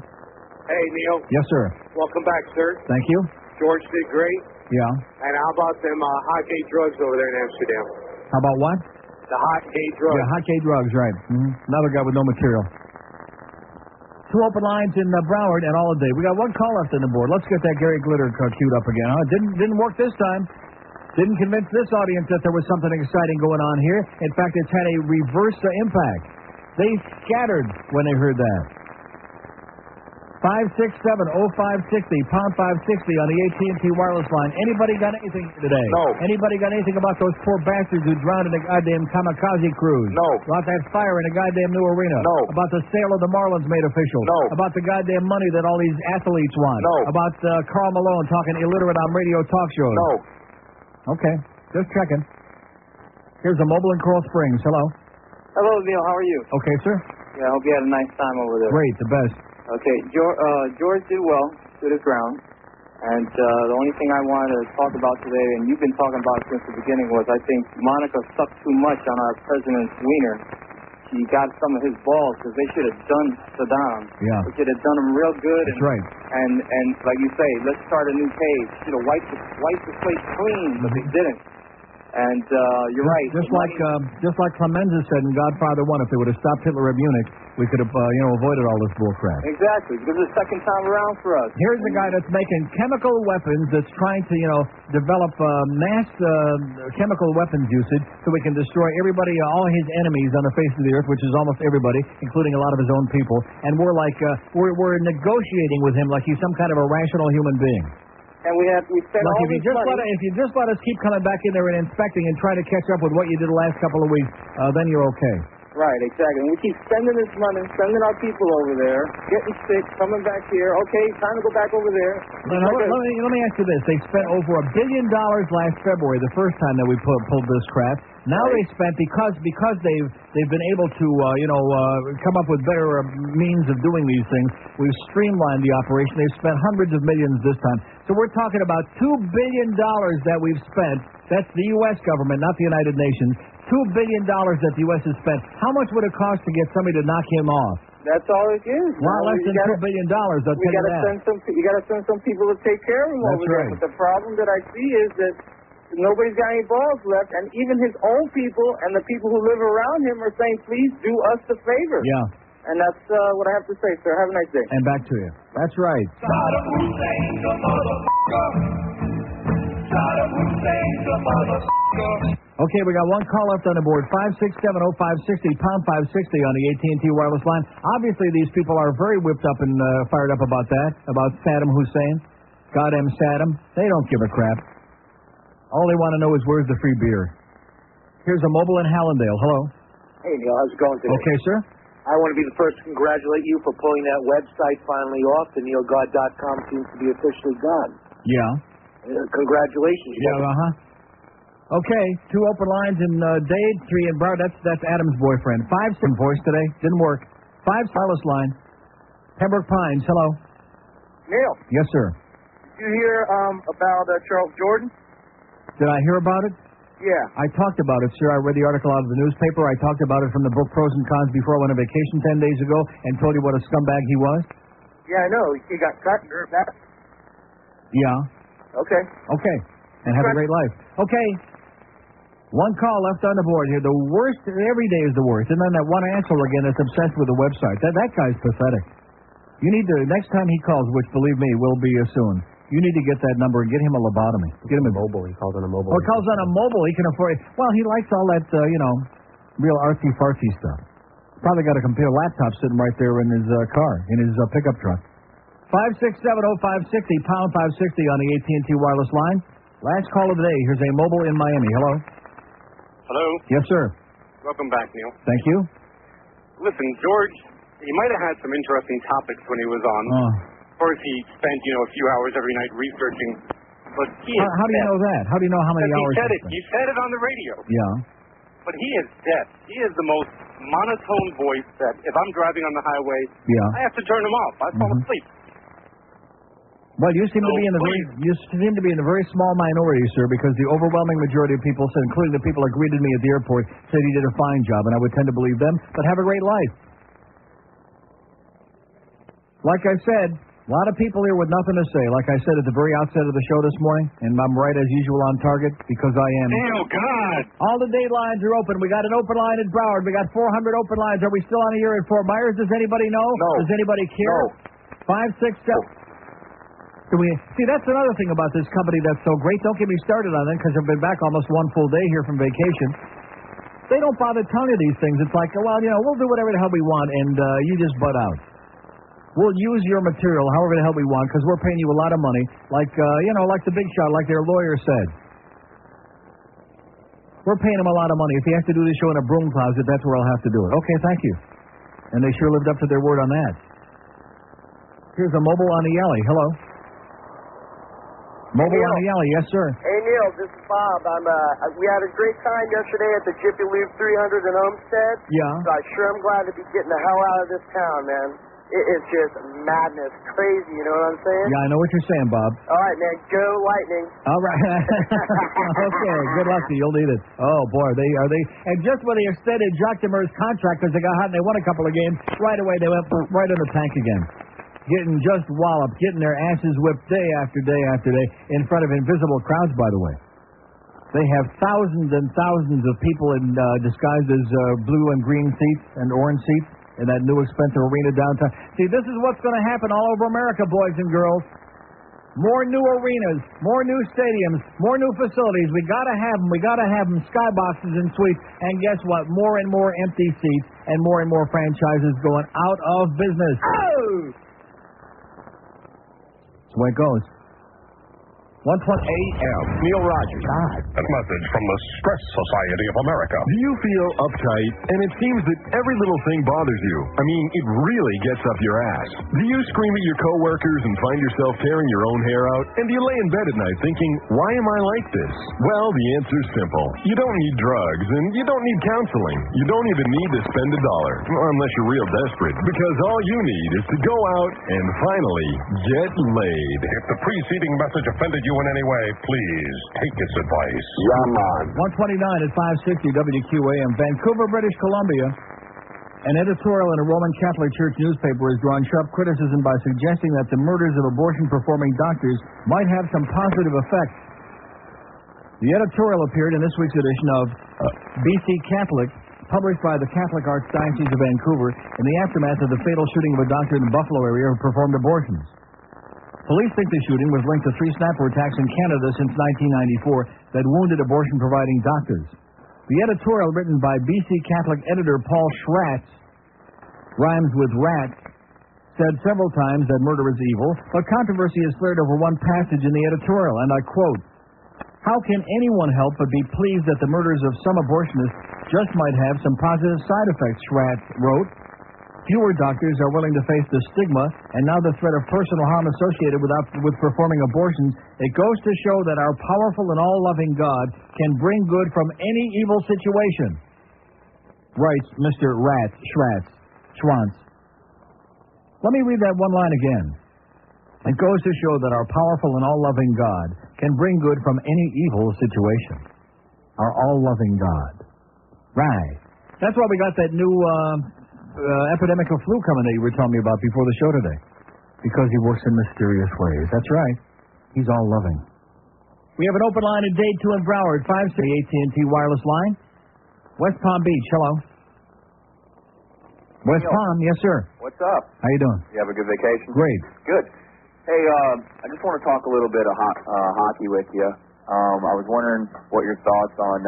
Hey, Neil. Yes, sir. Welcome back, sir. Thank you. George did great. Yeah. And how about them hot gate drugs over there in Amsterdam? How about what? The hot gate drugs. Yeah, hot gate drugs, right. Mm-hmm. Another guy with no material. 2 open lines in Broward and all day. We got 1 call left on the board. Let's get that Gary Glitter queued up again. Huh? Didn't work this time. Didn't convince this audience that there was something exciting going on here. In fact, it's had a reverse impact. They scattered when they heard that. 567-0560, pound 560 on the AT&T wireless line. Anybody got anything today? No. Anybody got anything about those poor bastards who drowned in the goddamn kamikaze cruise? No. About that fire in the goddamn new arena? No. About the sale of the Marlins made official? No. About the goddamn money that all these athletes want? No. About Karl Malone talking illiterate on radio talk shows? No. Okay, just checking. Here's a mobile in Coral Springs. Hello. Hello, Neil. How are you? Okay, sir. Yeah, I hope you had a nice time over there. Great, the best. Okay, George did well, stood his ground. And the only thing I wanted to talk about today, and you've been talking about it since the beginning, was I think Monica sucked too much on our president's wiener. She got some of his balls, because they should have done Saddam. Yeah. They should have done him real good. That's right. And like you say, let's start a new page. Should have wiped the slate clean, but they didn't. And you're right. Just like Clemenza said in Godfather 1, if they would have stopped Hitler at Munich, we could have avoided all this bullcrap. Exactly. Because it's the second time around for us. Here's the guy that's making chemical weapons, that's trying to develop mass chemical weapons usage so we can destroy everybody, all his enemies on the face of the earth, which is almost everybody, including a lot of his own people. And we're like we're negotiating with him like he's some kind of a rational human being. And we spent all if you just let us keep coming back in there and inspecting and try to catch up with what you did the last couple of weeks, then you're okay. Right, exactly. And we keep spending this money, sending our people over there, getting sick, coming back here. Okay, time to go back over there. Let me ask you this. They spent over $1 billion last February, the first time that we pulled this crap. Now they spent, because they've been able to come up with better means of doing these things. We've streamlined the operation. They've spent hundreds of millions this time. So we're talking about $2 billion that we've spent. That's the U.S. government, not the United Nations. $2 billion that the U.S. has spent. How much would it cost to get somebody to knock him off? That's all it is. Well, less than $2 billion. I'll tell you that. You got to send some people to take care of him over there. But the problem that I see is that nobody's got any balls left, and even his own people and the people who live around him are saying, please do us the favor. Yeah. And that's what I have to say, sir. Have a nice day. And back to you. That's right. Saddam Hussein's a motherfucker. Saddam Hussein's a motherfucker. Okay, we got 1 call left on the board. 567-0560, pound 560 on the AT&T wireless line. Obviously, these people are very whipped up and fired up about that, about Saddam Hussein. Goddamn Saddam. They don't give a crap. All they want to know is where's the free beer. Here's a mobile in Hallandale. Hello. Hey, Neil. How's it going today? Okay, sir. I want to be the first to congratulate you for pulling that website finally off. The NeilGod.com seems to be officially gone. Yeah. Congratulations. Yeah, Okay, 2 open lines in Dade, 3 in Broward. That's Adam's boyfriend. 5 voice today. Didn't work. 5 wireless line. Pembroke Pines. Hello. Neil. Yes, sir. Did you hear about Charles Jordan? Did I hear about it? Yeah. I talked about it, sir. I read the article out of the newspaper. I talked about it from the book Pros and Cons before I went on vacation 10 days ago and told you what a scumbag he was. Yeah, I know. He got cut and hurt that. Yeah. Okay. Okay. And have a great life. Okay. One call left on the board here. The worst, every day is the worst. And then that one asshole again that's obsessed with the website. That guy's pathetic. You need to, next time he calls, which believe me, will be soon, you need to get that number and get him a lobotomy. Get him a mobile. He calls on a mobile. Oh, he calls on a mobile. He can afford it. Well, he likes all that, real artsy-fartsy stuff. Probably got a computer laptop sitting right there in his car, in his pickup truck. 5670560, pound 560 on the AT&T wireless line. Last call of the day. Here's a mobile in Miami. Hello? Hello? Yes, sir. Welcome back, Neil. Thank you. Listen, George, he might have had some interesting topics when he was on. Of course, he spent, a few hours every night researching. But he is How do you know that? How do you know how many hours? He said it on the radio. Yeah. But he is deaf. He is the most monotone voice that if I'm driving on the highway, I have to turn him off. I fall asleep. Well, you seem to be in a very small minority, sir, because the overwhelming majority of people said, including the people that greeted me at the airport, said he did a fine job, and I would tend to believe them, but have a great life. Like I said, a lot of people here with nothing to say. Like I said at the very outset of the show this morning, and I'm right as usual on target because I am. Oh, God. All the date lines are open. We got an open line at Broward. We got 400 open lines. Are we still on the air at Fort Myers? Does anybody know? No. Does anybody care? No. 567. See, that's another thing about this company that's so great. Don't get me started on it because I've been back almost one full day here from vacation. They don't bother telling you these things. It's like, well, we'll do whatever the hell we want, and you just butt out. We'll use your material however the hell we want because we're paying you a lot of money, like the big shot, like their lawyer said. We're paying him a lot of money. If he has to do this show in a broom closet, that's where I'll have to do it. Okay, thank you. And they sure lived up to their word on that. Here's a mobile on the alley. Hello. Mobile on the alley, yes, sir. Hey, Neil, this is Bob. We had a great time yesterday at the Jiffy Lube 300 in Homestead. Yeah. So I sure am glad to be getting the hell out of this town, man. It is just madness, crazy, you know what I'm saying? Yeah, I know what you're saying, Bob. All right, man, go Lightning. All right. Okay, good luck to you. You'll need it. Oh, boy, are they? And just when they extended Jacques Demers' contract because they got hot and they won a couple of games, right away they went right in the tank again. Getting just walloped, getting their asses whipped day after day after day in front of invisible crowds, by the way. They have thousands and thousands of people disguised as blue and green seats and orange seats in that new expensive arena downtown. See, this is what's going to happen all over America, boys and girls. More new arenas, more new stadiums, more new facilities. We got to have them. We got to have them. Skyboxes and suites. And guess what? More and more empty seats and more franchises going out of business. Oh! That's the way it goes. 120 AM. Neil Rogers. A message from the Stress Society of America. Do you feel uptight and it seems that every little thing bothers you? I mean, it really gets up your ass. Do you scream at your coworkers and find yourself tearing your own hair out? And do you lay in bed at night thinking, why am I like this? Well, the answer's simple. You don't need drugs and you don't need counseling. You don't even need to spend $1, unless you're real desperate, because all you need is to go out and finally get laid. If the preceding message offended you in any way, please take its advice. Yeah, man. 129 at 560 WQAM, Vancouver, British Columbia. An editorial in a Roman Catholic Church newspaper has drawn sharp criticism by suggesting that the murders of abortion-performing doctors might have some positive effects. The editorial appeared in this week's edition of BC Catholic, published by the Catholic Archdiocese of Vancouver in the aftermath of the fatal shooting of a doctor in the Buffalo area who performed abortions. Police think the shooting was linked to 3 sniper attacks in Canada since 1994 that wounded abortion-providing doctors. The editorial, written by BC Catholic editor Paul Schratz, rhymes with rat, said several times that murder is evil, but controversy has flared over one passage in the editorial, and I quote, "How can anyone help but be pleased that the murders of some abortionists just might have some positive side effects," Schratz wrote. Fewer doctors are willing to face the stigma, and now the threat of personal harm associated with performing abortions. It goes to show that our powerful and all-loving God can bring good from any evil situation, writes Mr. Schwartz. Let me read that one line again. It goes to show that our powerful and all-loving God can bring good from any evil situation. Our all-loving God. Right. That's why we got that new epidemic of flu coming that you were telling me about before the show today. Because he works in mysterious ways. That's right. He's all loving. We have an open line in Dade 2 in Broward, 560 AT&T wireless line. West Palm Beach, hello. West Palm, yes, sir. What's up? How you doing? You have a good vacation? Great. Good. Hey, I just want to talk a little bit of hockey with you. I was wondering what your thoughts on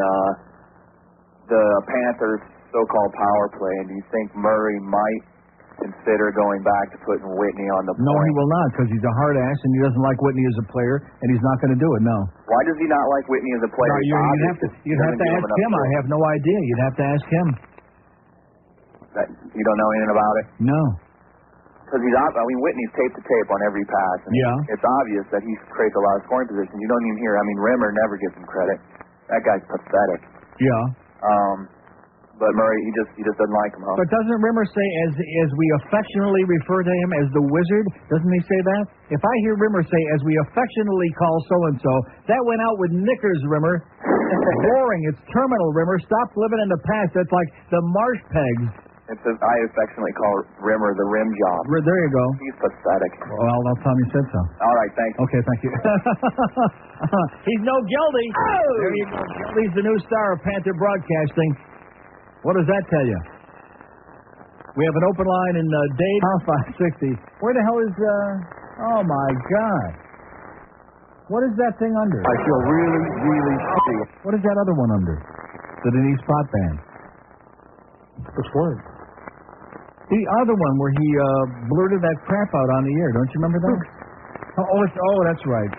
the Panthers' so-called power play, and do you think Murray might consider going back to putting Whitney on the point? No, he will not, because he's a hard ass and he doesn't like Whitney as a player, and he's not going to do it. No. Why does he not like Whitney as a player? No, you'd have to ask him. I have no idea. You'd have to ask him. You don't know anything about it? No. Because Whitney's tape to tape on every pass. And it's obvious that he creates a lot of scoring positions. You don't even hear. Rimmer never gives him credit. That guy's pathetic. Yeah. But Murray, he just doesn't like him, huh? But doesn't Rimmer say, as we affectionately refer to him as the wizard? Doesn't he say that? If I hear Rimmer say, as we affectionately call so-and-so, that went out with knickers, Rimmer. It's boring. It's terminal, Rimmer. Stop living in the past. That's like the marsh pegs. I affectionately call Rimmer the rim job. There you go. He's pathetic. Well, I'll tell him you said so. All right, thanks. Okay, thank you. He's no Geldy. Oh! There you go. Geldy's the new star of Panther Broadcasting. What does that tell you? We have an open line in Dade, 560. Where the hell is, oh my God. What is that thing under? I feel really, really shitty. What is that other one under? The Denise Spot Band. Which one? The other one where he blurted that crap out on the air. Don't you remember that? That's right.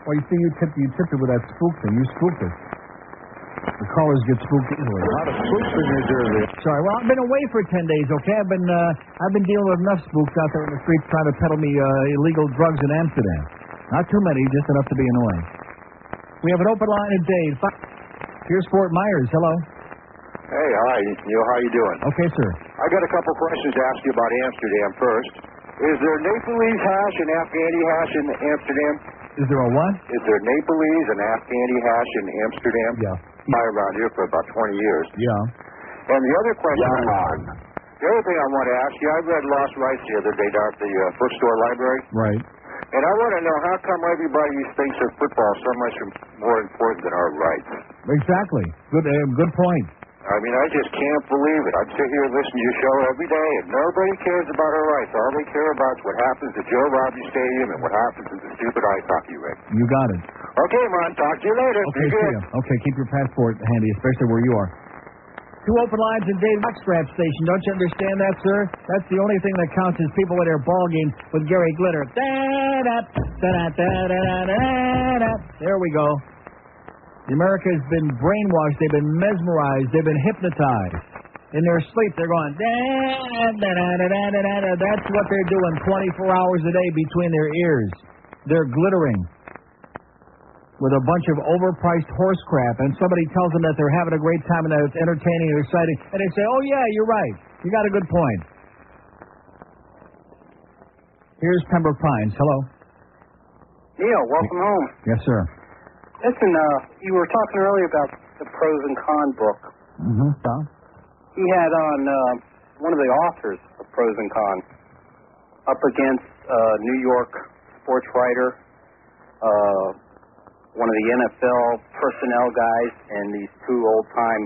Well, you see, you tipped it with that spook thing. You spooked it. The callers get spooked easily. A lot of spooks in New Jersey. Sorry. Well, I've been away for 10 days. Okay, I've been dealing with enough spooks out there in the streets trying to peddle me illegal drugs in Amsterdam. Not too many, just enough to be annoying. We have an open line in Dade. Here's Fort Myers. Hello. Hey, hi, Neil. How you doing? Okay, sir. I got a couple questions to ask you about Amsterdam first. Is there Nepalese hash and Afghani hash in Amsterdam? Is there a what? Is there Nepalese and Afghani hash in Amsterdam? Yeah. Been around here for about 20 years. Yeah. And the other question, the other thing I want to ask you, I read Lost Rights the other day down at the bookstore library. Right. And I want to know how come everybody thinks that football is so much more important than our rights. Exactly. Good point. I mean, I just can't believe it. I'd sit here and listen to your show every day, and nobody cares about our rights. All they care about is what happens at Joe Robbie Stadium and what happens at the stupid ice hockey rink. You got it. Okay, man. Talk to you later. Okay, see ya. Okay, keep your passport handy, especially where you are. 2 open lines in Dade Boxstrap Station. Don't you understand that, sir? That's the only thing that counts is people at their ball games with Gary Glitter. There we go. America has been brainwashed. They've been mesmerized. They've been hypnotized. In their sleep, they're going, That's what they're doing 24 hours a day between their ears. They're glittering with a bunch of overpriced horse crap, and somebody tells them that they're having a great time and that it's entertaining and exciting, and they say, oh, yeah, you're right. You got a good point. Here's Pembroke Pines. Hello. Neil, welcome home. Yes, sir. Listen, you were talking earlier about the pros and cons book. Mm-hmm. Tom? He had on one of the authors of Pros and Cons up against New York sports writer, one of the NFL personnel guys, and these 2 old-time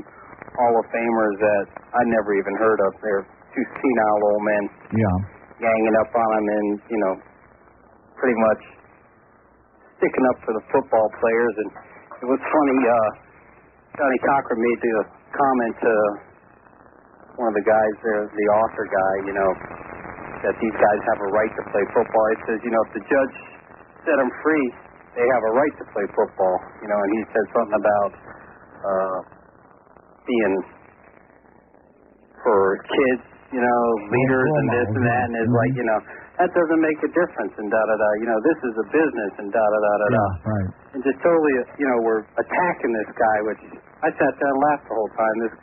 Hall of Famers that I never even heard of. They're 2 senile old men. Yeah. Ganging up on him and, pretty much sticking up for the football players. And it was funny, Johnny Cochran made the comment to one of the guys there, the author guy, that these guys have a right to play football. He says, if the judge set them free, they have a right to play football, and he said something about being for kids, leaders and this and that, and it's like, that doesn't make a difference, and da-da-da, this is a business, and da-da-da-da-da. Yeah, right. And just totally, we're attacking this guy, which I sat there and laughed the whole time, this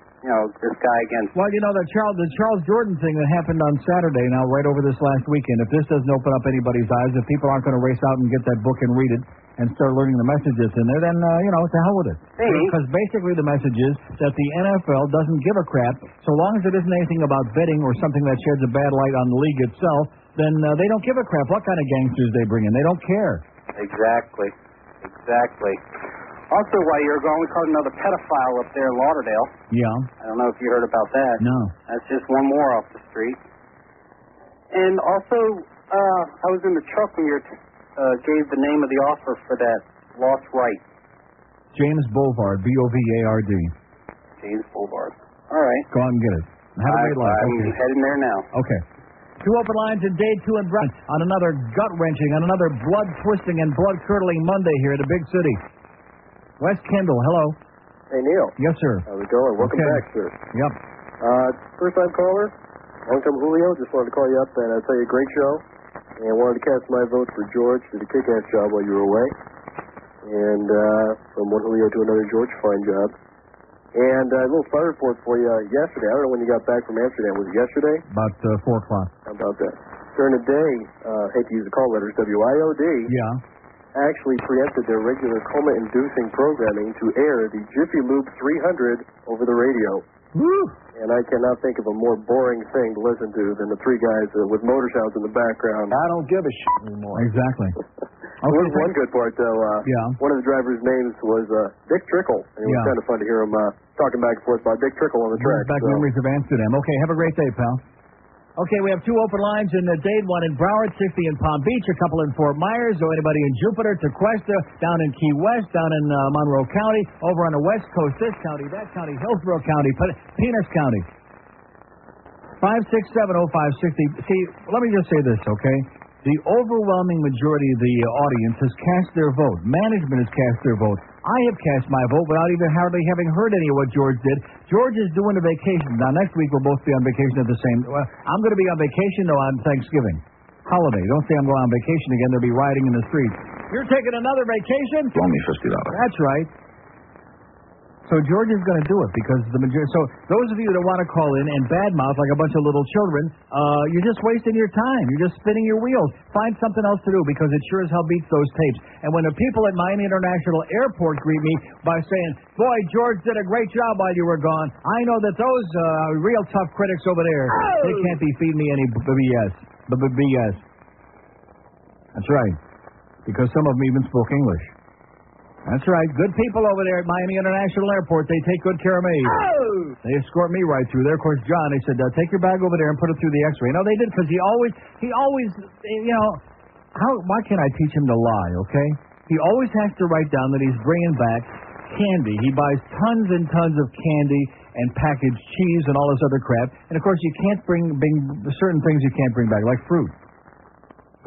guy against... Well, the Charles Jordan thing that happened on Saturday, now right over this last weekend, if this doesn't open up anybody's eyes, if people aren't going to race out and get that book and read it and start learning the messages in there, then, to hell with it. Because basically the message is that the NFL doesn't give a crap, so long as it isn't anything about betting or something that sheds a bad light on the league itself, then they don't give a crap what kind of gangsters they bring in. They don't care. Exactly. Exactly. Also, while you were gone, we caught another pedophile up there in Lauderdale. Yeah. I don't know if you heard about that. No. That's just one more off the street. And also, I was in the truck when you gave the name of the author for that Lost Right. James Bovard, B-O-V-A-R-D. James Bovard. All right. Go out and get it. Have a great life. I'm heading there now. Okay. 2 open lines in day 2 in Brown on another gut-wrenching, on another blood-twisting and blood-curdling Monday here in the big city. Wes Kendall, hello. Hey, Neil. Yes, sir. How's it going? Welcome back, sir. Yep. First-time caller, long-time Julio. Just wanted to call you up and tell you a great show. And wanted to cast my vote for George. Did a kick-ass job while you were away. And from one Julio to another George, fine job. And a little fire report for you yesterday. I don't know when you got back from Amsterdam. Was it yesterday? About 4 o'clock. How about that? During the day, hate to use the call letters, WIOD. Yeah. Actually preempted their regular coma-inducing programming to air the Jiffy Lube 300 over the radio. Woo! And I cannot think of a more boring thing to listen to than the three guys with motor sounds in the background. I don't give a shit anymore. Exactly. Okay, one good part, though. Yeah. One of the drivers' names was Dick Trickle. And it was kind of fun to hear him talking back and forth about Dick Trickle on the track. Back memories of Amsterdam. Okay, have a great day, pal. Okay, we have 2 open lines in Dade, 1 in Broward, 60 in Palm Beach, a couple in Fort Myers, or anybody in Jupiter, Tequesta, down in Key West, down in Monroe County, over on the West Coast, this county, that county, Hillsborough County, Penis County. 5670560. See, let me just say this, okay? The overwhelming majority of the audience has cast their vote. Management has cast their vote. I have cast my vote without even hardly having heard any of what George did. George is doing a vacation. Now, next week we'll both be on vacation at the same... I'm going to be on vacation, though, on Thanksgiving. Holiday. Don't say I'm going on vacation again. They'll be riding in the streets. You're taking another vacation? Only $50. That's right. So George is going to do it because the majority... So those of you that want to call in and badmouth like a bunch of little children, you're just wasting your time. You're just spinning your wheels. Find something else to do because it sure as hell beats those tapes. And when the people at Miami International Airport greet me by saying, boy, George did a great job while you were gone, I know that those real tough critics over there, they can't be feeding me any BS. BS. That's right. Because some of them even spoke English. That's right. Good people over there at Miami International Airport. They take good care of me. Oh! They escort me right through there. Of course, John, they said, take your bag over there and put it through the x-ray. No, they did because he always, you know, why can't I teach him to lie, okay? He always has to write down that he's bringing back candy. He buys tons and tons of candy and packaged cheese and all this other crap. And, of course, you can't bring certain things you can't bring back, like fruit.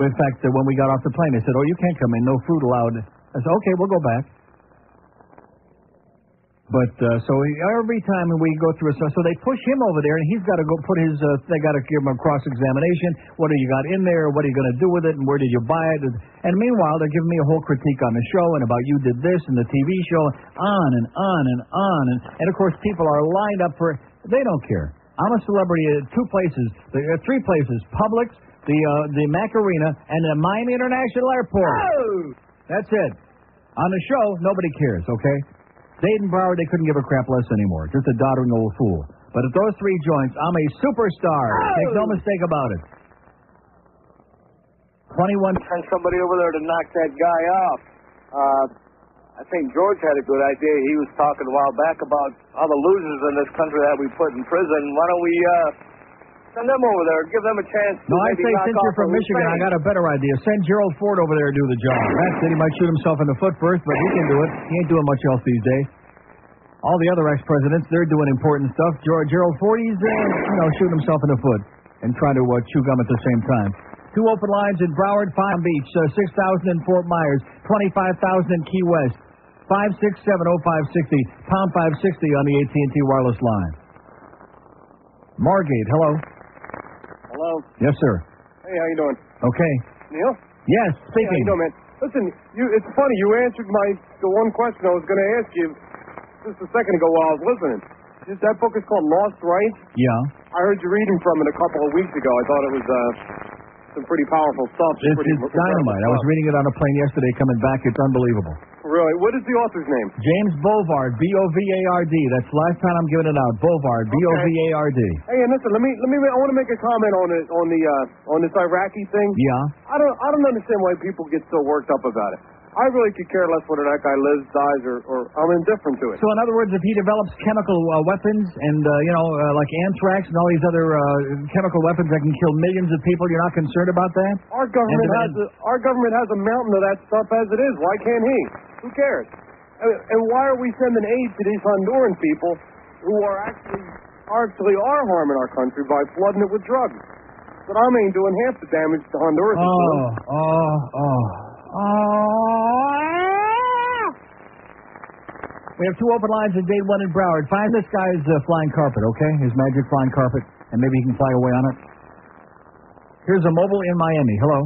But in fact, when we got off the plane, they said, you can't come in. No fruit allowed. I said, okay, we'll go back. But, so every time we go through so they push him over there, and he's got to go put his, they got to give him a cross-examination. What do you got in there? What are you going to do with it? And where did you buy it? And meanwhile, they're giving me a whole critique on the show and about you did this and the TV show, on and on and on. And of course, people are lined up for, they don't care. I'm a celebrity at 2 places, 3 places, Publix, the Mac Arena, and the Miami International Airport. Oh! That's it. On the show, nobody cares, okay? Dade and Broward, they couldn't give a crap less anymore. Just a doddering old fool. But at those 3 joints, I'm a superstar. Oh! Make no mistake about it. 21. Send somebody over there to knock that guy off. I think George had a good idea. He was talking a while back about all the losers in this country that we put in prison. Why don't we send them over there, give them a chance to No, I say since you're from Michigan, I got a better idea. Send Gerald Ford over there to do the job. That's it. He might shoot himself in the foot first, but he can do it. He ain't doing much else these days. All the other ex-presidents, they're doing important stuff. Gerald Ford, he's, shooting himself in the foot and trying to chew gum at the same time. 2 open lines in Broward, Palm Beach, 6,000 in Fort Myers, 25,000 in Key West, 5670560, pound 560 on the AT&T wireless line. Margate, hello. Hello. Yes, sir. Hey, how you doing? Okay. Neil? Yes, speaking. Hey, how you doing, man? Listen, it's funny. You answered the one question I was going to ask you just a second ago while I was listening. That book is called Lost Right? Yeah. I heard you reading from it a couple of weeks ago. I thought it was some pretty powerful stuff. It's dynamite. I was reading it on a plane yesterday coming back. It's unbelievable. Really? What is the author's name? James Bovard, B-O-V-A-R-D. That's the last time I'm giving it out. Bovard, B-O-V-A-R-D. Hey, and listen, let me. I want to make a comment on this Iraqi thing. Yeah. I don't understand why people get so worked up about it. I really could care less whether that guy lives, dies, or I'm indifferent to it. So in other words, if he develops chemical weapons and, like anthrax and all these other chemical weapons that can kill millions of people, you're not concerned about that? Our government has a mountain of that stuff as it is. Why can't he? Who cares? And why are we sending aid to these Honduran people who are actually harming our country by flooding it with drugs? But I ain't doing half the damage to Honduras. We have 2 open lines at Date 1 in Broward. Find this guy's flying carpet, okay? His magic flying carpet, and maybe he can fly away on it. Here's a mobile in Miami. Hello.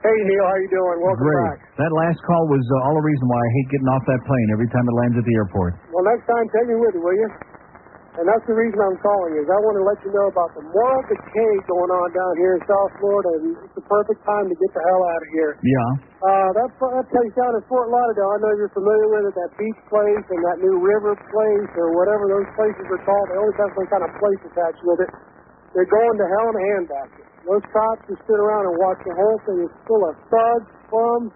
Hey, Neil, how you doing? Welcome back. That last call was all the reason why I hate getting off that plane every time it lands at the airport. Well, next time, take me with you, will you? And that's the reason I'm calling, is I want to let you know about the moral decay going on down here in South Florida, and it's the perfect time to get the hell out of here. Yeah. That place down in Fort Lauderdale, I know you're familiar with it, that beach place and that new river place or whatever those places are called. They always have some kind of place attached with it. They're going to hell in a handbasket. Those cops just sit around and watch the whole thing. It's full of thugs, bums,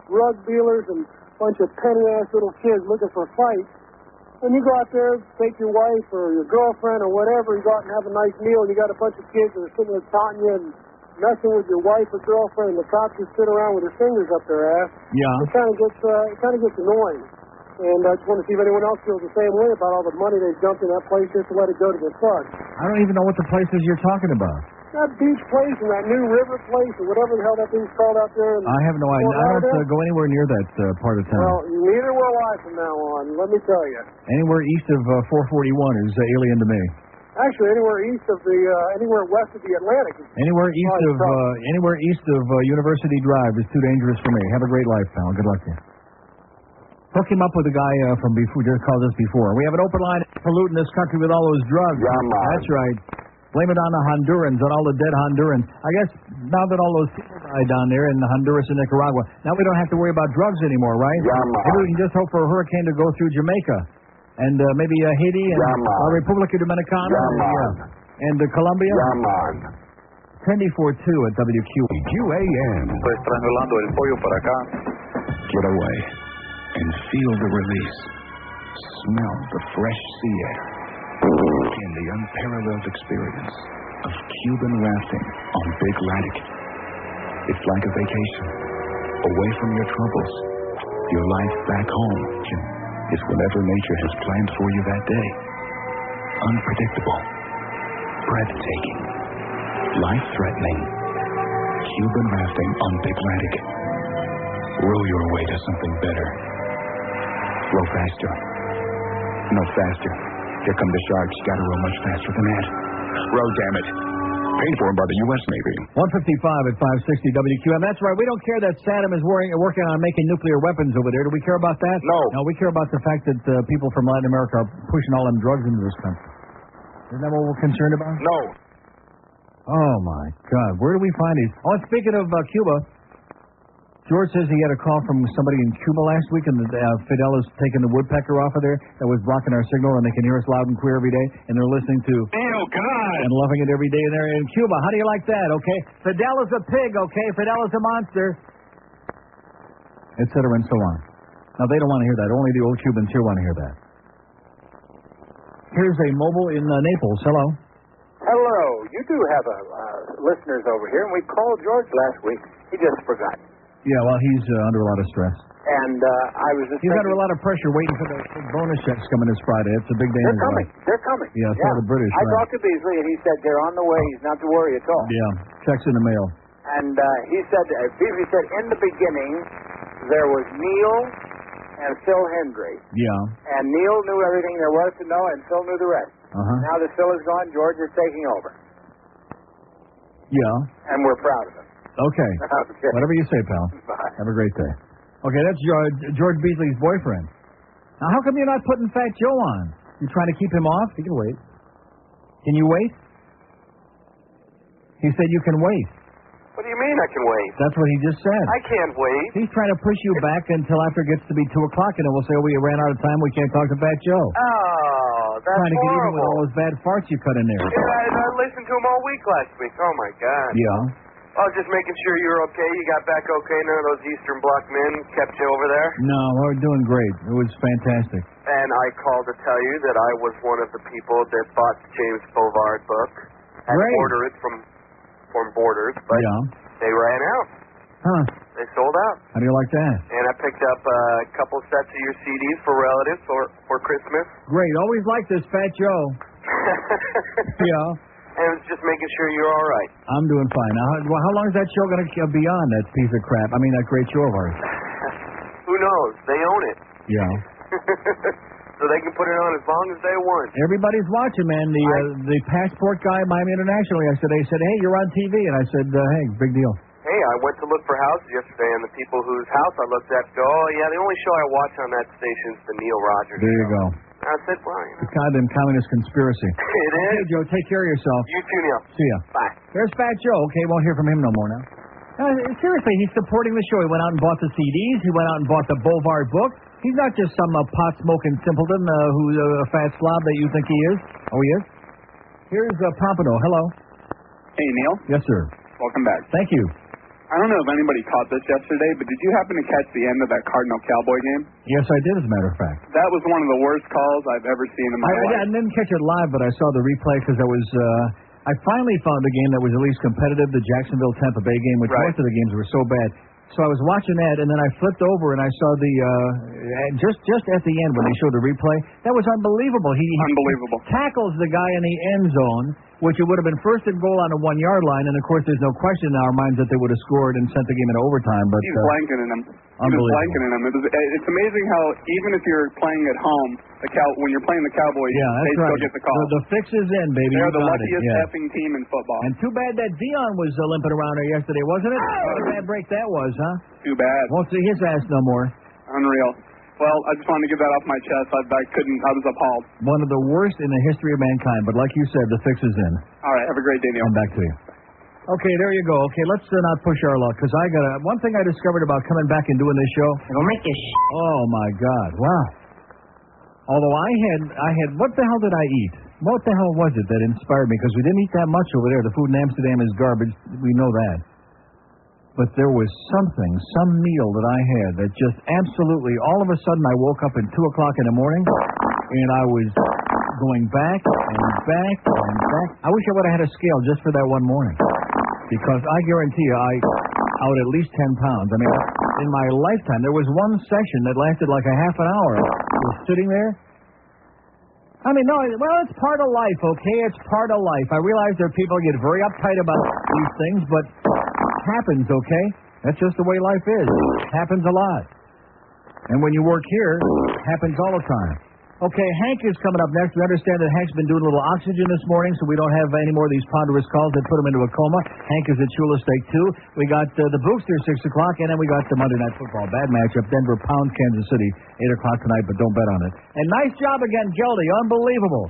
drug dealers, and a bunch of penny-ass little kids looking for fights. When you go out there, take your wife or your girlfriend or whatever, and go out and have a nice meal, and you got a bunch of kids that are sitting there taunting you and messing with your wife or girlfriend, and the cops just sit around with their fingers up their ass. Yeah. It kind of gets annoying. And I just want to see if anyone else feels the same way about all the money they've dumped in that place just to let it go to the thugs. I don't even know what the places you're talking about. That beach place and that new river place or whatever the hell that thing's called out there. I have no idea. I don't go anywhere near that part of town. Well, neither will I from now on, let me tell you. Anywhere east of 441 is alien to me. Actually, anywhere west of the Atlantic. Anywhere east of University Drive is too dangerous for me. Have a great life, pal. Good luck to you. Hook him up with a guy from before, just called us before. We have an open line polluting this country with all those drugs. That's right. Blame it on the Hondurans, on all the dead Hondurans. I guess now that all those people died down there in Honduras and Nicaragua, now we don't have to worry about drugs anymore, right? Maybe we can just hope for a hurricane to go through Jamaica. And maybe Haiti and República Dominicana. And Colombia. 10:42 at WQAM. Estrangulando el pollo para acá. Get away and feel the release. Smell the fresh sea air. In the unparalleled experience of Cuban rafting on Big Laddick. It's like a vacation. Away from your troubles. Your life back home is whatever nature has planned for you that day. Unpredictable. Breathtaking. Life-threatening. Cuban rafting on Big Laddick. Row your way to something better. Row faster. No, faster. Here come the sharks. Gotta row much faster than that. Row, damn it. Paid for by the U.S. Navy. 155 at 560 WQM. That's right. We don't care that Saddam is working on making nuclear weapons over there. Do we care about that? No. No, we care about the fact that people from Latin America are pushing all them drugs into this country. Isn't that what we're concerned about? No. Oh, my God. Where do we find these? Oh, speaking of Cuba, George says he had a call from somebody in Cuba last week, and Fidel is taking the woodpecker off of there that was blocking our signal, and they can hear us loud and clear every day, and they're listening to and loving it every day there in Cuba. How do you like that, okay? Fidel is a pig, okay? Fidel is a monster, et cetera, and so on. Now, they don't want to hear that. Only the old Cubans here want to hear that. Here's a mobile in Naples. Hello. Hello. You do have listeners over here, and we called George last week. He just forgot. Yeah, well, he's under a lot of stress. And I was just He's under a lot of pressure waiting for the big bonus checks coming this Friday. It's a big day. They're coming. Yeah, I saw the British. I talked to Beasley, and he said they're on the way. He's not to worry at all. Yeah, checks in the mail. And he said, Beasley said, in the beginning, there was Neil and Phil Hendry. Yeah. And Neil knew everything there was to know, and Phil knew the rest. Now that Phil is gone, George is taking over. Yeah. And we're proud of him. Okay. Whatever you say, pal. Bye. Have a great day. Okay, that's George Beasley's boyfriend. Now, how come you're not putting Fat Joe on? You trying to keep him off? He can wait. Can you wait? He said you can wait. What do you mean I can wait? That's what he just said. I can't wait. He's trying to push you back until after it gets to be 2 o'clock, and then we'll say, we ran out of time, we can't talk to Fat Joe. Oh, that's trying to get even horrible. with all those bad farts you cut in there. Yeah, I listened to him all week last week. Oh, my God. Yeah. I was just making sure you were okay. You got back okay? None of those Eastern Bloc men kept you over there? No, we're doing great. It was fantastic. And I called to tell you that I was one of the people that bought the James Bovard book. Had to order it from Borders, but they ran out. Huh. They sold out. How do you like that? And I picked up a couple sets of your CDs for relatives for Christmas. Great. Always like this, Fat Joe. Yeah. And I was just making sure you're all right. I'm doing fine. Now, how long is that show going to be on, that piece of crap? I mean, that great show of ours. Who knows? They own it. Yeah. So they can put it on as long as they want. Everybody's watching, man. The passport guy at Miami International yesterday said, hey, you're on TV. And I said, hey, big deal. Hey, I went to look for houses yesterday, and the people whose house I looked at go, oh, yeah, the only show I watch on that station is the Neil Rogers There you show. go. I said, well, you know. The goddamn communist conspiracy. It is. Hey, Joe, take care of yourself. You too, Neil. See ya. Bye. There's Fat Joe. Okay, won't hear from him no more now. Seriously, he's supporting the show. He went out and bought the CDs. He went out and bought the Bovard book. He's not just some pot-smoking simpleton who's a fat slob that you think he is. Oh, he is? Here's Pompano. Hello. Hey, Neil. Yes, sir. Welcome back. Thank you. I don't know if anybody caught this yesterday, but did you happen to catch the end of that Cardinal-Cowboy game? Yes, I did, as a matter of fact. That was one of the worst calls I've ever seen in my life. I didn't catch it live, but I saw the replay because I finally found a game that was at least competitive, the Jacksonville-Tampa Bay game, which most of the games were so bad. So I was watching that, and then I flipped over, and I saw the just at the end when they showed the replay. That was unbelievable. He tackles the guy in the end zone, which it would have been first and goal on the 1 yard line, and of course there's no question in our minds that they would have scored and sent the game into overtime. But he's blanketing him. He was blanketing him. It's amazing how even if you're playing at home, when you're playing the Cowboys, they still get the call. The fix is in, baby. They're the luckiest effing team in football. And too bad that Dion was limping around there yesterday, wasn't it? What a bad break that was, huh? Too bad. Won't see his ass no more. Unreal. Well, I just wanted to get that off my chest. I was appalled. One of the worst in the history of mankind, but like you said, the fix is in. All right, have a great day, Neil. I'm back to you. Okay, there you go. Okay, let's not push our luck, because one thing I discovered about coming back and doing this show. It'll make you Oh, my God. Wow. Although I had, what the hell did I eat? What the hell was it that inspired me? Because we didn't eat that much over there. The food in Amsterdam is garbage. We know that. But there was some meal that I had that just absolutely, all of a sudden I woke up at 2 o'clock in the morning, and I was going back and back and back. I wish I would have had a scale just for that one morning. Because I guarantee you, I out at least 10 pounds. I mean, in my lifetime, there was one session that lasted like a half an hour. I was sitting there. I mean, no, well, it's part of life, okay? It's part of life. I realize that people get very uptight about these things, but it happens, okay? That's just the way life is. It happens a lot. And when you work here, it happens all the time. Okay, Hank is coming up next. We understand that Hank's been doing a little oxygen this morning, so we don't have any more of these ponderous calls that put him into a coma. Hank is at Shula Steak, too. We got the Booster, 6 o'clock, and then we got the Monday Night Football. Bad matchup. Denver pounds Kansas City, 8 o'clock tonight, but don't bet on it. And nice job again, Geldy. Unbelievable.